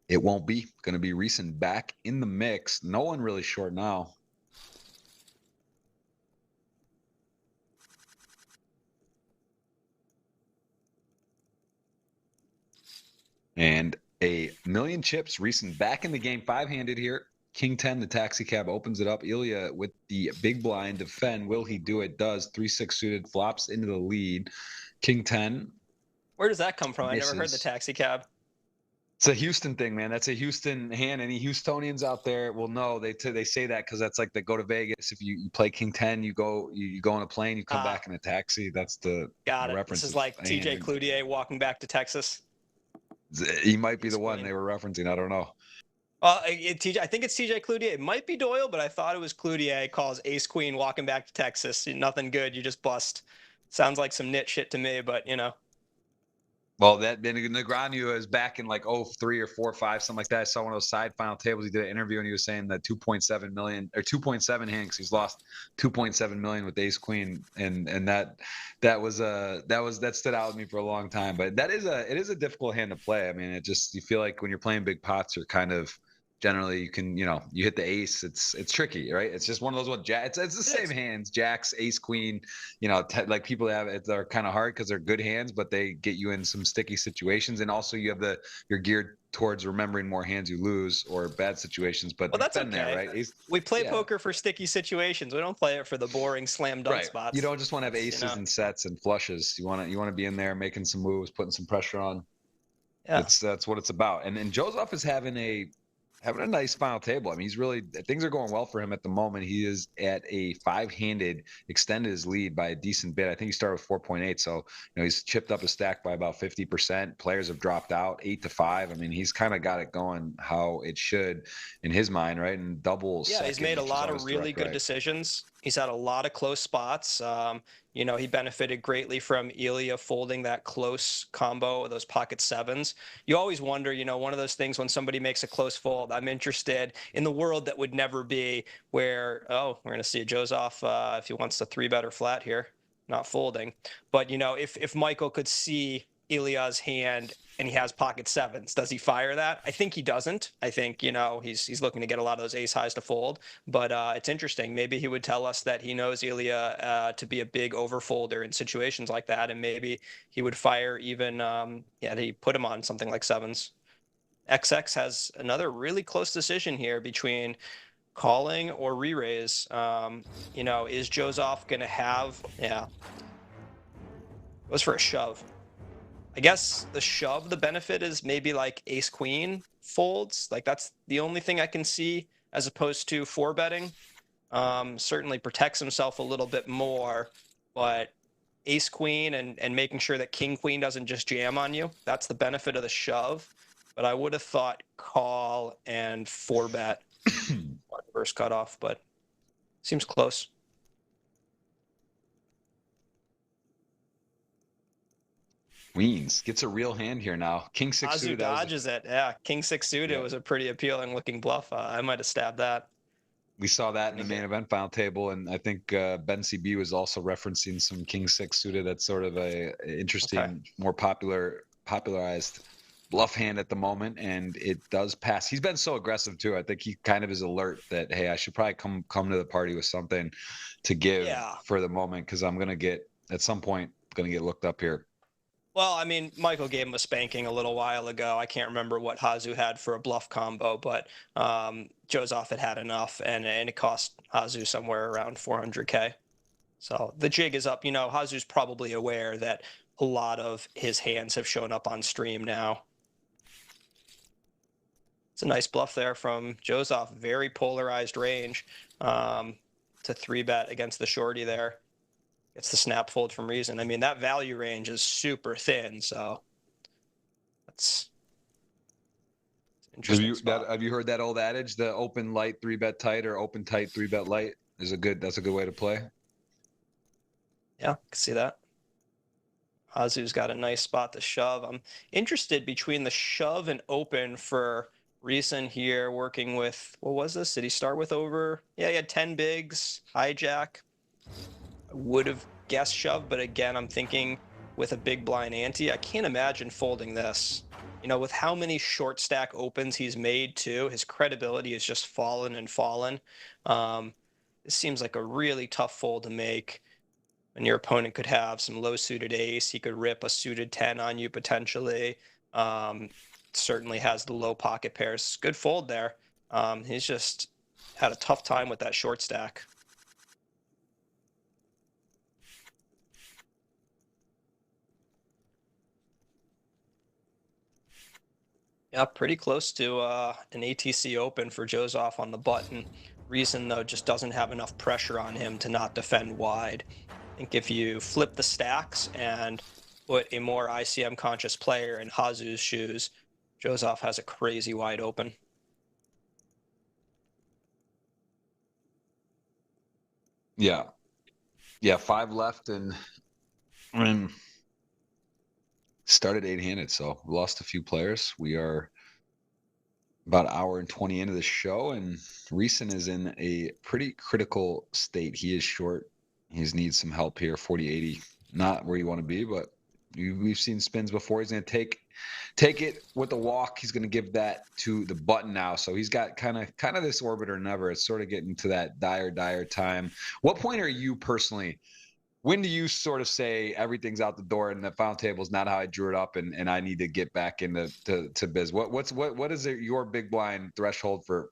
It won't be. Going to be Reese back in the mix. No one really short now. And a million chips. Reese back in the game, 5-handed here. King 10, the taxi cab opens it up. ElkY with the big blind defend. Will he do it? Does. 3-6 suited, flops into the lead. King 10. Where does that come from? I never heard the taxi cab. It's a Houston thing, man. That's a Houston hand. Any Houstonians out there will know. They say that because that's like they go to Vegas. If you play King 10, you go on a plane, you come back in a taxi. That's the reference. This is like TJ Cloutier walking back to Texas. He might be the one they were referencing. I don't know. I think it's TJ Cloutier. It might be Doyle, but I thought it was Cloutier. Calls ace queen walking back to Texas. Nothing good. You just bust. Sounds like some nit shit to me, but you know. Well, that Negreanu is back in like 03 or 4 or 5, something like that. I saw one of those side final tables. He did an interview and he was saying that 2.7 million or 2.7 hands. He's lost 2.7 million with ace queen, and that stood out with me for a long time. But it is a difficult hand to play. I mean, you feel like when you're playing big pots, you're kind of generally you can you hit the ace. It's tricky, right? It's just one of those it's the same hands, jacks, ace, queen. Like people have it, they're kind of hard because they're good hands, but they get you in some sticky situations. And also you have you're geared towards remembering more hands you lose or bad situations. But that's okay. There, right? We play poker for sticky situations. We don't play it for the boring slam dunk spots. You don't just want to have aces and sets and flushes. You want to be in there making some moves, putting some pressure on. Yeah, that's what it's about. And Joseph is having a nice final table. I mean, things are going well for him at the moment. He is at a 5-handed, extended his lead by a decent bit. I think he started with 4.8. So, he's chipped up his stack by about 50%. Players have dropped out 8-5. I mean, he's kind of got it going how it should in his mind, right? And doubles. Yeah, he's made a lot of really good decisions. He's had a lot of close spots. He benefited greatly from ElkY folding that close combo of those pocket sevens. You always wonder, one of those things when somebody makes a close fold, I'm interested in the world that would never be where, we're going to see Joseph if he wants to 3-bet or flat here, not folding. But, if Michael could see ElkY's hand and he has pocket sevens, does he fire that? I think he doesn't. I think, he's looking to get a lot of those ace highs to fold, but it's interesting. Maybe he would tell us that he knows ElkY to be a big overfolder in situations like that. And maybe he would fire even, he put him on something like sevens. XX has another really close decision here between calling or re-raise. Is Joseph going to have, it was for a shove. I guess the shove, the benefit is maybe like ace queen folds. Like that's the only thing I can see as opposed to 4-betting. Certainly protects himself a little bit more, but ace queen and making sure that king queen doesn't just jam on you. That's the benefit of the shove. But I would have thought call and 4-bet first cutoff, but seems close. Queens gets a real hand here now. King 6 suited. Dodges it. Yeah, King 6 suited was a pretty appealing looking bluff. I might have stabbed that. We saw that in the main event final table, and I think Ben CB was also referencing some King 6 suited. That's sort of a interesting, more popularized bluff hand at the moment, and it does pass. He's been so aggressive too. I think he kind of is alert that, hey, I should probably come to the party with something to give for the moment, because I'm gonna get at some point looked up here. Well, I mean, Michael gave him a spanking a little while ago. I can't remember what Hazu had for a bluff combo, but Joseph had enough, and it cost Hazu somewhere around 400K. So the jig is up. Hazu's probably aware that a lot of his hands have shown up on stream now. It's a nice bluff there from Joseph. Very polarized range to 3-bet against the shorty there. It's the snap fold from reason. I mean, that value range is super thin, so that's interesting spot. Have you heard that old adage, the open light 3-bet tight or open tight 3-bet light that's a good way to play? Yeah, I can see that. Hazu's got a nice spot to shove. I'm interested between the shove and open for Reason here, working with, what was this? Did he start with over? Yeah, he had 10 bigs, hijack. I would have guessed shove, but again, I'm thinking with a big blind ante, I can't imagine folding this. You know, with how many short stack opens he's made too, his credibility has just fallen and fallen. This seems like a really tough fold to make. And your opponent could have some low suited ace. He could rip a suited 10 on you potentially. Certainly has the low pocket pairs. Good fold there. He's just had a tough time with that short stack. Yeah, pretty close to an ATC open for Joseph on the button. Reason, though, just doesn't have enough pressure on him to not defend wide. I think if you flip the stacks and put a more ICM conscious player in Hazu's shoes, Joseph has a crazy wide open. Yeah. 5 left, and I mean, started 8-handed, so we lost a few players. We are about an hour and 20 into the show, and Reason is in a pretty critical state. He is short. He needs some help here. 40-80, not where you want to be, but we've seen spins before. He's going to take it with the walk. He's going to give that to the button now. So he's got kind of this orbiter never. It's sort of getting to that dire time. What point are you personally? When do you sort of say everything's out the door and the final table is not how I drew it up, and I need to get back into to biz? What is your big blind threshold for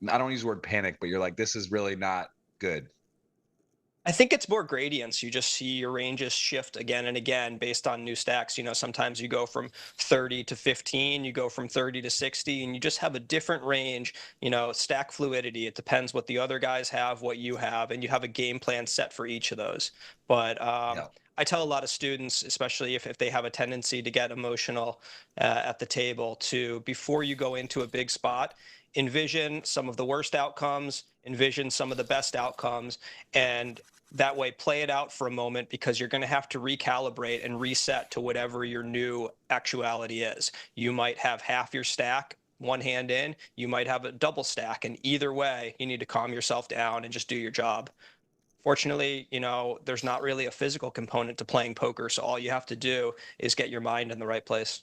I don't use the word panic, but you're like, this is really not good? I think it's more gradients. You just see your ranges shift again and again based on new stacks. You know, sometimes you go from 30 to 15, you go from 30 to 60, and you just have a different range. You know, stack fluidity. It depends what the other guys have, what you have, and you have a game plan set for each of those. But I tell a lot of students, especially if they have a tendency to get emotional at the table, to, before you go into a big spot, envision some of the worst outcomes, envision some of the best outcomes, and that way play it out for a moment, because you're going to have to recalibrate and reset to whatever your new actuality is. You might have half your stack one hand in, you might have a double stack, and either way you need to calm yourself down and just do your job. Fortunately, you know, there's not really a physical component to playing poker, so all you have to do is get your mind in the right place.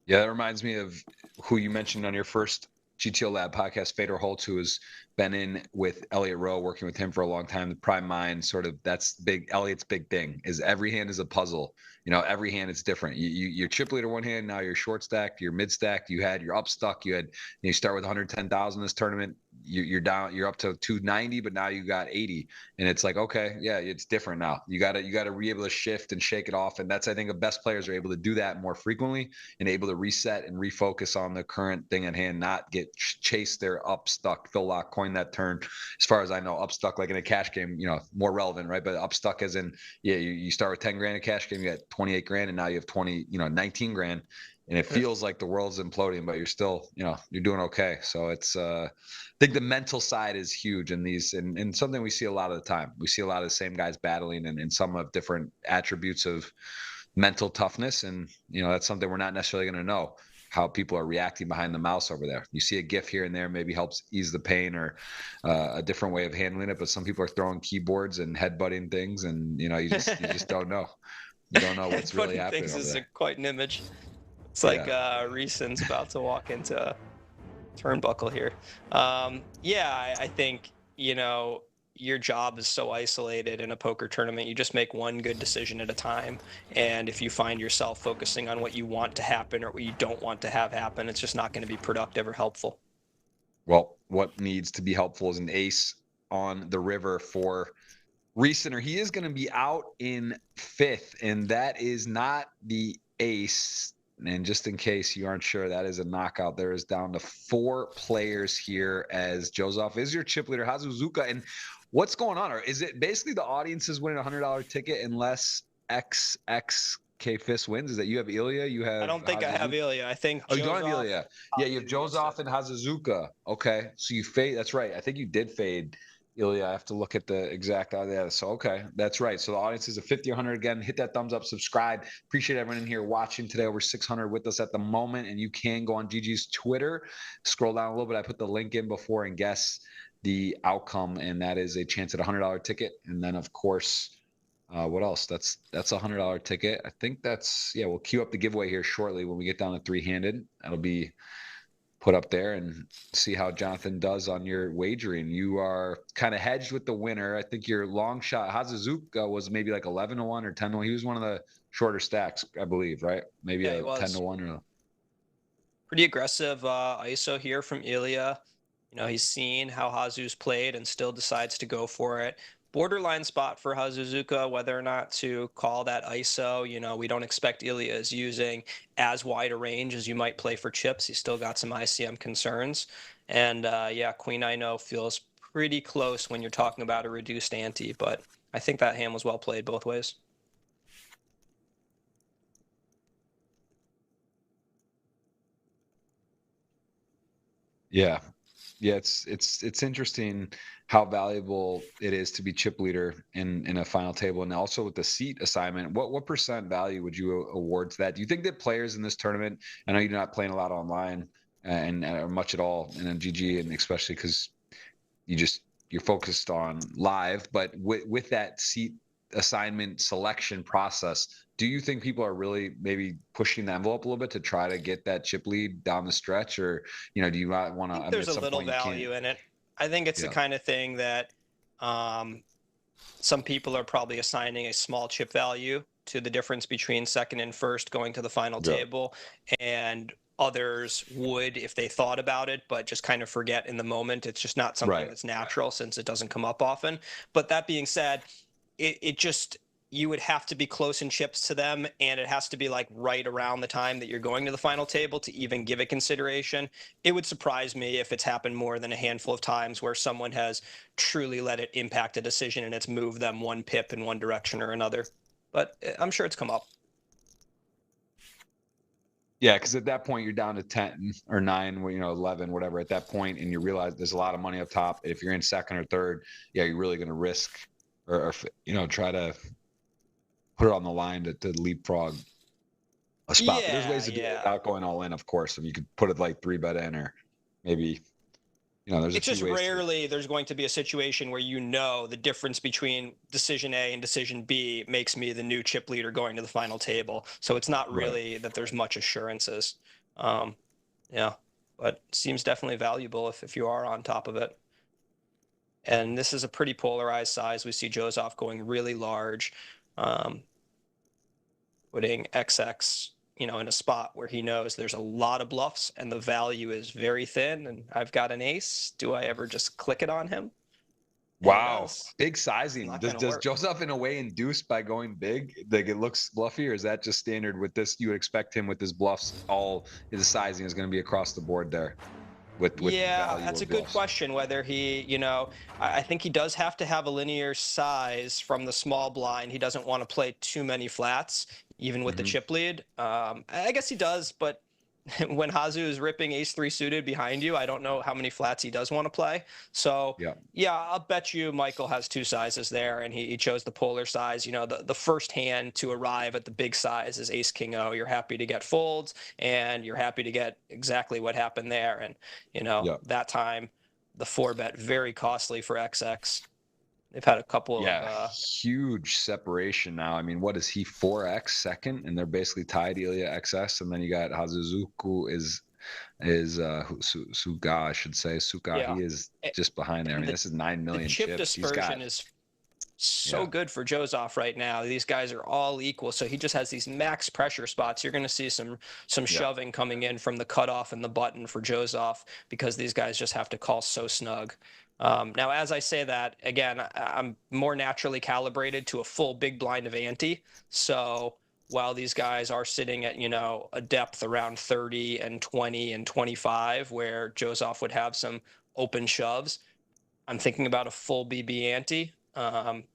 Yeah, that reminds me of who you mentioned on your first GTO Lab podcast, Fedor Holz, who has been in with Elliot Rowe, working with him for a long time. The prime mind, sort of, that's big. Elliot's big thing is every hand is a puzzle. You know, every hand is different. You're chip leader one hand, now you're short stacked, you're mid stacked, you're up stuck, you start with 110,000 this tournament. You're down, you're up to 290, but now you got 80, and it's like, okay, yeah, it's different now. You gotta be able to shift and shake it off, and that's, I think, the best players are able to do that more frequently and able to reset and refocus on the current thing at hand, not get chased there up stuck. Phil Locke coined that term, as far as I know. Up stuck, like in a cash game, you know, more relevant, right? But up stuck as in, yeah, you start with 10 grand in a cash game, you got 28 grand, and now you have 19 grand. And it feels like the world's imploding, but you're still, you know, you're doing okay. So it's, I think the mental side is huge in these, and something we see a lot of the time. We see a lot of the same guys battling, and some of different attributes of mental toughness. And, you know, that's something we're not necessarily going to know, how people are reacting behind the mouse over there. You see a GIF here and there, maybe helps ease the pain, or a different way of handling it. But some people are throwing keyboards and headbutting things, and, you know, you just don't know. You don't know what's really happening Things over is there. quite an image. It's like Reason's about to walk into turnbuckle here. I think, you know, your job is so isolated in a poker tournament. You just make one good decision at a time. And if you find yourself focusing on what you want to happen or what you don't want to have happen, it's just not going to be productive or helpful. Well, what needs to be helpful is an ace on the river for Reasoner. He is going to be out in 5th, and that is not the ace And just in case you aren't sure, that is a knockout. There is down to 4 players here as Joseph is your chip leader, Hazuzuka. And what's going on? Or is it basically the audience is winning a $100 ticket unless XXK Fist wins? Is that you have ElkY? You have I don't think I have Hazuzuka? ElkY. I think Oh, you don't have Joseph, ElkY. Yeah, you have Joseph and Hazuzuka. Okay. So you fade. That's right. I think you did fade ElkY. I have to look at the exact yeah. So okay, that's right. So the audience is a 50 or 100 again. Hit that thumbs up, subscribe. Appreciate everyone in here watching today. Over 600 with us at the moment, and you can go on GG's Twitter. Scroll down a little bit. I put the link in before and guess the outcome, and that is a chance at a $100 ticket. And then of course, what else? That's a $100 ticket. I think that's We'll queue up the giveaway here shortly when we get down to 3-handed. That'll be put up there and see how Jonathan does on your wagering. You are kind of hedged with the winner. I think your long shot Hazuzuka was maybe like 11-1 or 10-1. He was one of the shorter stacks, I believe, right? Maybe a 10-1 or pretty aggressive ISO here from ElkY. You know, he's seen how Hazu's played and still decides to go for it. Borderline spot for Hazuzuka, whether or not to call that ISO. You know, we don't expect ElkY is using as wide a range as you might play for chips. He's still got some ICM concerns. And Queen I know feels pretty close when you're talking about a reduced ante, but I think that hand was well played both ways. Yeah. Yeah, it's interesting how valuable it is to be chip leader in a final table, and also with the seat assignment. What percent value would you award to that? Do you think that players in this tournament? I know you're not playing a lot online and or much at all in a GG, and especially because you're focused on live. But with that seat assignment selection process, do you think people are really maybe pushing the envelope a little bit to try to get that chip lead down the stretch, or do you not want to? I mean, there's a little value in it. I think it's the kind of thing that some people are probably assigning a small chip value to the difference between second and first going to the final table, and others would if they thought about it, but just kind of forget in the moment. It's just not something that's natural since it doesn't come up often. But that being said, it just, you would have to be close in chips to them, and it has to be like right around the time that you're going to the final table to even give it consideration. It would surprise me if it's happened more than a handful of times where someone has truly let it impact a decision and it's moved them 1 pip in one direction or another. But I'm sure it's come up. Yeah, because at that point you're down to 10 or 9, 11, whatever. At that point, and you realize there's a lot of money up top. If you're in second or third, you're really going to risk or try to put it on the line to leapfrog a spot. But there's ways to do it without going all in, of course. I mean, you could put it like 3-bet in, or maybe there's it's just rarely there's going to be a situation where the difference between decision A and decision B makes me the new chip leader going to the final table. So it's not really that there's much assurances. But seems definitely valuable if you are on top of it. And this is a pretty polarized size. We see Joseph going really large, putting XX in a spot where he knows there's a lot of bluffs and the value is very thin, and I've got an ace. Do I ever just click it on him? Wow, big sizing. Does Joseph in a way induce by going big? Like it looks bluffy, or is that just standard with this? You would expect him with his bluffs, all his sizing is going to be across the board there. That's a good question. Whether he, I think he does have to have a linear size from the small blind. He doesn't want to play too many flats, even with the chip lead. I guess he does, but when Hazu is ripping ace-3 suited behind you, I don't know how many flats he does want to play. So I'll bet you Michael has 2 sizes there, and he chose the polar size. The first hand to arrive at the big size is ace-king-o. You're happy to get folds, and you're happy to get exactly what happened there. And that time, the 4-bet very costly for XX. They've had a couple of huge separation now. I mean, what is he, 4x second, and they're basically tied, ElkY XS, and then you got Hazuzuku is Suga, I should say. Suga, he is just behind there. I mean, this is 9 million chip chips. Dispersion is so good for Joseph right now. These guys are all equal, so he just has these max pressure spots. You're going to see some shoving coming in from the cutoff and the button for Joseph, because these guys just have to call so snug. Now, as I say that, again, I'm more naturally calibrated to a full big blind of ante. So while these guys are sitting at, a depth around 30 and 20 and 25, where Joseph would have some open shoves. I'm thinking about a full BB ante,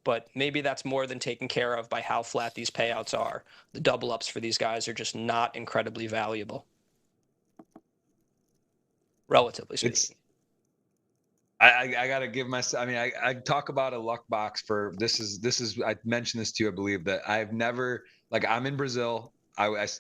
but maybe that's more than taken care of by how flat these payouts are. The double ups for these guys are just not incredibly valuable, relatively speaking. I gotta give myself. I mean, I talk about a luck box for this is I mentioned this to you. I believe that I've never I'm in Brazil.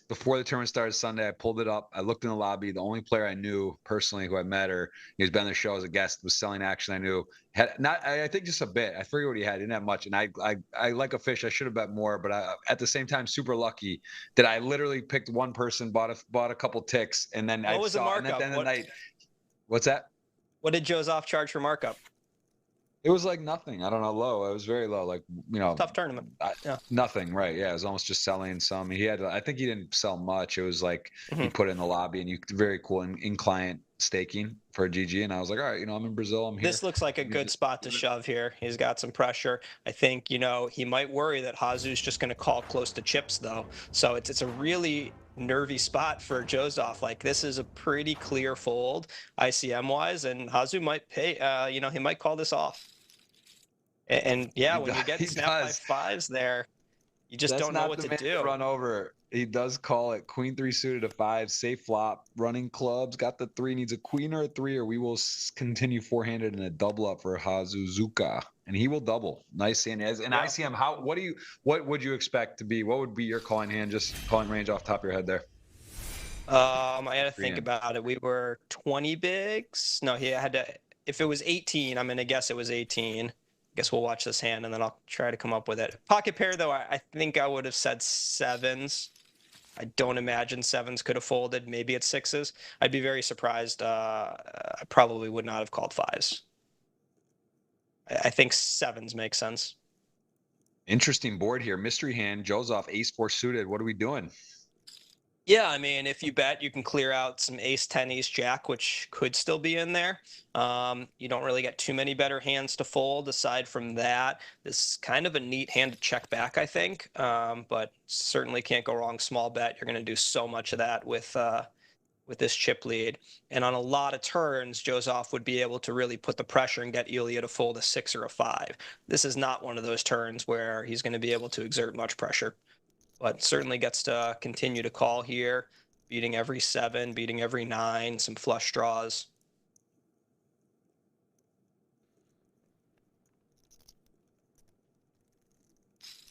Before the tournament started Sunday, I pulled it up. I looked in the lobby. The only player I knew personally who I met or he's been on the show as a guest was selling action. I knew had not. I think just a bit. I forget what he had. He didn't have much. And I like a fish. I should have bet more, but at the same time, super lucky that I literally picked one person, bought a couple ticks, and then What was the markup? And at the end of the night, what's that? What did Joseph charge for markup? It was like nothing. I don't know, low. It was very low. Tough tournament. Yeah. Nothing. Right. Yeah. It was almost just selling some. I think he didn't sell much. It was like he put it in the lobby and very cool in client staking for a GG. And I was like, all right, I'm in Brazil. I'm here. This looks like a good spot to shove here. He's got some pressure. I think, he might worry that Hazu's just going to call close to chips though. So it's a really nervy spot for Joseph. This is a pretty clear fold ICM wise, and Hazu might pay, he might call this off. And yeah, when you get snapped by fives there, you just don't know what to do. Run over. He does call it queen 3 suited to 5, safe flop, running clubs, got the 3, needs a queen or a 3, or we will continue four-handed in a double up for Hazuzuka. And he will double. Nice hand. As an ICM, what would you expect to be? What would be your calling hand? Just calling range off the top of your head there. I had to think about it. We were 20 bigs. No, he had to. If it was 18, I'm going to guess it was 18. Guess we'll watch this hand and then I'll try to come up with it. Pocket pair, though, I think I would have said sevens. I don't imagine sevens could have folded. Maybe it's sixes. I'd be very surprised. I probably would not have called fives. I think sevens make sense. Interesting board here. Mystery hand, Joseph, ace 4 suited. What are we doing? Yeah, I mean, if you bet, you can clear out some ace 10, ace jack, which could still be in there. You don't really get too many better hands to fold. Aside from that, this is kind of a neat hand to check back, I think. But certainly can't go wrong. Small bet. You're going to do so much of that with this chip lead. And on a lot of turns, Joseph would be able to really put the pressure and get ElkY to fold a 6 or a 5. This is not one of those turns where he's going to be able to exert much pressure. But certainly gets to continue to call here, beating every 7, beating every 9, some flush draws.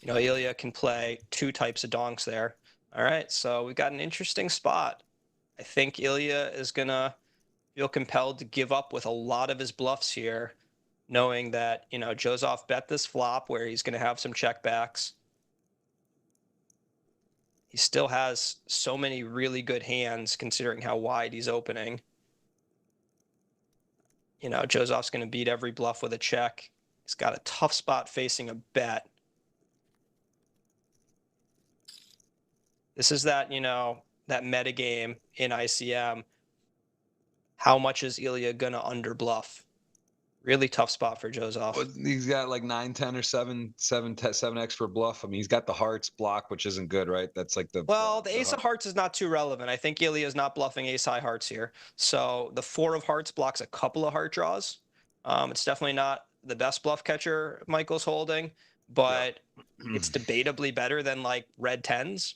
ElkY can play 2 types of donks there. All right, so we've got an interesting spot. I think ElkY is going to feel compelled to give up with a lot of his bluffs here, knowing that, Joseph bet this flop where he's going to have some checkbacks. He still has so many really good hands considering how wide he's opening. Joseph's going to beat every bluff with a check. He's got a tough spot facing a bet. This is that, that meta game in ICM. How much is ElkY going to underbluff? Really tough spot for Joseph. He's got like 9, 10, or 7x for bluff. I mean, he's got the hearts block, which isn't good, right? That's like the ace of hearts is not too relevant. I think ElkY is not bluffing ace high hearts here. So the 4 of hearts blocks a couple of heart draws. It's definitely not the best bluff catcher Michael's holding, but it's debatably better than like red 10s.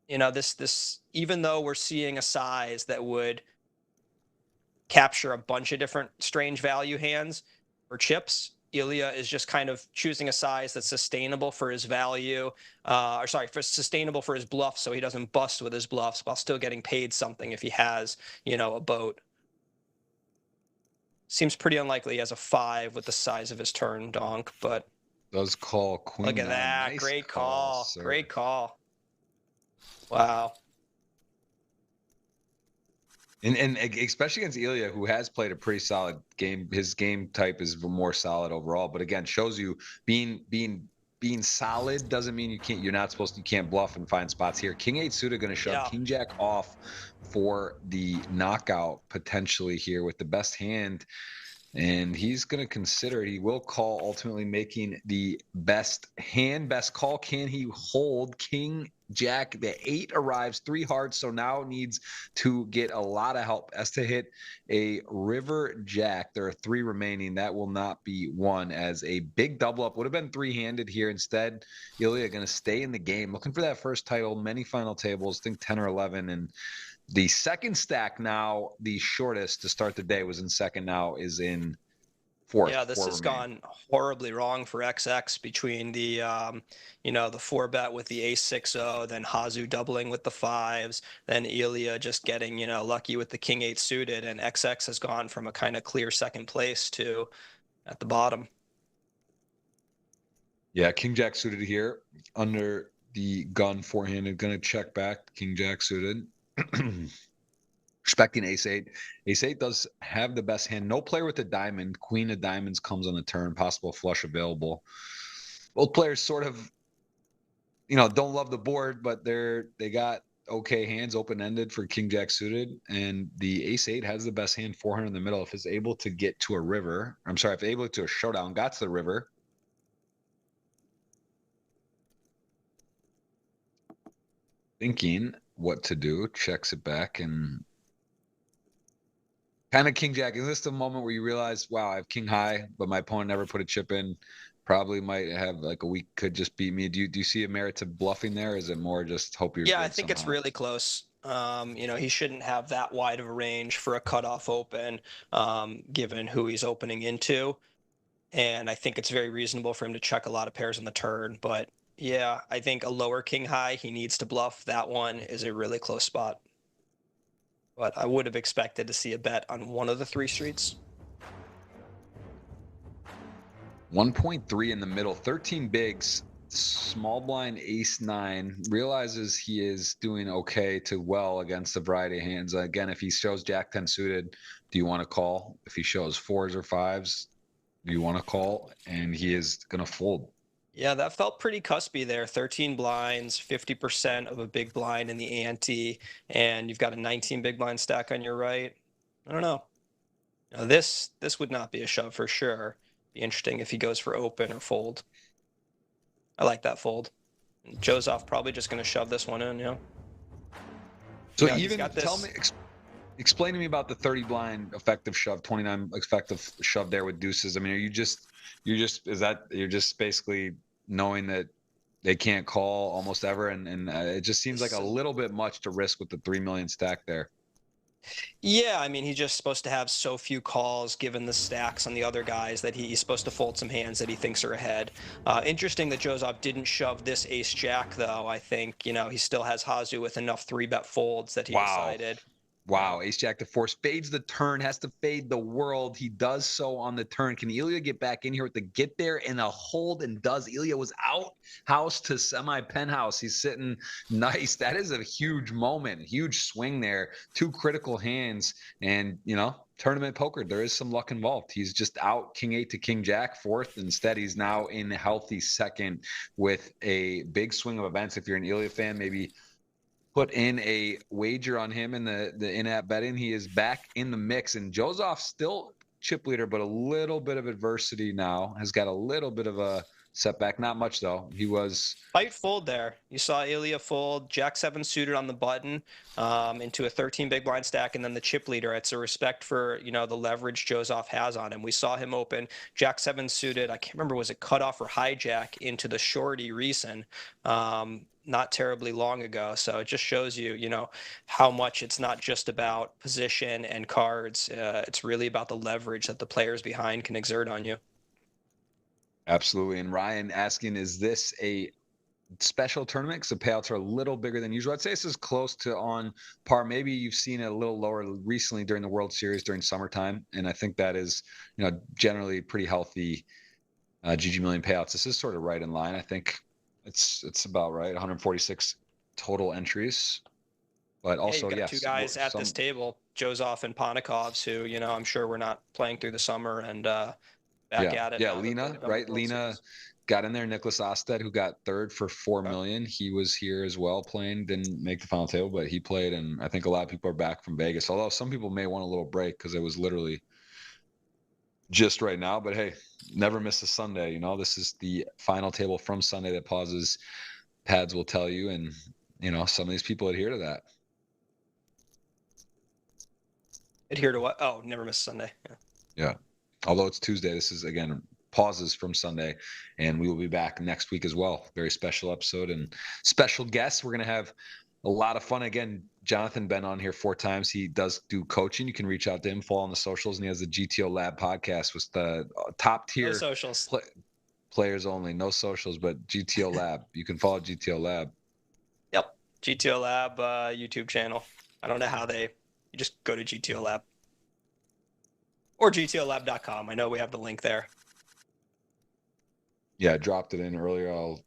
This even though we're seeing a size that would capture a bunch of different strange value hands or chips, ElkY is just kind of choosing a size that's sustainable for his value, sustainable for his bluff, so he doesn't bust with his bluffs while still getting paid something if he has, a boat. Seems pretty unlikely he has a 5 with the size of his turn donk, but does call queen. Look at that. Nice great call. Great call. Wow. And especially against ElkY, who has played a pretty solid game. His game type is more solid overall, but again, shows you being solid doesn't mean you can't bluff and find spots here. King 8 suited going to shove King Jack off for the knockout potentially here with the best hand. And he's going to consider it. He will call, ultimately making the best hand, best call. Can he hold King Jack? The 8 arrives, 3 hearts, so now needs to get a lot of help. Has to hit a river jack. There are 3 remaining. That will not be one, as a big double up would have been 3-handed here. Instead, ElkY going to stay in the game, looking for that first title. Many final tables, I think 10 or 11, and the second stack now, the shortest to start the day, was in second, now is in fourth. Yeah, this has gone horribly wrong for XX between the, the 4-bet with the ace-6-0, then Hazu doubling with the 5s, then ElkY just getting, lucky with the king-8 suited, and XX has gone from a kind of clear second place to at the bottom. Yeah, King Jack suited here under the gun, 4-handed, going to check back. King Jack suited. Respecting ace-8. Ace-8 does have the best hand. No player with a diamond. Queen of diamonds comes on the turn. Possible flush available. Both players sort of, don't love the board, but they got okay hands, open-ended for King Jack suited. And the ace-8 has the best hand, 400 in the middle. If it's able to get to a river, if able to a showdown, got to the river. Thinking what to do, checks it back, and kind of King Jack. Is this the moment where you realize, wow, I have king high, but my opponent never put a chip in? Probably might have like a week, could just beat me. Do you see a merit to bluffing there? Or is it more just hope you're? Yeah, I think it's really close. He shouldn't have that wide of a range for a cutoff open, given who he's opening into. And I think it's very reasonable for him to check a lot of pairs on the turn. But yeah, I think a lower king high, he needs to bluff. That one is a really close spot. But I would have expected to see a bet on one of the 3 streets. 1.3 in the middle, 13 bigs, small blind ace-9, realizes he is doing okay to well against a variety of hands. Again, if he shows Jack-10 suited, do you want to call? If he shows 4s or 5s, do you want to call? And he is going to fold. Yeah, that felt pretty cuspy there. 13 blinds, 50% of a big blind in the ante, and you've got a 19 big blind stack on your right. I don't know. Now, this would not be a shove for sure. Be interesting if he goes for open or fold. I like that fold. And Joseph probably just going to shove this one in, yeah. So even tell me, explain to me about the 30 blind effective shove, 29 effective shove there with deuces. I mean, you're just basically knowing that they can't call almost ever, and it just seems like a little bit much to risk with the 3 million stack there. Yeah, I mean, he's just supposed to have so few calls given the stacks on the other guys that he's supposed to fold some hands that he thinks are ahead. Interesting that Joseph didn't shove this ace-jack, though. I think, he still has Hazu with enough 3-bet folds that he decided. Wow, ace-jack to 4 spades the turn, has to fade the world. He does so on the turn. Can ElkY get back in here with the get there and a hold? And does. ElkY was out house to semi-penthouse. He's sitting nice. That is a huge moment, huge swing there. 2 critical hands, and tournament poker, there is some luck involved. He's just out king-8 to king-jack, 4th. Instead, he's now in healthy 2nd with a big swing of events. If you're an ElkY fan, maybe put in a wager on him in the in-app betting. He is back in the mix, and Joseph still chip leader, but a little bit of adversity now. Has got a little bit of a setback. Not much, though. He was... Fight fold there. You saw ElkY fold, Jack-7 suited on the button into a 13 big blind stack, and then the chip leader. It's a respect for, the leverage Joseph has on him. We saw him open Jack-7 suited. I can't remember, was it cutoff or hijack into the shorty recent. Not terribly long ago. So it just shows you, how much it's not just about position and cards. It's really about the leverage that the players behind can exert on you. Absolutely. And Ryan asking, is this a special tournament? Because the payouts are a little bigger than usual. I'd say this is close to on par. Maybe you've seen it a little lower recently during the World Series during summertime. And I think that is, generally pretty healthy GGMillion payouts. This is sort of right in line. I think it's about right. 146 total entries, but also, you've got 2 guys at this table, Joseph and Ponikovs, who, I'm sure we're not playing through the summer and back at it. Yeah, Lena, right? Lena got in there. Nicholas Osted, who got 3rd for 4 million. He was here as well playing, didn't make the final table, but he played. And I think a lot of people are back from Vegas, although some people may want a little break because it was literally just right now. But hey, never miss a Sunday. You know, this is the final table from Sunday that pauses. Pads will tell you, and you know, some of these people adhere to that. Adhere to what? Oh, never miss Sunday. Yeah. Yeah. Although it's Tuesday, this is again pauses from Sunday, and we will be back next week as well. Very special episode and special guests. We're gonna have a lot of fun. Again, Jonathan been on here 4 times. He does do coaching. You can reach out to him, follow on the socials, and he has the GTO Lab podcast with the top tier No socials. players only. No socials, but GTO Lab. You can follow GTO Lab. Yep. GTO Lab YouTube channel. I don't know how you just go to GTO Lab. Or GTOLab.com. I know we have the link there. Yeah, I dropped it in earlier. I'll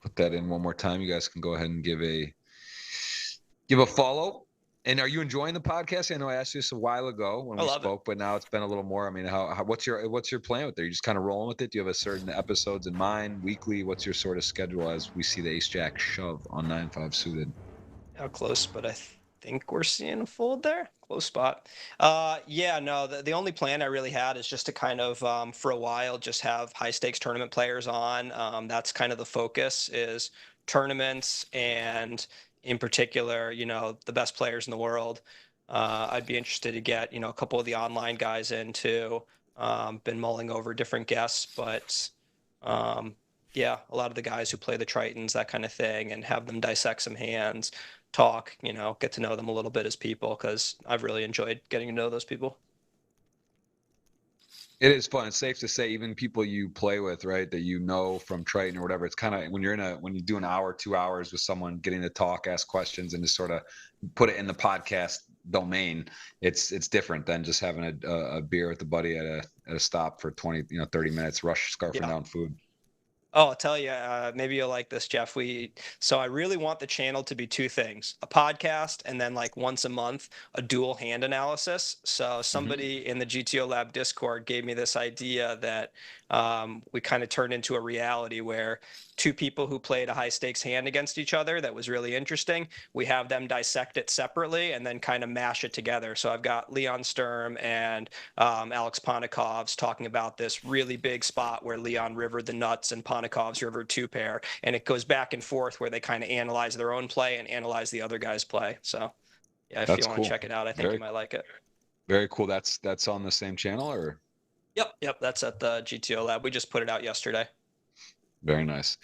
put that in one more time. You guys can go ahead and give a follow. And are you enjoying the podcast? I know I asked you this a while ago when we spoke, but now it's been a little more. I mean, what's your plan with it? Are you just kind of rolling with it? Do you have a certain episodes in mind, weekly? What's your sort of schedule as we see the ace jack shove on 9-5 suited? How close, but I think we're seeing a fold there. Close spot. Yeah, no, the only plan I really had is just to kind of, for a while, just have high stakes tournament players on. That's kind of the focus is tournaments and in particular, you know, the best players in the world. I'd be interested to get, you know, a couple of the online guys in too. Been mulling over different guests, but yeah, a lot of the guys who play the Tritons, that kind of thing, and have them dissect some hands, talk, you know, get to know them a little bit as people, because I've really enjoyed getting to know those people. It is fun. It's safe to say, even people you play with, right, that you know from Triton or whatever, it's kind of when you do an hour, 2 hours with someone, getting to talk, ask questions, and just sort of put it in the podcast domain. It's different than just having a beer with a buddy at a stop for 20, 30 minutes, rush scarfing down food. Oh, I'll tell you, maybe you'll like this, Jeff. So I really want the channel to be 2 things: a podcast, and then like once a month, a dual hand analysis. So somebody in the GTO Lab Discord gave me this idea that we kind of turned into a reality where 2 people who played a high stakes hand against each other that was really interesting. We have them dissect it separately and then kind of mash it together. So I've got Leon Sturm and Alex Ponikov's talking about this really big spot where Leon rivered the nuts and Ponikov's rivered 2-pair, and it goes back and forth where they kind of analyze their own play and analyze the other guy's play. So yeah, if you want to check it out, I think you might like it. Very cool. That's on the same channel, or? Yep. That's at the GTO Lab. We just put it out yesterday. Very nice.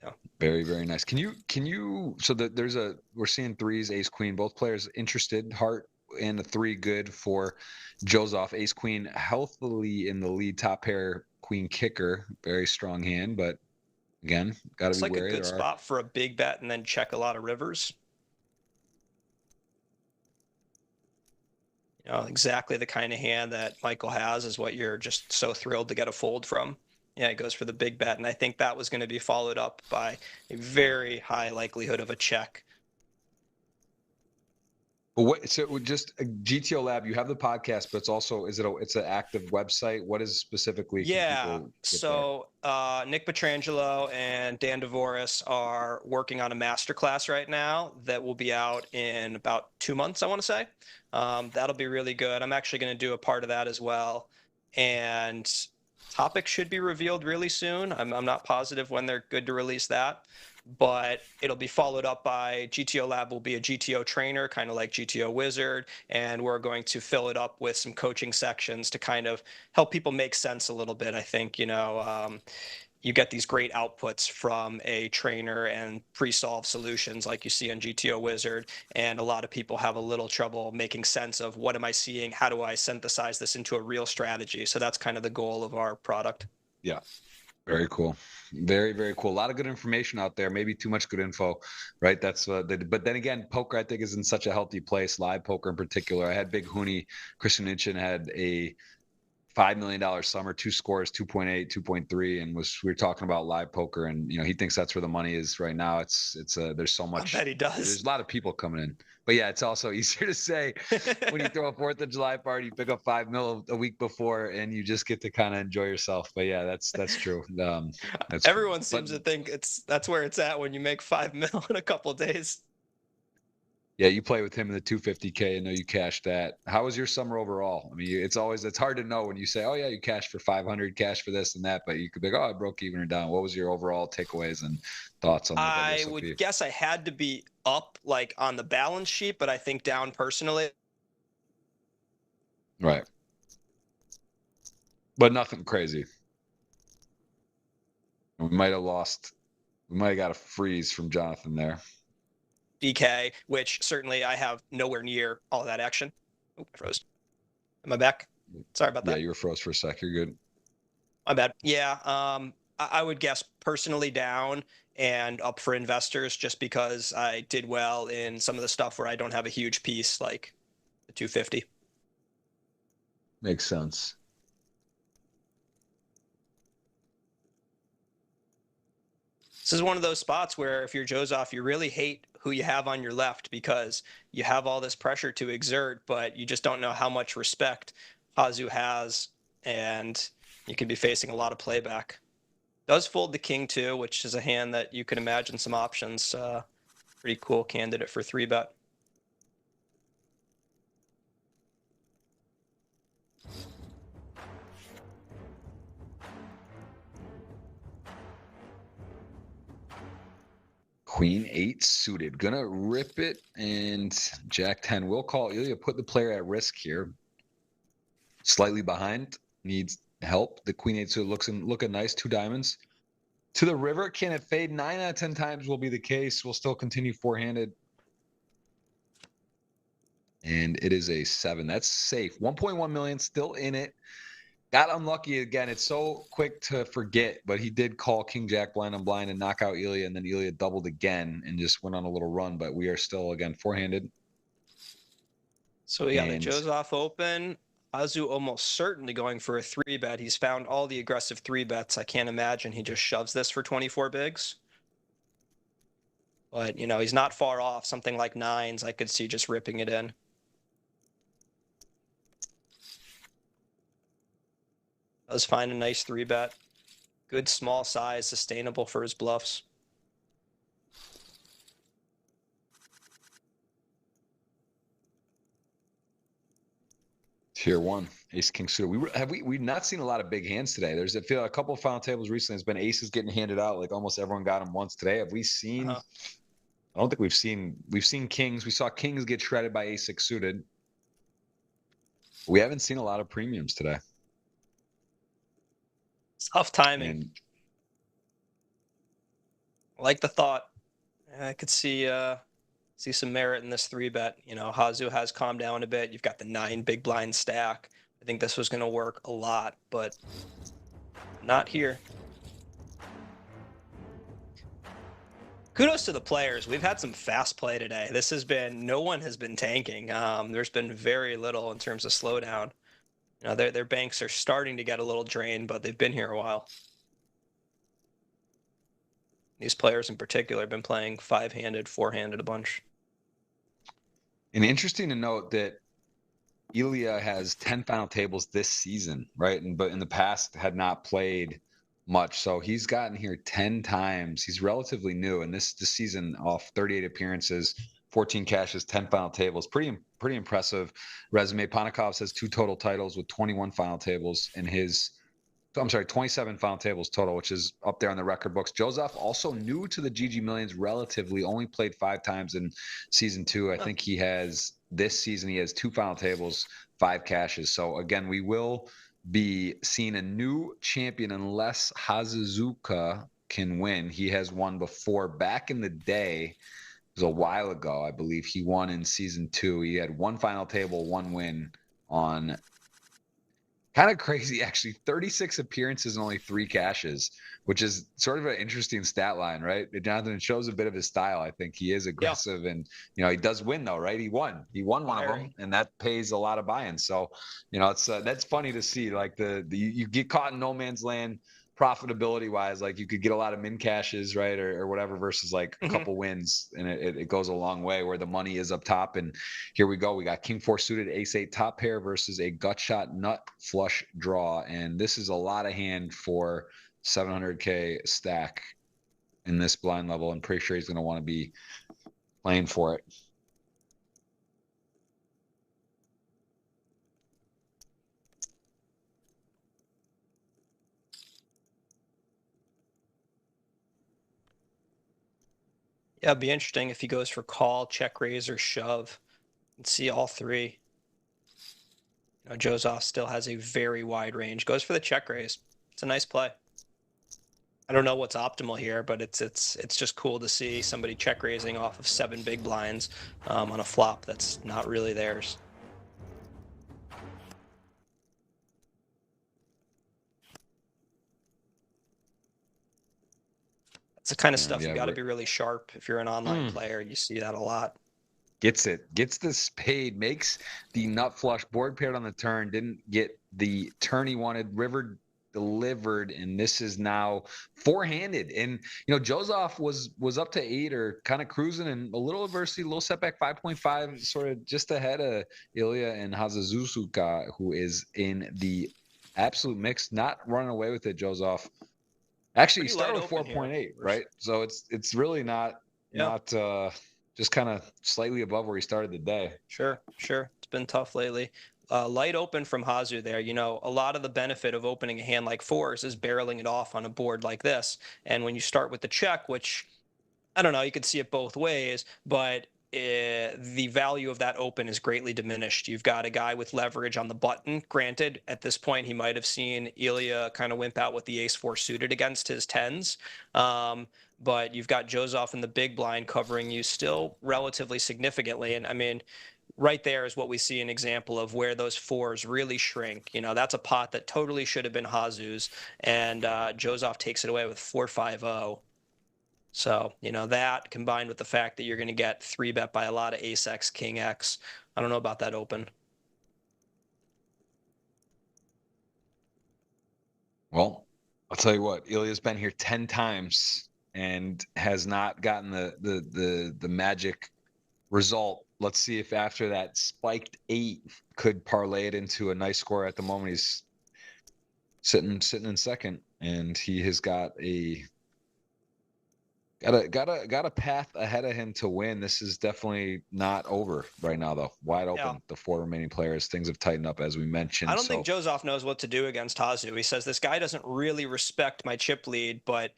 Yeah. Very, very nice. Can you, so that we're seeing 3s, ace, queen, both players interested, heart and a 3 good for Joseph. Ace, queen healthily in the lead, top pair, queen kicker, very strong hand, but again, got to be wary. It's like a good spot for a big bet and then check a lot of rivers. You know, exactly the kind of hand that Michael has is what you're just so thrilled to get a fold from. Yeah, it goes for the big bet, and I think that was going to be followed up by a very high likelihood of a check. But so just GTO Lab, you have the podcast, but it's an active website. What is specifically? Yeah. So Nick Petrangelo and Dan DeVoris are working on a masterclass right now that will be out in about 2 months, I want to say. That'll be really good. I'm actually going to do a part of that as well. And topics should be revealed really soon. I'm not positive when they're good to release that, but it'll be followed up by GTO Lab will be a GTO trainer, kind of like GTO Wizard, and we're going to fill it up with some coaching sections to kind of help people make sense a little bit. I think, you get these great outputs from a trainer and pre-solved solutions like you see on GTO Wizard, and a lot of people have a little trouble making sense of what am I seeing, how do I synthesize this into a real strategy. So that's kind of the goal of our product. Yeah. Very cool. Very, very cool. A lot of good information out there. Maybe too much good info, right? That's but then again, poker I think is in such a healthy place. Live poker in particular. I had Big Hooney, Christian Ninchin had a $5 million summer, 2 scores, 2.8, 2.3, and we were talking about live poker, and he thinks that's where the money is right now. It's there's so much. I bet he does. There's a lot of people coming in, but yeah, it's also easier to say when you throw a 4th of July party, you pick up $5 million a week before, and you just get to kind of enjoy yourself. But yeah, that's true. Everyone seems to think that's where it's at when you make $5 million in a couple of days. Yeah, you play with him in the 250K. I know you cashed that. How was your summer overall? I mean, it's hard to know when you say, oh yeah, you cashed for 500, cash for this and that, but you could be like, oh, I broke even or down. What was your overall takeaways and thoughts on the I WSOP? would guess I had to be up like on the balance sheet, but I think down personally. Right. But nothing crazy. We might have got a freeze from Jonathan there. DK, which certainly I have nowhere near all of that action. Oh, I froze. Am I back? Sorry about that. Yeah, you were froze for a sec. You're good. My bad. Yeah. I would guess personally down and up for investors just because I did well in some of the stuff where I don't have a huge piece like the 250. Makes sense. This is one of those spots where if you're Joseph, you really hate who you have on your left because you have all this pressure to exert, but you just don't know how much respect Hazu has, and you could be facing a lot of playback. Does fold the king too, which is a hand that you can imagine some options. Pretty cool candidate for 3-bet. Queen 8 suited. Gonna rip it, and Jack 10 will call. Ilya put the player at risk here. Slightly behind, needs help. The Queen 8 suited looking nice. 2 diamonds. To the river, can it fade? 9 out of 10 times will be the case. We'll still continue 4-handed. And it is a 7. That's safe. 1.1 million still in it. Got unlucky again. It's so quick to forget, but he did call King Jack blind on blind and knock out Ilya, and then Ilya doubled again and just went on a little run. But we are still again 4-handed. So we got the Joseph open. Hazu almost certainly going for a 3-bet. He's found all the aggressive 3-bets. I can't imagine he just shoves this for 24 bigs. But, you know, he's not far off. Something like 9s, I could see just ripping it in. Does find a nice 3-bet. Good small size, sustainable for his bluffs. Tier 1, ace king suited. We've not seen a lot of big hands today. There's a couple of final tables recently. It's been aces getting handed out. Like almost everyone got them once today. Have we seen? I don't think we've seen kings. We saw kings get shredded by ace 6 suited. We haven't seen a lot of premiums today. Tough timing. I like the thought. I could see some merit in this 3-bet. You know, Hazu has calmed down a bit. You've got the 9 big blind stack. I think this was going to work a lot, but not here. Kudos to the players. We've had some fast play today. No one has been tanking. There's been very little in terms of slowdown. You know, their banks are starting to get a little drained, but they've been here a while. These players in particular have been playing 5-handed, 4-handed a bunch. And interesting to note that Ilya has 10 final tables this season, right? But in the past had not played much. So he's gotten here 10 times. He's relatively new, and this season off 38 appearances, 14 cashes, 10 final tables. Pretty impressive resume. Panikov has 2 total titles with 21 final tables in his. I'm sorry, 27 final tables total, which is up there on the record books. Joseph, also new to the GGMillions, relatively only played 5 times in season 2. I think this season he has 2 final tables, 5 cashes. So again, we will be seeing a new champion unless Hazuzuka can win. He has won before back in the day. It was a while ago, I believe. He won in season 2. He had 1 final table, 1 win on kind of crazy, actually. 36 appearances and only 3 cashes, which is sort of an interesting stat line, right? Jonathan, it shows a bit of his style. I think he is aggressive, and you know he does win though, right? He won one of them, and that pays a lot of buy-ins. So, you know, it's that's funny to see. Like you get caught in no man's land profitability wise. Like you could get a lot of min cashes, right, or whatever, versus like a couple wins, and it goes a long way where the money is up top. And here we go. We got king 4 suited, ace 8 top pair versus a gut shot nut flush draw, and this is a lot of hand for 700K stack in this blind level. I'm pretty sure he's going to want to be playing for it. Yeah, it'd be interesting if he goes for call, check raise, or shove. And see all three. You know, Joseph still has a very wide range. Goes for the check raise. It's a nice play. I don't know what's optimal here, but it's just cool to see somebody check raising off of 7 big blinds on a flop that's not really theirs. It's the kind of stuff you got to be really sharp if you're an online player. You see that a lot. Gets the spade, makes the nut flush, board paired on the turn, didn't get the turn he wanted, river delivered, and this is now four-handed. And you know, Joseph was up to 8 or kind of cruising, and a little adversity, a little setback, 5.5, sort of just ahead of ElkY and Hazuzuka, who is in the absolute mix, not running away with it. Joseph actually started with 4.8, right? So it's really not just kind of slightly above where he started the day. Sure. It's been tough lately. Light open from Hazu there. You know, a lot of the benefit of opening a hand like 4s is barreling it off on a board like this. And when you start with the check, which, I don't know, you could see it both ways, but the value of that open is greatly diminished. You've got a guy with leverage on the button. Granted, at this point, he might have seen ElkY kind of wimp out with the ace-4 suited against his 10s. But you've got Joseph in the big blind covering you still relatively significantly. And I mean, right there is what we see an example of where those 4s really shrink. You know, that's a pot that totally should have been Hazu's, and Joseph takes it away with 4-5-0. So, you know, that combined with the fact that you're going to get 3-bet by a lot of ace X, king X. I don't know about that open. Well, I'll tell you what, ElkY's been here 10 times and has not gotten the magic result. Let's see if after that spiked 8 could parlay it into a nice score. At the moment, he's sitting in second, and he has got a path ahead of him to win. This is definitely not over right now, though. Wide open. Yeah. The 4 remaining players. Things have tightened up, as we mentioned. I don't think Joseph knows what to do against Hazu. He says, this guy doesn't really respect my chip lead, but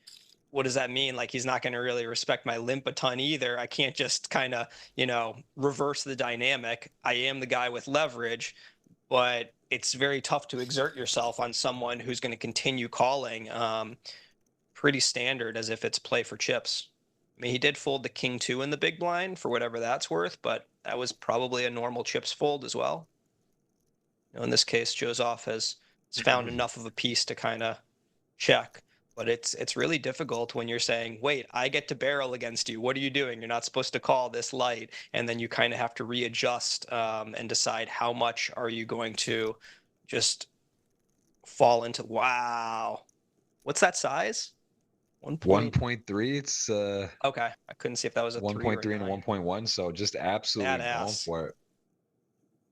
what does that mean? Like, he's not going to really respect my limp a ton either. I can't just kind of, you know, reverse the dynamic. I am the guy with leverage, but it's very tough to exert yourself on someone who's going to continue calling. Pretty standard, as if it's play for chips. I mean, he did fold the king 2 in the big blind for whatever that's worth, but that was probably a normal chips fold as well. You know, in this case, Joseph has found enough of a piece to kind of check. But it's really difficult when you're saying, wait, I get to barrel against you. What are you doing? You're not supposed to call this light. And then you kind of have to readjust and decide how much are you going to just fall into. Wow. What's that size? 1.3. It's okay. I couldn't see if that was a 1.3 and a 1.1. So just absolutely going for it.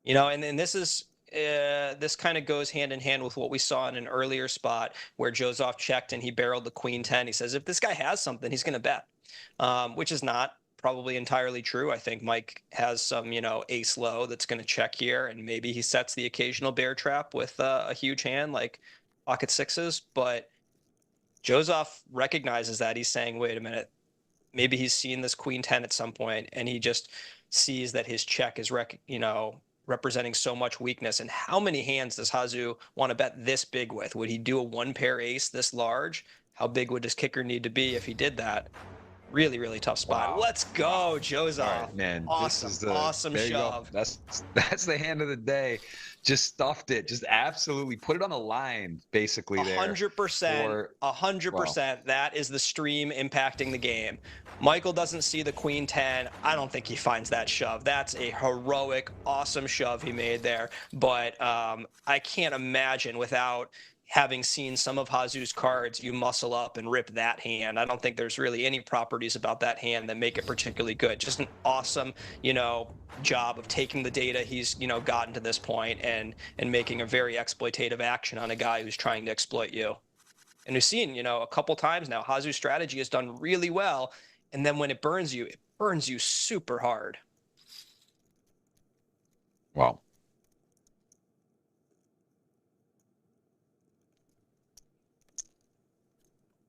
You know, and this is this kind of goes hand in hand with what we saw in an earlier spot where Joseph checked and he barreled the queen 10. He says, if this guy has something, he's going to bet, which is not probably entirely true. I think Mike has some, you know, ace low that's going to check here, and maybe he sets the occasional bear trap with a huge hand like pocket 6s. But Joseph recognizes that. He's saying, wait a minute, maybe he's seen this queen 10 at some point, and he just sees that his check is, representing so much weakness. And how many hands does Hazu want to bet this big with? Would he do a 1-pair ace this large? How big would his kicker need to be if he did that? Really, really tough spot. Wow. Let's go, Joseph. Right, man. Awesome, this is the, awesome shove. That's the hand of the day. Just stuffed it. Just absolutely put it on the line, basically. 100%. 100%. That is the stream impacting the game. Michael doesn't see the queen 10. I don't think he finds that shove. That's a heroic, awesome shove he made there. But I can't imagine without having seen some of Hazu's cards, you muscle up and rip that hand. I don't think there's really any properties about that hand that make it particularly good. Just an awesome, you know, job of taking the data he's, you know, gotten to this point and making a very exploitative action on a guy who's trying to exploit you. And we've seen, you know, a couple times now, Hazu's strategy has done really well. And then when it burns you super hard. Wow.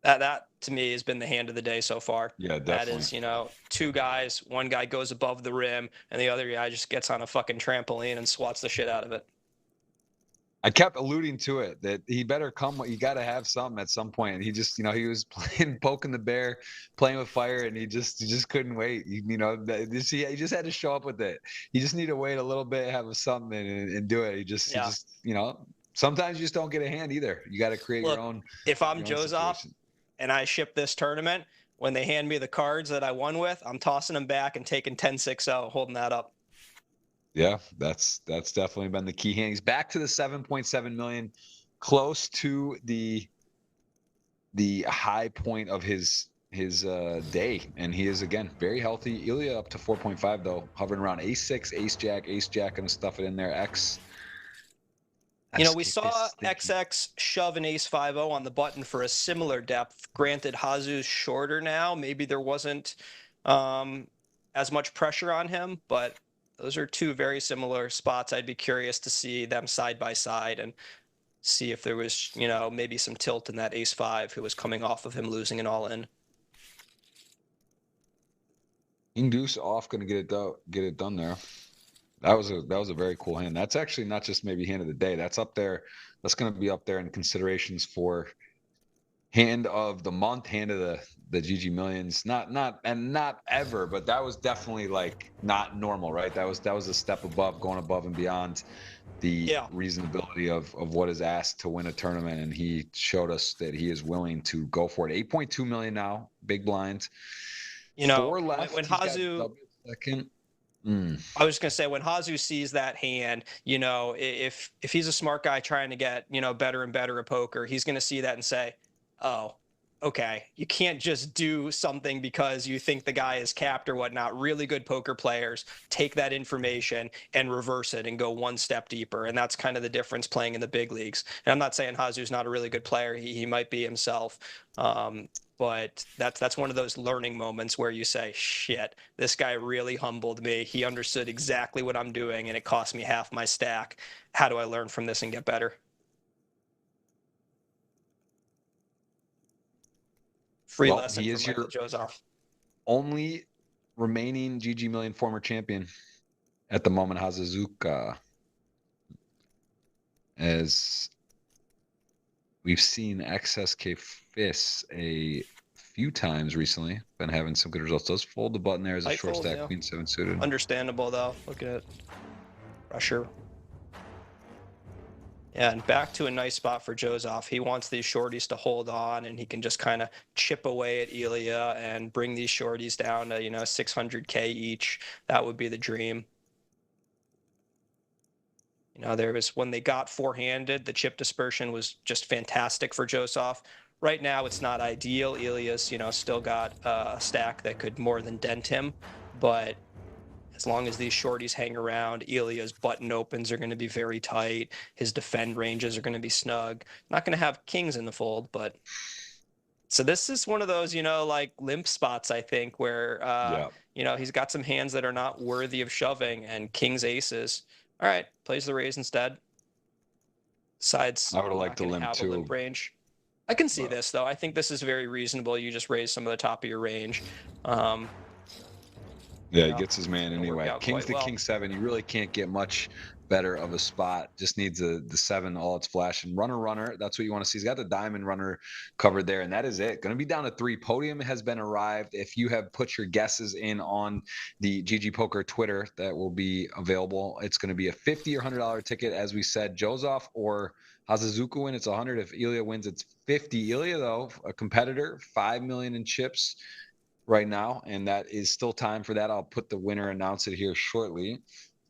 That to me has been the hand of the day so far. Yeah, That definitely. is, you know, two guys, one guy goes above the rim and the other guy just gets on a fucking trampoline and swats the shit out of it. I kept alluding to it that he better come. You got to have something at some point. And he just, you know, he was playing, poking the bear, playing with fire, and he just couldn't wait. You know, he just had to show up with it. He just need to wait a little bit, have something, and do it. He just, you know, sometimes you just don't get a hand either. You got to create your own. If I'm Joseph and I ship this tournament, when they hand me the cards that I won with, I'm tossing them back and taking 10-6-0, holding that up. Yeah, that's definitely been the key hand. He's back to the 7.7 million, close to the high point of his day, and he is again very healthy. ElkY up to 4.5 though, hovering around ace-6, ace-jack, gonna stuff it in there. X. You know, we saw XX shove an ace-5-0 on the button for a similar depth. Granted, Hazu's shorter now. Maybe there wasn't as much pressure on him, but those are two very similar spots. I'd be curious to see them side by side and see if there was, you know, maybe some tilt in that ace-5 who was coming off of him losing an all-in. King deuce off, gonna get it done there. That was a very cool hand. That's actually not just maybe hand of the day. That's up there. That's going to be up there in considerations for hand of the month, hand of the GGMillions. Not ever, but that was definitely like not normal, right? That was a step above, going above and beyond the reasonability of what is asked to win a tournament, and he showed us that he is willing to go for it. 8.2 million now, big blind. You know, 4 left. When Hazu second. I was going to say, when Hazu sees that hand, you know, if he's a smart guy trying to get, you know, better and better at poker, he's going to see that and say, oh, okay, you can't just do something because you think the guy is capped or whatnot. Really good poker players take that information and reverse it and go one step deeper. And that's kind of the difference playing in the big leagues. And I'm not saying Hazu's not a really good player. He might be himself. But that's one of those learning moments where you say, shit, this guy really humbled me. He understood exactly what I'm doing, and it cost me half my stack. How do I learn from this and get better? Free lesson from Michael Joseph. Only remaining GGMillion former champion at the moment, Hazuzuka. As we've seen XSK Fist a few times recently, been having some good results. Does fold the button there as a short stack, Queen 7 suited. Understandable though. Look at pressure. Yeah, and back to a nice spot for Joseph. He wants these shorties to hold on, and he can just kind of chip away at ElkY and bring these shorties down to, you know, 600K each. That would be the dream. You know, there was, when they got four-handed, the chip dispersion was just fantastic for Joseph. Right now, it's not ideal. ElkY's, you know, still got a stack that could more than dent him, but as long as these shorties hang around, ElkY's button opens are going to be very tight. His defend ranges are going to be snug. Not going to have kings in the fold, but so this is one of those, you know, like limp spots, I think, where, you know, he's got some hands that are not worthy of shoving, and kings, aces. All right, plays the raise instead. Decides I would have liked the limp too. Limp range. I can see this though. I think this is very reasonable. You just raise some of the top of your range. Yeah, he gets his man anyway. King's to king 7. You really can't get much better of a spot. Just needs the 7, all its flashing. Runner. That's what you want to see. He's got the diamond runner covered there, and that is it. Going to be down to 3. Podium has been arrived. If you have put your guesses in on the GGPoker Twitter, that will be available. It's going to be a $50 or $100 ticket, as we said. Joseph or Hazuzuka win, it's 100. If ElkY wins, it's 50. ElkY, though, a competitor, 5 million in chips right now, and that is still time for that. I'll put the winner, announce it here shortly,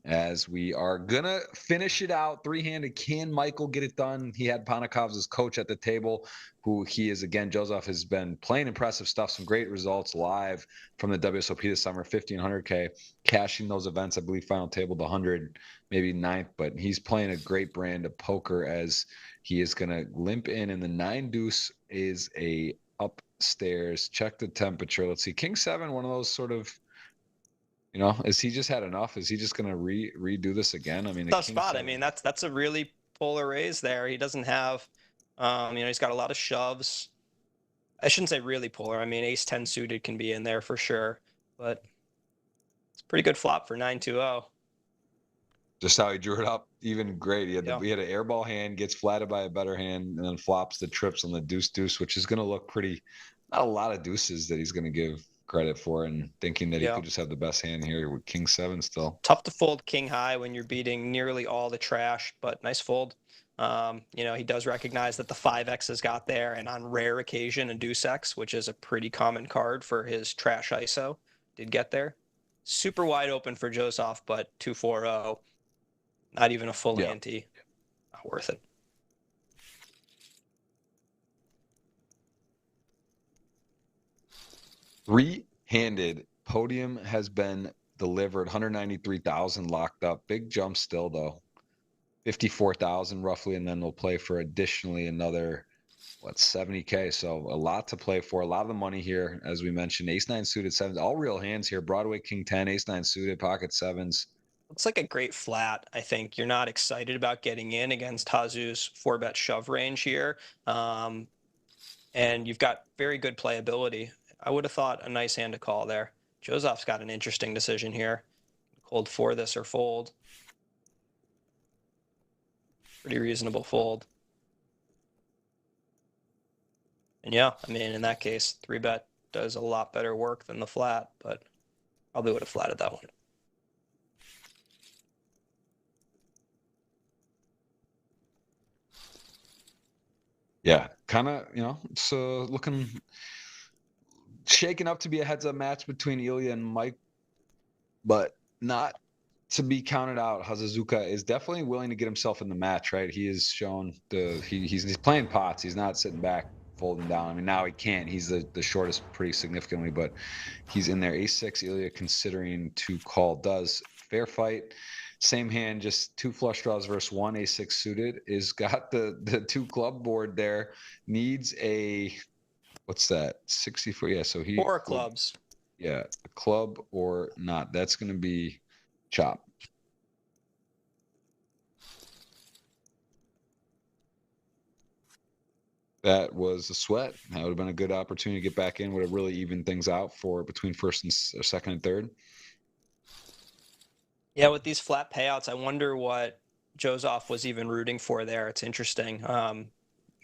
as we are gonna finish it out. 3-handed. Can Michael get it done? He had Panakov's as coach at the table, who he is again. Joseph has been playing impressive stuff, some great results live from the WSOP this summer, 50 and 100K, cashing those events. I believe final table to 100, maybe 9th, but he's playing a great brand of poker as he is gonna limp in, and the 9 deuce is a upstairs. Check the temperature. Let's see. King 7, one of those sort of, you know, is he just had enough? Is he just going to redo this again? I mean, tough spot. I mean, that's a really polar raise there. He doesn't have, you know, he's got a lot of shoves. I shouldn't say really polar. I mean, ace 10 suited can be in there for sure, but it's a pretty good flop for 9-2-0. Just how he drew it up, even great. He had Yeah. he had an airball hand, gets flatted by a better hand, and then flops the trips on the deuce, which is going to look pretty. Not a lot of deuces that he's going to give credit for, and thinking that he Yeah. could just have the best hand here with king 7 still. Tough to fold king high when you're beating nearly all the trash, but nice fold. You know, he does recognize that the 5x has got there, and on rare occasion, a deuce x, which is a pretty common card for his trash ISO, did get there. Super wide open for Joseph, but 2-4-0. Not even a full ante. Not worth it. Three-handed podium has been delivered. 193,000 locked up. Big jump still though. 54,000 roughly, and then they'll play for additionally another 70K. So a lot to play for. A lot of the money here, as we mentioned. Ace 9 suited 7s, all real hands here. Broadway king 10, ace 9 suited, pocket 7s. Looks like a great flat. I think you're not excited about getting in against Hazu's 4-bet shove range here. And you've got very good playability. I would have thought a nice hand to call there. Joseph's got an interesting decision here. Cold for this or fold. Pretty reasonable fold. And yeah, I mean, in that case, 3-bet does a lot better work than the flat, but probably would have flatted that one. Yeah, kind of, it's looking shaking up to be a heads-up match between ElkY and Mike, but not to be counted out. Hazuzuka is definitely willing to get himself in the match, right? He has shown he's playing pots. He's not sitting back folding down. I mean, now he can't. He's the shortest pretty significantly, but he's in there. Ace 6, ElkY considering to call. Does fair fight. Same hand, just 2 flush draws versus 1 ace 6 suited. Is got the 2 club board there. Needs a, what's that? 64. Yeah, so he 4 clubs. Yeah, a club or not. That's going to be chop. That was a sweat. That would have been a good opportunity to get back in. Would have really evened things out for between first and second and third. Yeah, with these flat payouts, I wonder what Joseph was even rooting for there. It's interesting.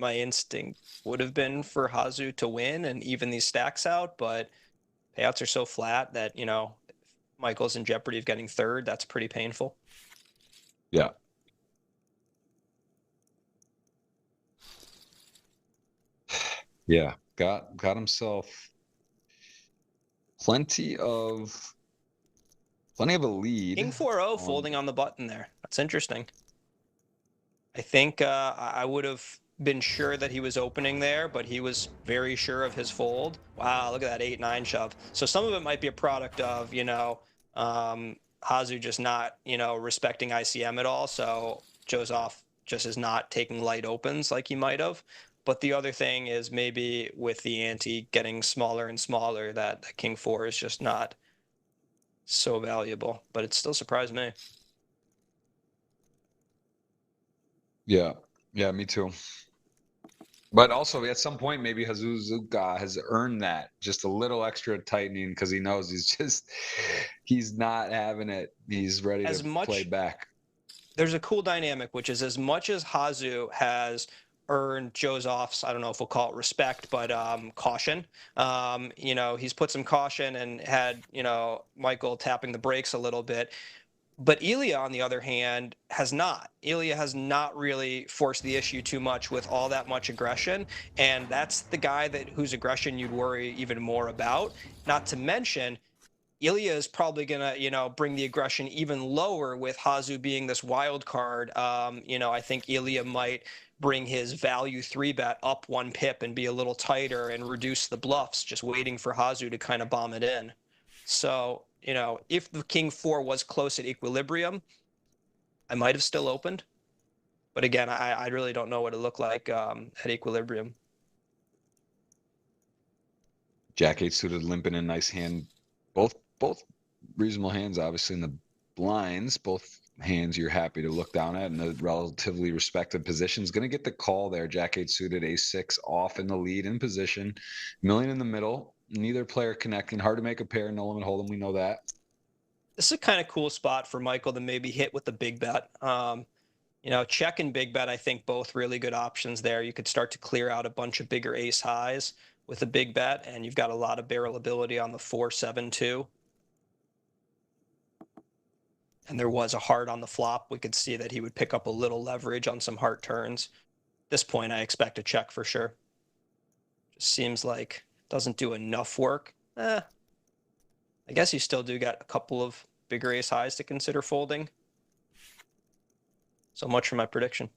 My instinct would have been for Hazu to win and even these stacks out, but payouts are so flat that, if Michael's in jeopardy of getting third, that's pretty painful. Yeah. Yeah, got himself plenty of a lead. King 4-0 folding on the button there. That's interesting. I think I would have been sure that he was opening there, but he was very sure of his fold. Wow, look at that 8-9 shove. So some of it might be a product of, Hazu just not, respecting ICM at all. So Joseph just is not taking light opens like he might have. But the other thing is maybe with the ante getting smaller and smaller, that King 4 is just not so valuable. But it still surprised me. Yeah, me too. But also at some point, maybe Hazuzuka has earned that just a little extra tightening because he knows he's not having it. He's ready to play back. There's a cool dynamic, which is as much as Hazu has earned Joseph's, I don't know if we'll call it respect, but caution. He's put some caution and had, Michael tapping the brakes a little bit. But ElkY, on the other hand, has not. ElkY has not really forced the issue too much with all that much aggression, and that's the guy whose aggression you'd worry even more about. Not to mention, ElkY is probably gonna, bring the aggression even lower with Hazu being this wild card. I think ElkY might bring his value 3-bet up 1 pip and be a little tighter and reduce the bluffs, just waiting for Hazu to kind of bomb it in. So, if the King 4 was close at equilibrium, I might have still opened. But again, I really don't know what it looked like at equilibrium. Jack 8 suited, limping in, nice hand. Both reasonable hands, obviously, in the blinds. Both hands you're happy to look down at in the relatively respective positions. Going to get the call there. Jack 8 suited, Ace 6 off in the lead in position. Million in the middle. Neither player connecting. Hard to make a pair. No limit hold'em. We know that. This is a kind of cool spot for Michael to maybe hit with the big bet. You know, check and big bet, I think both really good options there. You could start to clear out a bunch of bigger ace highs with a big bet, and you've got a lot of barrel ability on the 4-7 too. And there was a heart on the flop. We could see that he would pick up a little leverage on some heart turns. At this point, I expect a check for sure. Just seems like doesn't do enough work. I guess you still do got a couple of bigger ace highs to consider folding. So much for my prediction.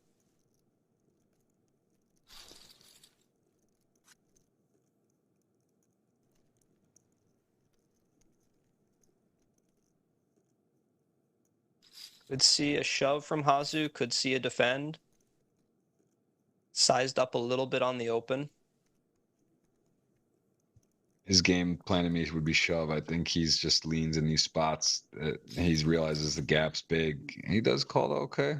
Could see a shove from Hazu, could see a defend. Sized up a little bit on the open. His game plan to me would be shove. I think he's just leans in these spots. He realizes the gap's big. He does call it okay.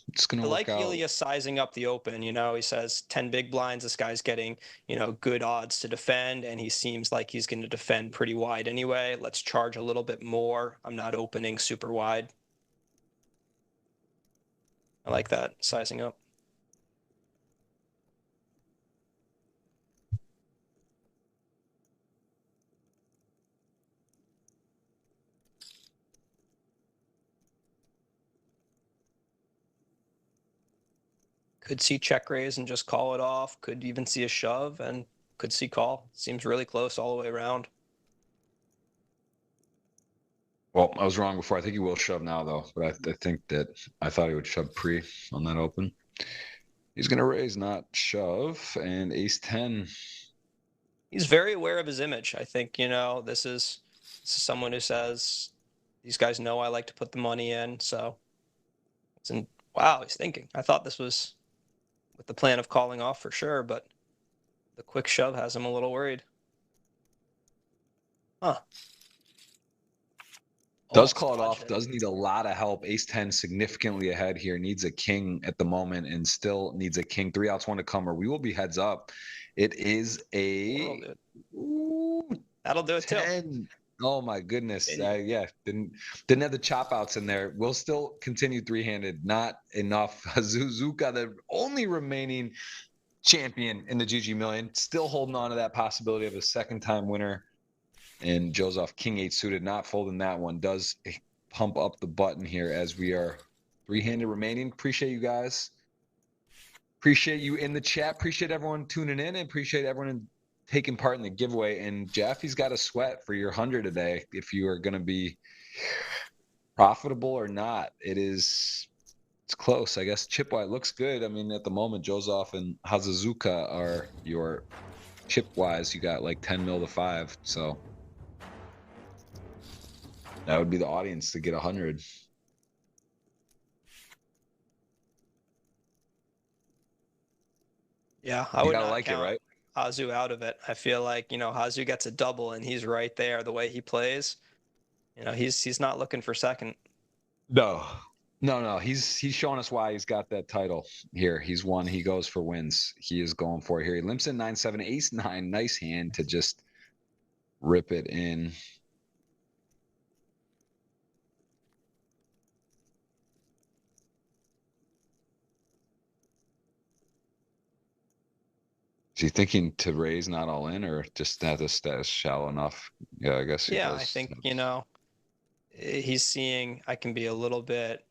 It's going to work out. I like ElkY sizing up the open. You know, he says 10 big blinds. This guy's getting, you know, good odds to defend, and he seems like he's going to defend pretty wide anyway. Let's charge a little bit more. I'm not opening super wide. I like that, sizing up. Could see check raise and just call it off. Could even see a shove and could see call. Seems really close all the way around. Well, I was wrong before. I think he will shove now, though. But I think that I thought he would shove pre on that open. He's going to raise, not shove. And ace 10. He's very aware of his image. I think, you know, this is someone who says, these guys know I like to put the money in. So, wow, he's thinking. I thought this was with the plan of calling off for sure, but the quick shove has him a little worried. Huh. Does call it off, does need a lot of help. Ace 10 significantly ahead here. Needs a king at the moment and still needs a king. 3 outs, 1 to come, or we will be heads up. It is a... That'll do it 10. Too. Oh my goodness. Yeah, didn't have the chop outs in there. We'll still continue 3-handed. Not enough. Suzuka, the only remaining champion in the GGMillion, still holding on to that possibility of a second-time winner. And Joe's off king 8 suited, not folding that one. Does pump up the button here as we are 3-handed remaining. Appreciate you guys. Appreciate you in the chat. Appreciate everyone tuning in, and appreciate everyone taking part in the giveaway. And Jaffe's got a sweat for your 100 today. If you are going to be profitable or not, it's close. I guess chip-wise looks good. I mean, at the moment, Joseph and Hazuzuka are your chip-wise. You got like 10 mil to 5. So that would be the audience to get 100. Yeah, I would not like count it, right? Hazu out of it. I feel like, you know, Hazu gets a double and he's right there the way he plays. You know, he's not looking for second. No. He's showing us why he's got that title here. He's won. He goes for wins. He is going for it here. He limps in 9-7, ace 9. Nice hand to just rip it in. Is he thinking to raise not all in, or just that the status shallow enough? Yeah, I guess. Yeah, I think, you know, he's seeing I can be a little bit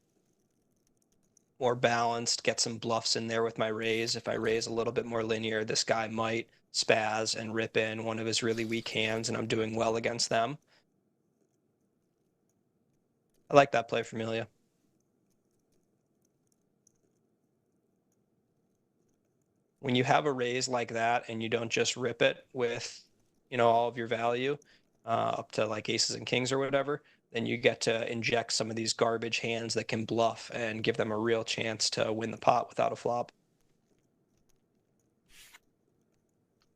more balanced, get some bluffs in there with my raise. If I raise a little bit more linear, this guy might spaz and rip in one of his really weak hands, and I'm doing well against them. I like that play from ElkY. When you have a raise like that and you don't just rip it with, you know, all of your value up to like aces and kings or whatever, then you get to inject some of these garbage hands that can bluff and give them a real chance to win the pot without a flop.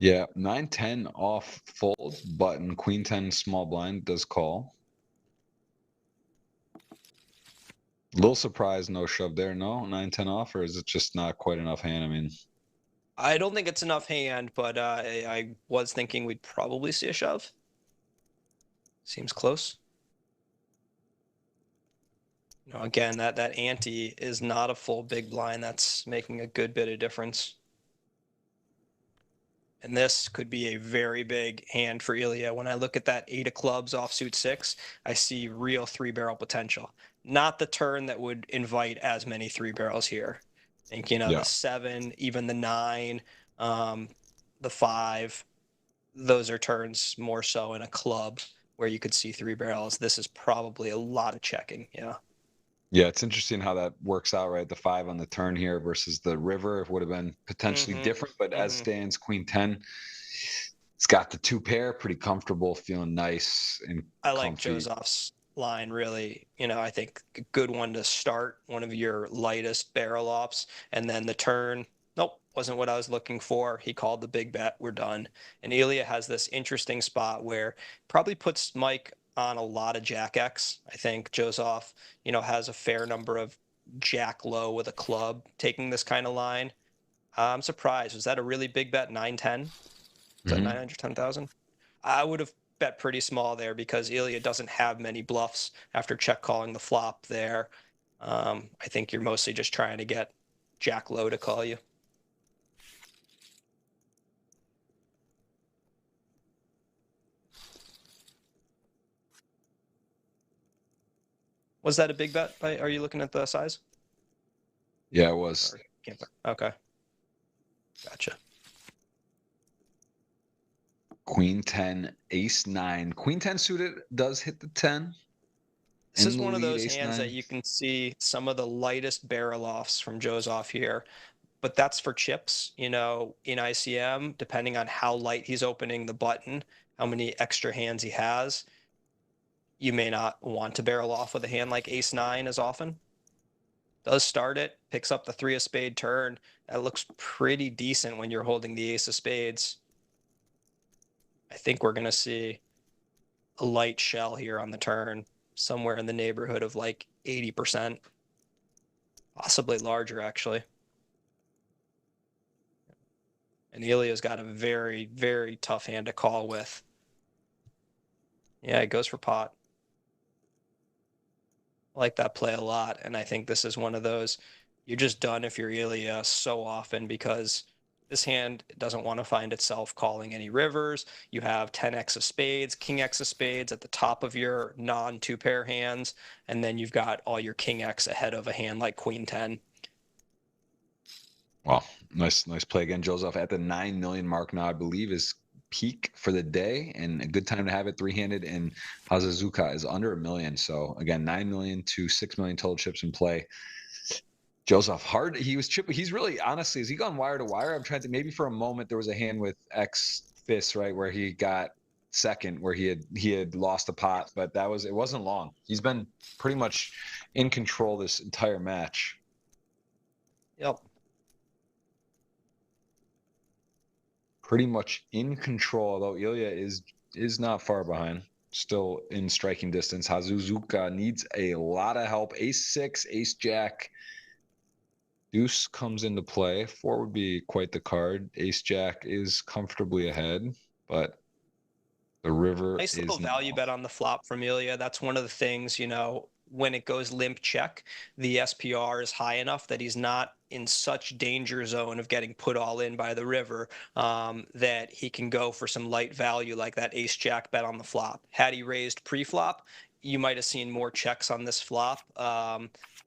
Yeah, 9-10 off fold button. Queen 10 small blind does call. A little surprised no shove there. No, 9-10 off, or is it just not quite enough hand? I mean, I don't think it's enough hand, but I was thinking we'd probably see a shove. Seems close. You know, again, that ante is not a full big blind. That's making a good bit of difference. And this could be a very big hand for ElkY. When I look at that 8 of clubs offsuit 6, I see real 3-barrel potential. Not the turn that would invite as many 3-barrels here. I think, you know, yeah. the 7, even the 9, the 5, those are turns more so in a club where you could see 3-barrels. This is probably a lot of checking. Yeah. Yeah, it's interesting how that works out, right? The 5 on the turn here versus the river. It would have been potentially different, but as stands, Queen 10. It's got the 2 pair, pretty comfortable, feeling nice and I like comfy. Joseph's line, really. You know, I think a good one to start, one of your lightest barrel ops, and then the turn. Nope, wasn't what I was looking for. He called the big bet. We're done. And ElkY has this interesting spot where probably puts Mike on a lot of Jack X. I think Joseph, you know, has a fair number of Jack low with a club taking this kind of line. I'm surprised. Was that a really big bet? 910? Is that 910,000? I would have bet pretty small there because ElkY doesn't have many bluffs after check calling the flop there. I think you're mostly just trying to get Jack low to call you. Was that a big bet? Are you looking at the size? Yeah, it was. Okay. Gotcha. Queen 10, ace 9. Queen 10 suited does hit the 10. This is one of those hands that you can see some of the lightest barrel offs from Joseph here, but that's for chips, you know, in ICM, depending on how light he's opening the button, how many extra hands he has. You may not want to barrel off with a hand like ace 9 as often. Does start it, picks up the 3 of spade turn. That looks pretty decent when you're holding the ace of spades. I think we're going to see a light shell here on the turn, somewhere in the neighborhood of like 80%, possibly larger actually. And ElkY's got a very, very tough hand to call with. Yeah, it goes for pot. I like that play a lot, and I think this is one of those you're just done if you're ElkY so often because this hand doesn't want to find itself calling any rivers. You have 10x of spades, king x of spades at the top of your non-2 pair hands, and then you've got all your king x ahead of a hand like queen 10. Wow, nice play again. Joseph at the 9 million mark now, I believe, is peak for the day and a good time to have it 3-handed. And Hazuzuka is under $1 million. So again, 9 million to 6 million total chips in play. Joseph hard. He was chipping. He's really, honestly, has he gone wire to wire? I'm trying to, maybe for a moment there was a hand with X fists, right, where he got second, where he had lost a pot, but it wasn't long. He's been pretty much in control this entire match. Yep. Pretty much in control, although ElkY is not far behind. Still in striking distance. Hazuzuka needs a lot of help. Ace 6, ace jack. Deuce comes into play. 4 would be quite the card. Ace jack is comfortably ahead, but the river Nice little is value bet on the flop from ElkY. That's one of the things, you know, when it goes limp check, the SPR is high enough that he's not in such danger zone of getting put all in by the river that he can go for some light value like that ace jack bet on the flop. Had he raised pre-flop, you might have seen more checks on this flop,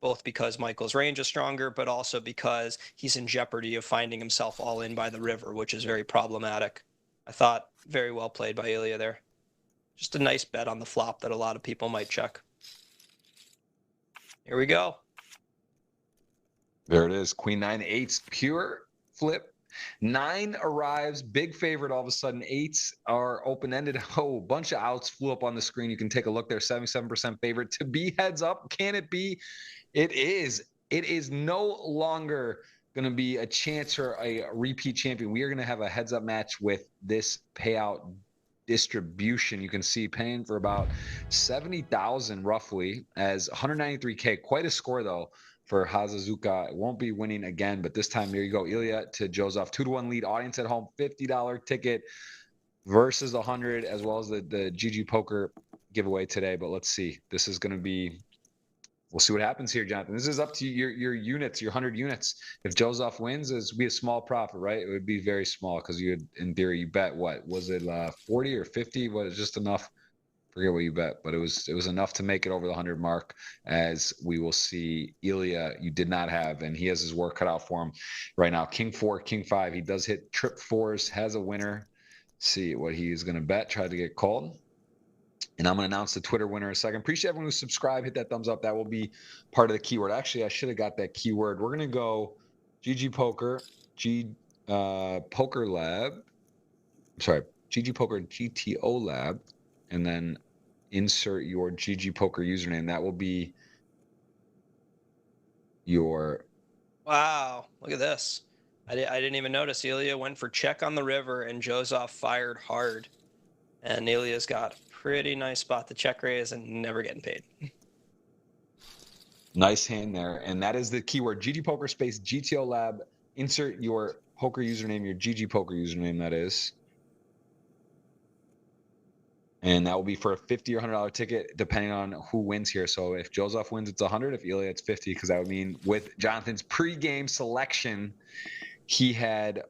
both because Michael's range is stronger, but also because he's in jeopardy of finding himself all in by the river, which is very problematic. I thought very well played by ElkY there. Just a nice bet on the flop that a lot of people might check. Here we go. There it is. Queen 9, 8s, pure flip. 9 arrives, big favorite all of a sudden. 8s are open-ended. Oh, bunch of outs flew up on the screen. You can take a look there. 77% favorite to be heads up. Can it be? It is. It is no longer going to be a chance for a repeat champion. We are going to have a heads-up match with this payout distribution. You can see paying for about 70,000 roughly as 193K. Quite a score though for Hazazuka. It won't be winning again, but this time there you go. ElkY to Joseph, 2-1 lead. Audience at home, $50 ticket versus 100, as well as the GG Poker giveaway today. But let's see. This is going to be. We'll see what happens here, Jonathan. This is up to your units, your 100 units. If Joseph wins, it would be a small profit, right? It would be very small because you, in theory, you bet what was it, 40 or 50? Was just enough? Forget what you bet, but it was enough to make it over the 100 mark. As we will see, ElkY, you did not have, and he has his work cut out for him right now. King 4, King 5. He does hit trip 4s, has a winner. See what he is going to bet. Try to get called. And I'm going to announce the Twitter winner in a second. Appreciate everyone who subscribed. Hit that thumbs up. That will be part of the keyword. Actually, I should have got that keyword. We're going to go GG Poker, Poker Lab. Sorry, GG Poker GTO Lab. And then insert your GG Poker username. That will be your... Wow, look at this. I didn't even notice. ElkY went for check on the river, and Joseph fired hard. And ElkY's got a pretty nice spot to check raise and never getting paid. Nice hand there. And that is the keyword, GG Poker space GTO Lab. Insert your poker username, your GG Poker username, that is. And that will be for a $50 or $100 ticket, depending on who wins here. So if Joseph wins, it's 100. If ElkY, it's 50, because that would mean with Jonathan's pregame selection, he had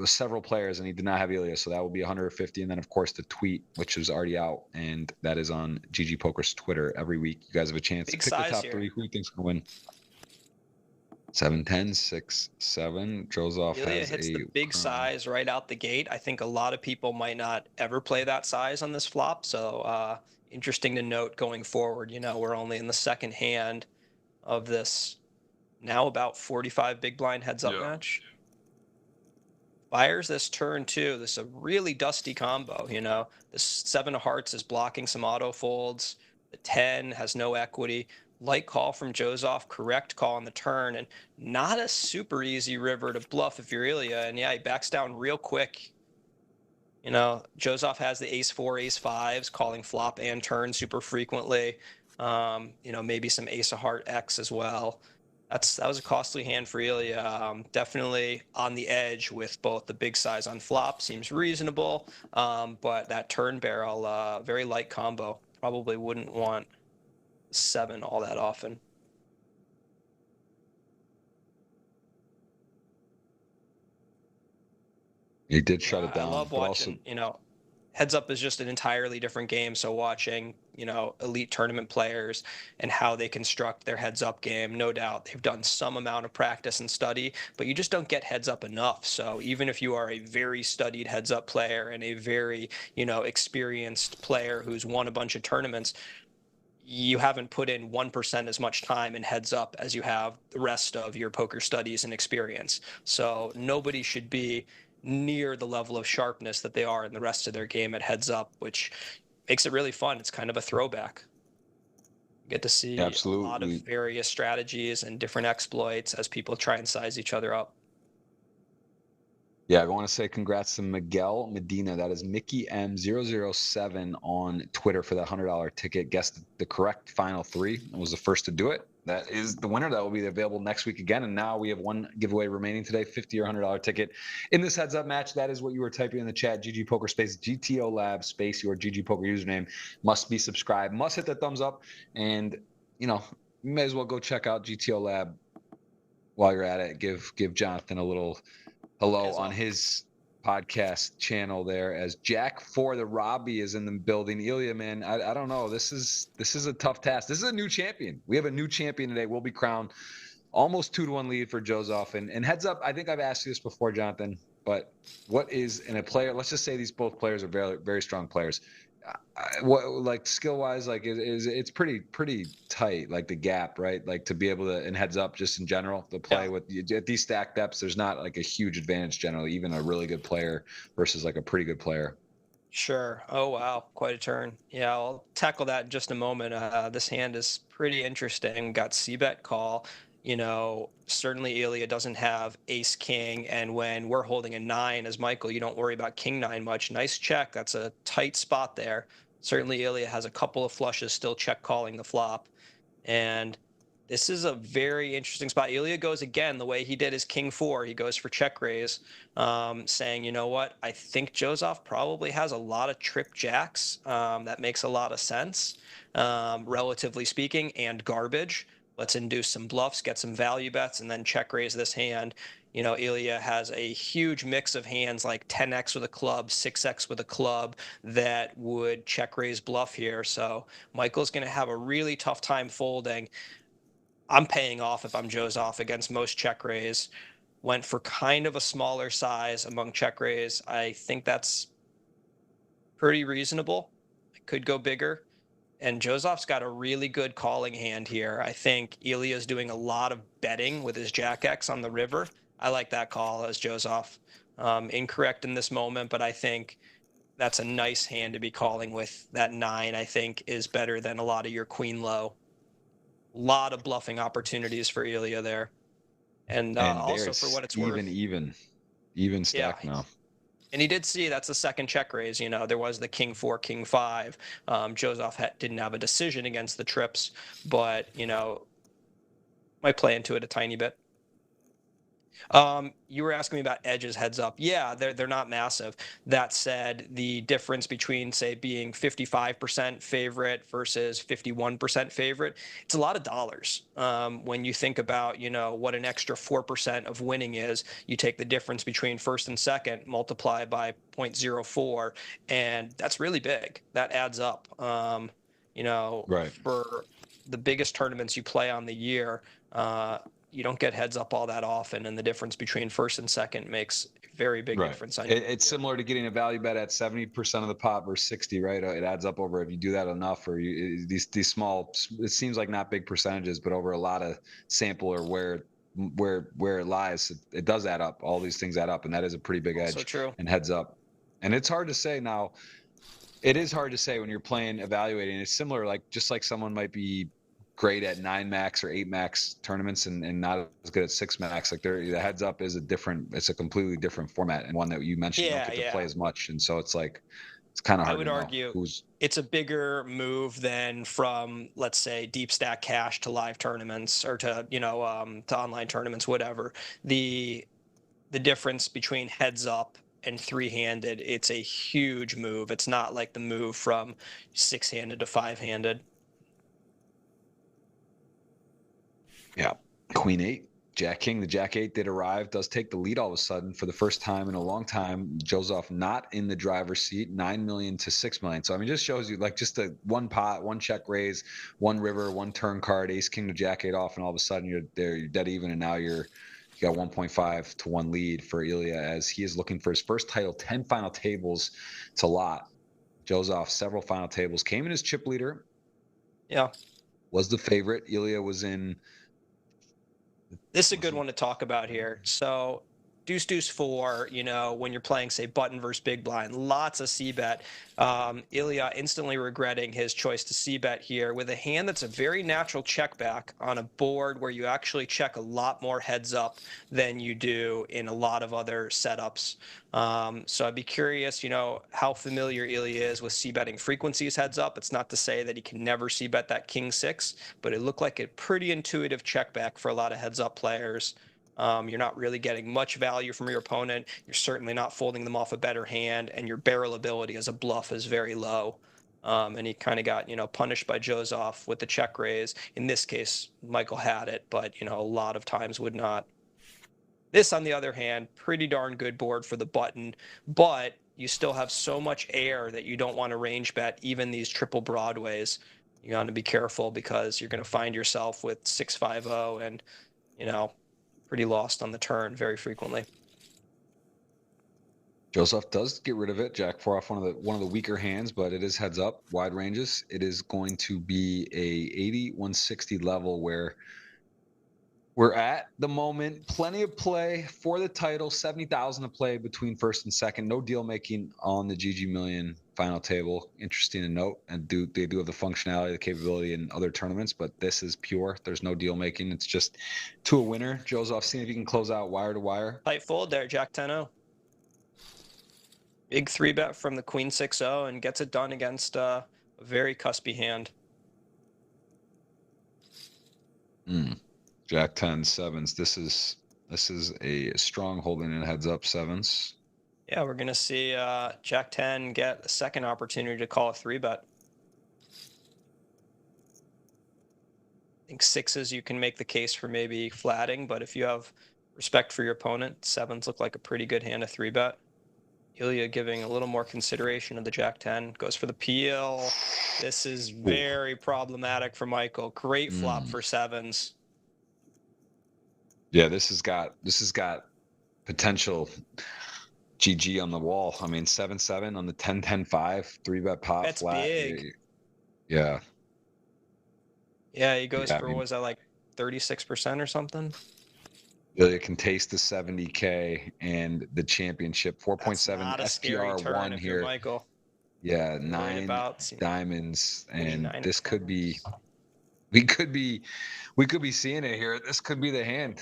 several players and he did not have ElkY, so that will be 150. And then, of course, the tweet, which is already out, and that is on GG Poker's Twitter every week. You guys have a chance to pick the top three. Who you think's going to win? 7, 10, 6, 7. Joseph has hits the big size right out the gate. I think a lot of people might not ever play that size on this flop. So interesting to note going forward. You know, we're only in the second hand of this now about 45 big blind heads up match. Fires this turn too. This is a really dusty combo. You know, the 7 of hearts is blocking some auto folds. The 10 has no equity. Light call from Joseph, correct call on the turn, and not a super easy river to bluff if you're ElkY. And yeah, he backs down real quick. You know, Joseph has the ace 4, ace 5s, calling flop and turn super frequently. You know, maybe some ace of heart X as well. That was a costly hand for ElkY. Definitely on the edge with both the big size on flop, seems reasonable. But that turn barrel, very light combo. Probably wouldn't want 7 all that often. He did shut it down. I love watching, you know, heads up is just an entirely different game. So watching, you know, elite tournament players and how they construct their heads up game, no doubt they've done some amount of practice and study, but you just don't get heads up enough. So even if you are a very studied heads up player and a very, you know, experienced player who's won a bunch of tournaments, you haven't put in 1% as much time in heads up as you have the rest of your poker studies and experience. So nobody should be near the level of sharpness that they are in the rest of their game at heads up, which makes it really fun. It's kind of a throwback. You get to see a lot of various strategies and different exploits as people try and size each other up. Yeah, I want to say congrats to Miguel Medina. That is Mickey M007 on Twitter for that $100 ticket. Guessed the correct final 3 and was the first to do it. That is the winner. That will be available next week again. And now we have one giveaway remaining today, $50 or $100 ticket in this heads up match. That is what you were typing in the chat. GG Poker space GTO Lab space your GG Poker username. Must be subscribed. Must hit that thumbs up. And you know, you may as well go check out GTO Lab while you're at it. Give Jonathan a little hello on his podcast channel there, as Jack for the Robbie is in the building. ElkY, man, I don't know. This is a tough task. This is a new champion. We have a new champion today. Will be crowned. Almost 2-1 lead for Joseph. And heads up, I think I've asked you this before, Jonathan, but what is in a player? Let's just say these both players are very, very strong players. What, like, skill wise, like it's pretty tight, like the gap, right? Like to be able to, and heads up just in general, to play with at these stack depths, there's not like a huge advantage generally, even a really good player versus like a pretty good player. Sure. Oh, wow. Quite a turn. Yeah, I'll tackle that in just a moment. This hand is pretty interesting. Got C-bet call. certainly Ilya doesn't have ace king, and when we're holding a 9 as Michael, you don't worry about king 9 much. Nice check. That's a tight spot there. Certainly Ilya has a couple of flushes still check calling the flop, and this is a very interesting spot. Ilya goes again the way he did his king 4. He goes for check raise, saying, you know what, I think Joseph probably has a lot of trip jacks. That makes a lot of sense, relatively speaking, and garbage. Let's induce some bluffs, get some value bets, and then check raise this hand. Ilya has a huge mix of hands like 10x with a club, 6x with a club that would check raise bluff here. So Michael's going to have a really tough time folding. I'm paying off if I'm Joseph against most check raise. Went for kind of a smaller size among check raise. I think that's pretty reasonable. I could go bigger. And Joseph's got a really good calling hand here. I think Ilya's doing a lot of betting with his Jack X on the river. I like that call as Joseph. Incorrect in this moment, but I think that's a nice hand to be calling with. That 9, I think, is better than a lot of your queen low. A lot of bluffing opportunities for Ilya there. And also for what it's worth. Even stack now. And he did see that's the second check raise. There was the king 4, king 5. Joseph didn't have a decision against the trips, but, might play into it a tiny bit. You were asking me about edges heads up. Yeah, they're not massive. That said, the difference between, say, being 55% favorite versus 51% favorite, it's a lot of dollars. When you think about, what an extra 4% of winning is, you take the difference between first and second, multiply by 0.04, and that's really big. That adds up. Right. For the biggest tournaments you play on the year, you don't get heads up all that often, and the difference between first and second makes a very big difference. It's similar to getting a value bet at 70% of the pot versus 60, right? It adds up over if you do that enough, or these small. It seems like not big percentages, but over a lot of sample or where it lies, it does add up. All these things add up, and that is a pretty big edge. So true. And heads up, and it's hard to say now. It is hard to say when you're playing evaluating. It's similar, just like someone might be great at 9 max or 8 max tournaments and not as good at 6 max. The heads up is it's a completely different format, and one that you mentioned you don't get to play as much. And so it's kind of hard. I would argue it's a bigger move than from, let's say, deep stack cash to live tournaments or to online tournaments, whatever. The difference between heads up and 3-handed, it's a huge move. It's not like the move from 6-handed to 5-handed. Yeah. Queen 8, Jack King. The Jack 8 did arrive, does take the lead all of a sudden for the first time in a long time. Joseph not in the driver's seat, 9 million to 6 million. So, just shows you just a one pot, one check raise, one river, one turn card, ace king to Jack 8 off, and all of a sudden you're dead even, and now you got 1.5 to 1 lead for Ilya as he is looking for his first title, 10 final tables. It's a lot. Joseph, several final tables, came in as chip leader. Yeah. Was the favorite. Ilya was in. This is a good one to talk about here. So deuce 4, when you're playing, say, button versus big blind, lots of c-bet. Ilya instantly regretting his choice to c-bet here with a hand that's a very natural check back on a board where you actually check a lot more heads up than you do in a lot of other setups. So I'd be curious, how familiar Ilya is with c-betting frequencies heads up. It's not to say that he can never c-bet that king 6, but it looked like a pretty intuitive check back for a lot of heads up players. You're not really getting much value from your opponent. You're certainly not folding them off a better hand, and your barrel ability as a bluff is very low. And he kind of got, punished by Joseph with the check raise. In this case, Michael had it, but, a lot of times would not. This, on the other hand, pretty darn good board for the button, but you still have so much air that you don't want to range bet even these triple broadways. You got to be careful because you're going to find yourself with 6-5-0 and, pretty lost on the turn very frequently. Joseph does get rid of it. Jack 4 off one of the weaker hands, but it is heads up, wide ranges. It is going to be a 80-160 level where we're at the moment. Plenty of play for the title. 70,000 to play between first and second. No deal making on the GGMillion final table. Interesting to note, and they do have the functionality, the capability in other tournaments, but this is pure. There's no deal making. It's just to a winner. Joseph, seeing if you can close out wire to wire. Tight fold there, Jack 10-0. Big 3-bet from the Queen 6-0 and gets it done against a very cuspy hand. Jack 10 sevens. This is a strong holding in heads up sevens. Yeah, we're going to see Jack 10 get a second opportunity to call a 3-bet. I think sixes, you can make the case for maybe flatting, but if you have respect for your opponent, sevens look like a pretty good hand to 3-bet. ElkY giving a little more consideration of the Jack 10. Goes for the peel. This is very problematic for Michael. Great flop for sevens. Yeah, this has got potential GG on the wall. I mean, 7-7 on the 10-10-5, 3-bet pot That's flat. big. Yeah. Yeah, he goes for, what was that, like 36% or something? ElkY can taste the 70K and the championship. 4.7 SPR1 here. Michael. Yeah, 9 diamonds, and this could be. We could be seeing it here. This could be the hand.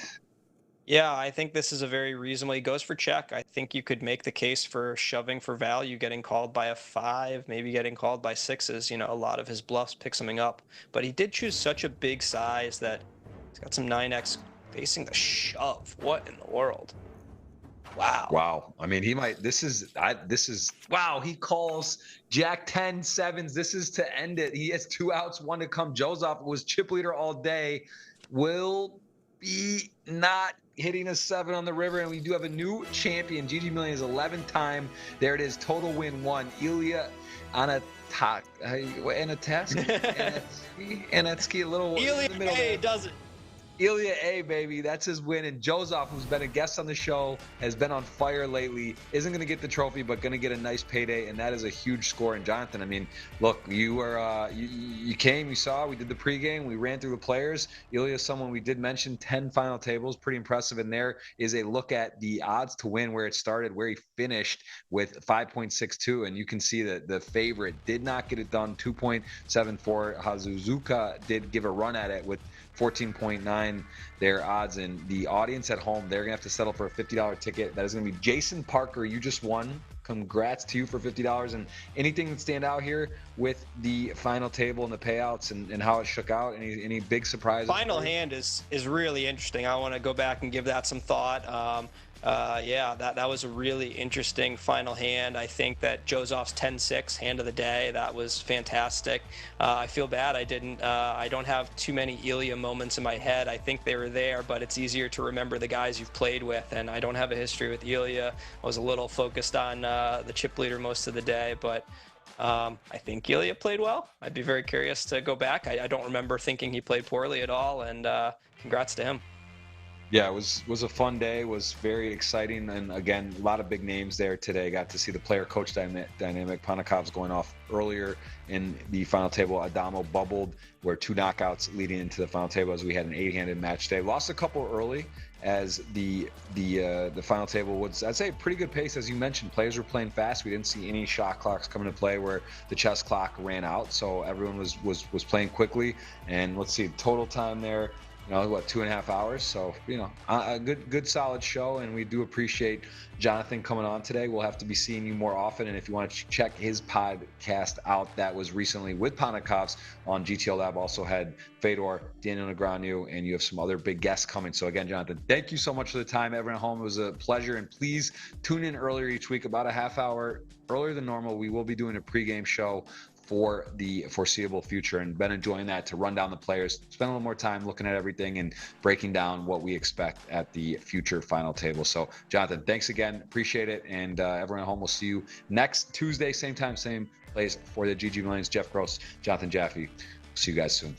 Yeah, I think this is a very reasonable. He goes for check. I think you could make the case for shoving for value, getting called by a 5, maybe getting called by 6s. You know, a lot of his bluffs pick something up. But he did choose such a big size that he's got some 9x facing the shove. What in the world? Wow. Wow. I mean, he might. This is. Wow. He calls Jack 10 sevens. This is to end it. He has 2 outs, 1 to come. Joseph was chip leader all day. Will be not hitting a 7 on the river, and we do have a new champion. GGMillion is 11th time. There it is. Total win 1. ElkY on a task. And a task. And a ski a little. ElkY does it. ElkY, baby, that's his win. And Joseph, who's been a guest on the show, has been on fire lately. Isn't going to get the trophy, but going to get a nice payday, and that is a huge score. And Jonathan, I mean, look, you were you came, you saw, we did the pregame, we ran through the players. ElkY is someone we did mention, 10 final tables, pretty impressive. And there is a look at the odds to win, where it started, where he finished with 5.62, and you can see that the favorite did not get it done. 2.74. Hazuzuka did give a run at it with 14.9 their odds, and the audience at home, they're gonna have to settle for a $50 ticket. That is gonna be Jason Parker. You just won. Congrats to you for $50. And anything that stand out here with the final table and the payouts and how it shook out? Any big surprises? Final hand is really interesting. I want to go back and give that some thought. Yeah, that was a really interesting final hand. I think that Joseph's 10-6 hand of the day, that was fantastic. I feel bad I don't have too many ElkY moments in my head. I think they were there, but it's easier to remember the guys you've played with, and I don't have a history with ElkY. I was a little focused on the chip leader most of the day, but I think ElkY played well. I'd be very curious to go back. I don't remember thinking he played poorly at all, and congrats to him. Yeah, it was a fun day. It was very exciting, and again, a lot of big names there today. Got to see the player-coach dynamic. Panakov's going off earlier in the final table. Adamo bubbled, where 2 knockouts leading into the final table, as we had an 8-handed match day. Lost a couple early, as the final table was, I'd say, a pretty good pace. As you mentioned, players were playing fast. We didn't see any shot clocks come into play where the chess clock ran out, so everyone was playing quickly. And let's see, total time there, 2.5 hours. So, a good solid show. And we do appreciate Jonathan coming on today. We'll have to be seeing you more often. And if you want to check his podcast out, that was recently with Panakovs on GTO Lab. Also had Fedor, Daniel Negreanu, and you have some other big guests coming. So again, Jonathan, thank you so much for the time. Everyone at home, it was a pleasure. And please tune in earlier each week, about a half hour earlier than normal. We will be doing a pregame show for the foreseeable future, and been enjoying that, to run down the players, spend a little more time looking at everything and breaking down what we expect at the future final table. So Jonathan, thanks again, appreciate it. And everyone at home, will see you next Tuesday, same time, same place, for the GGMillions. Jeff Gross, Jonathan Jaffe. See you guys soon.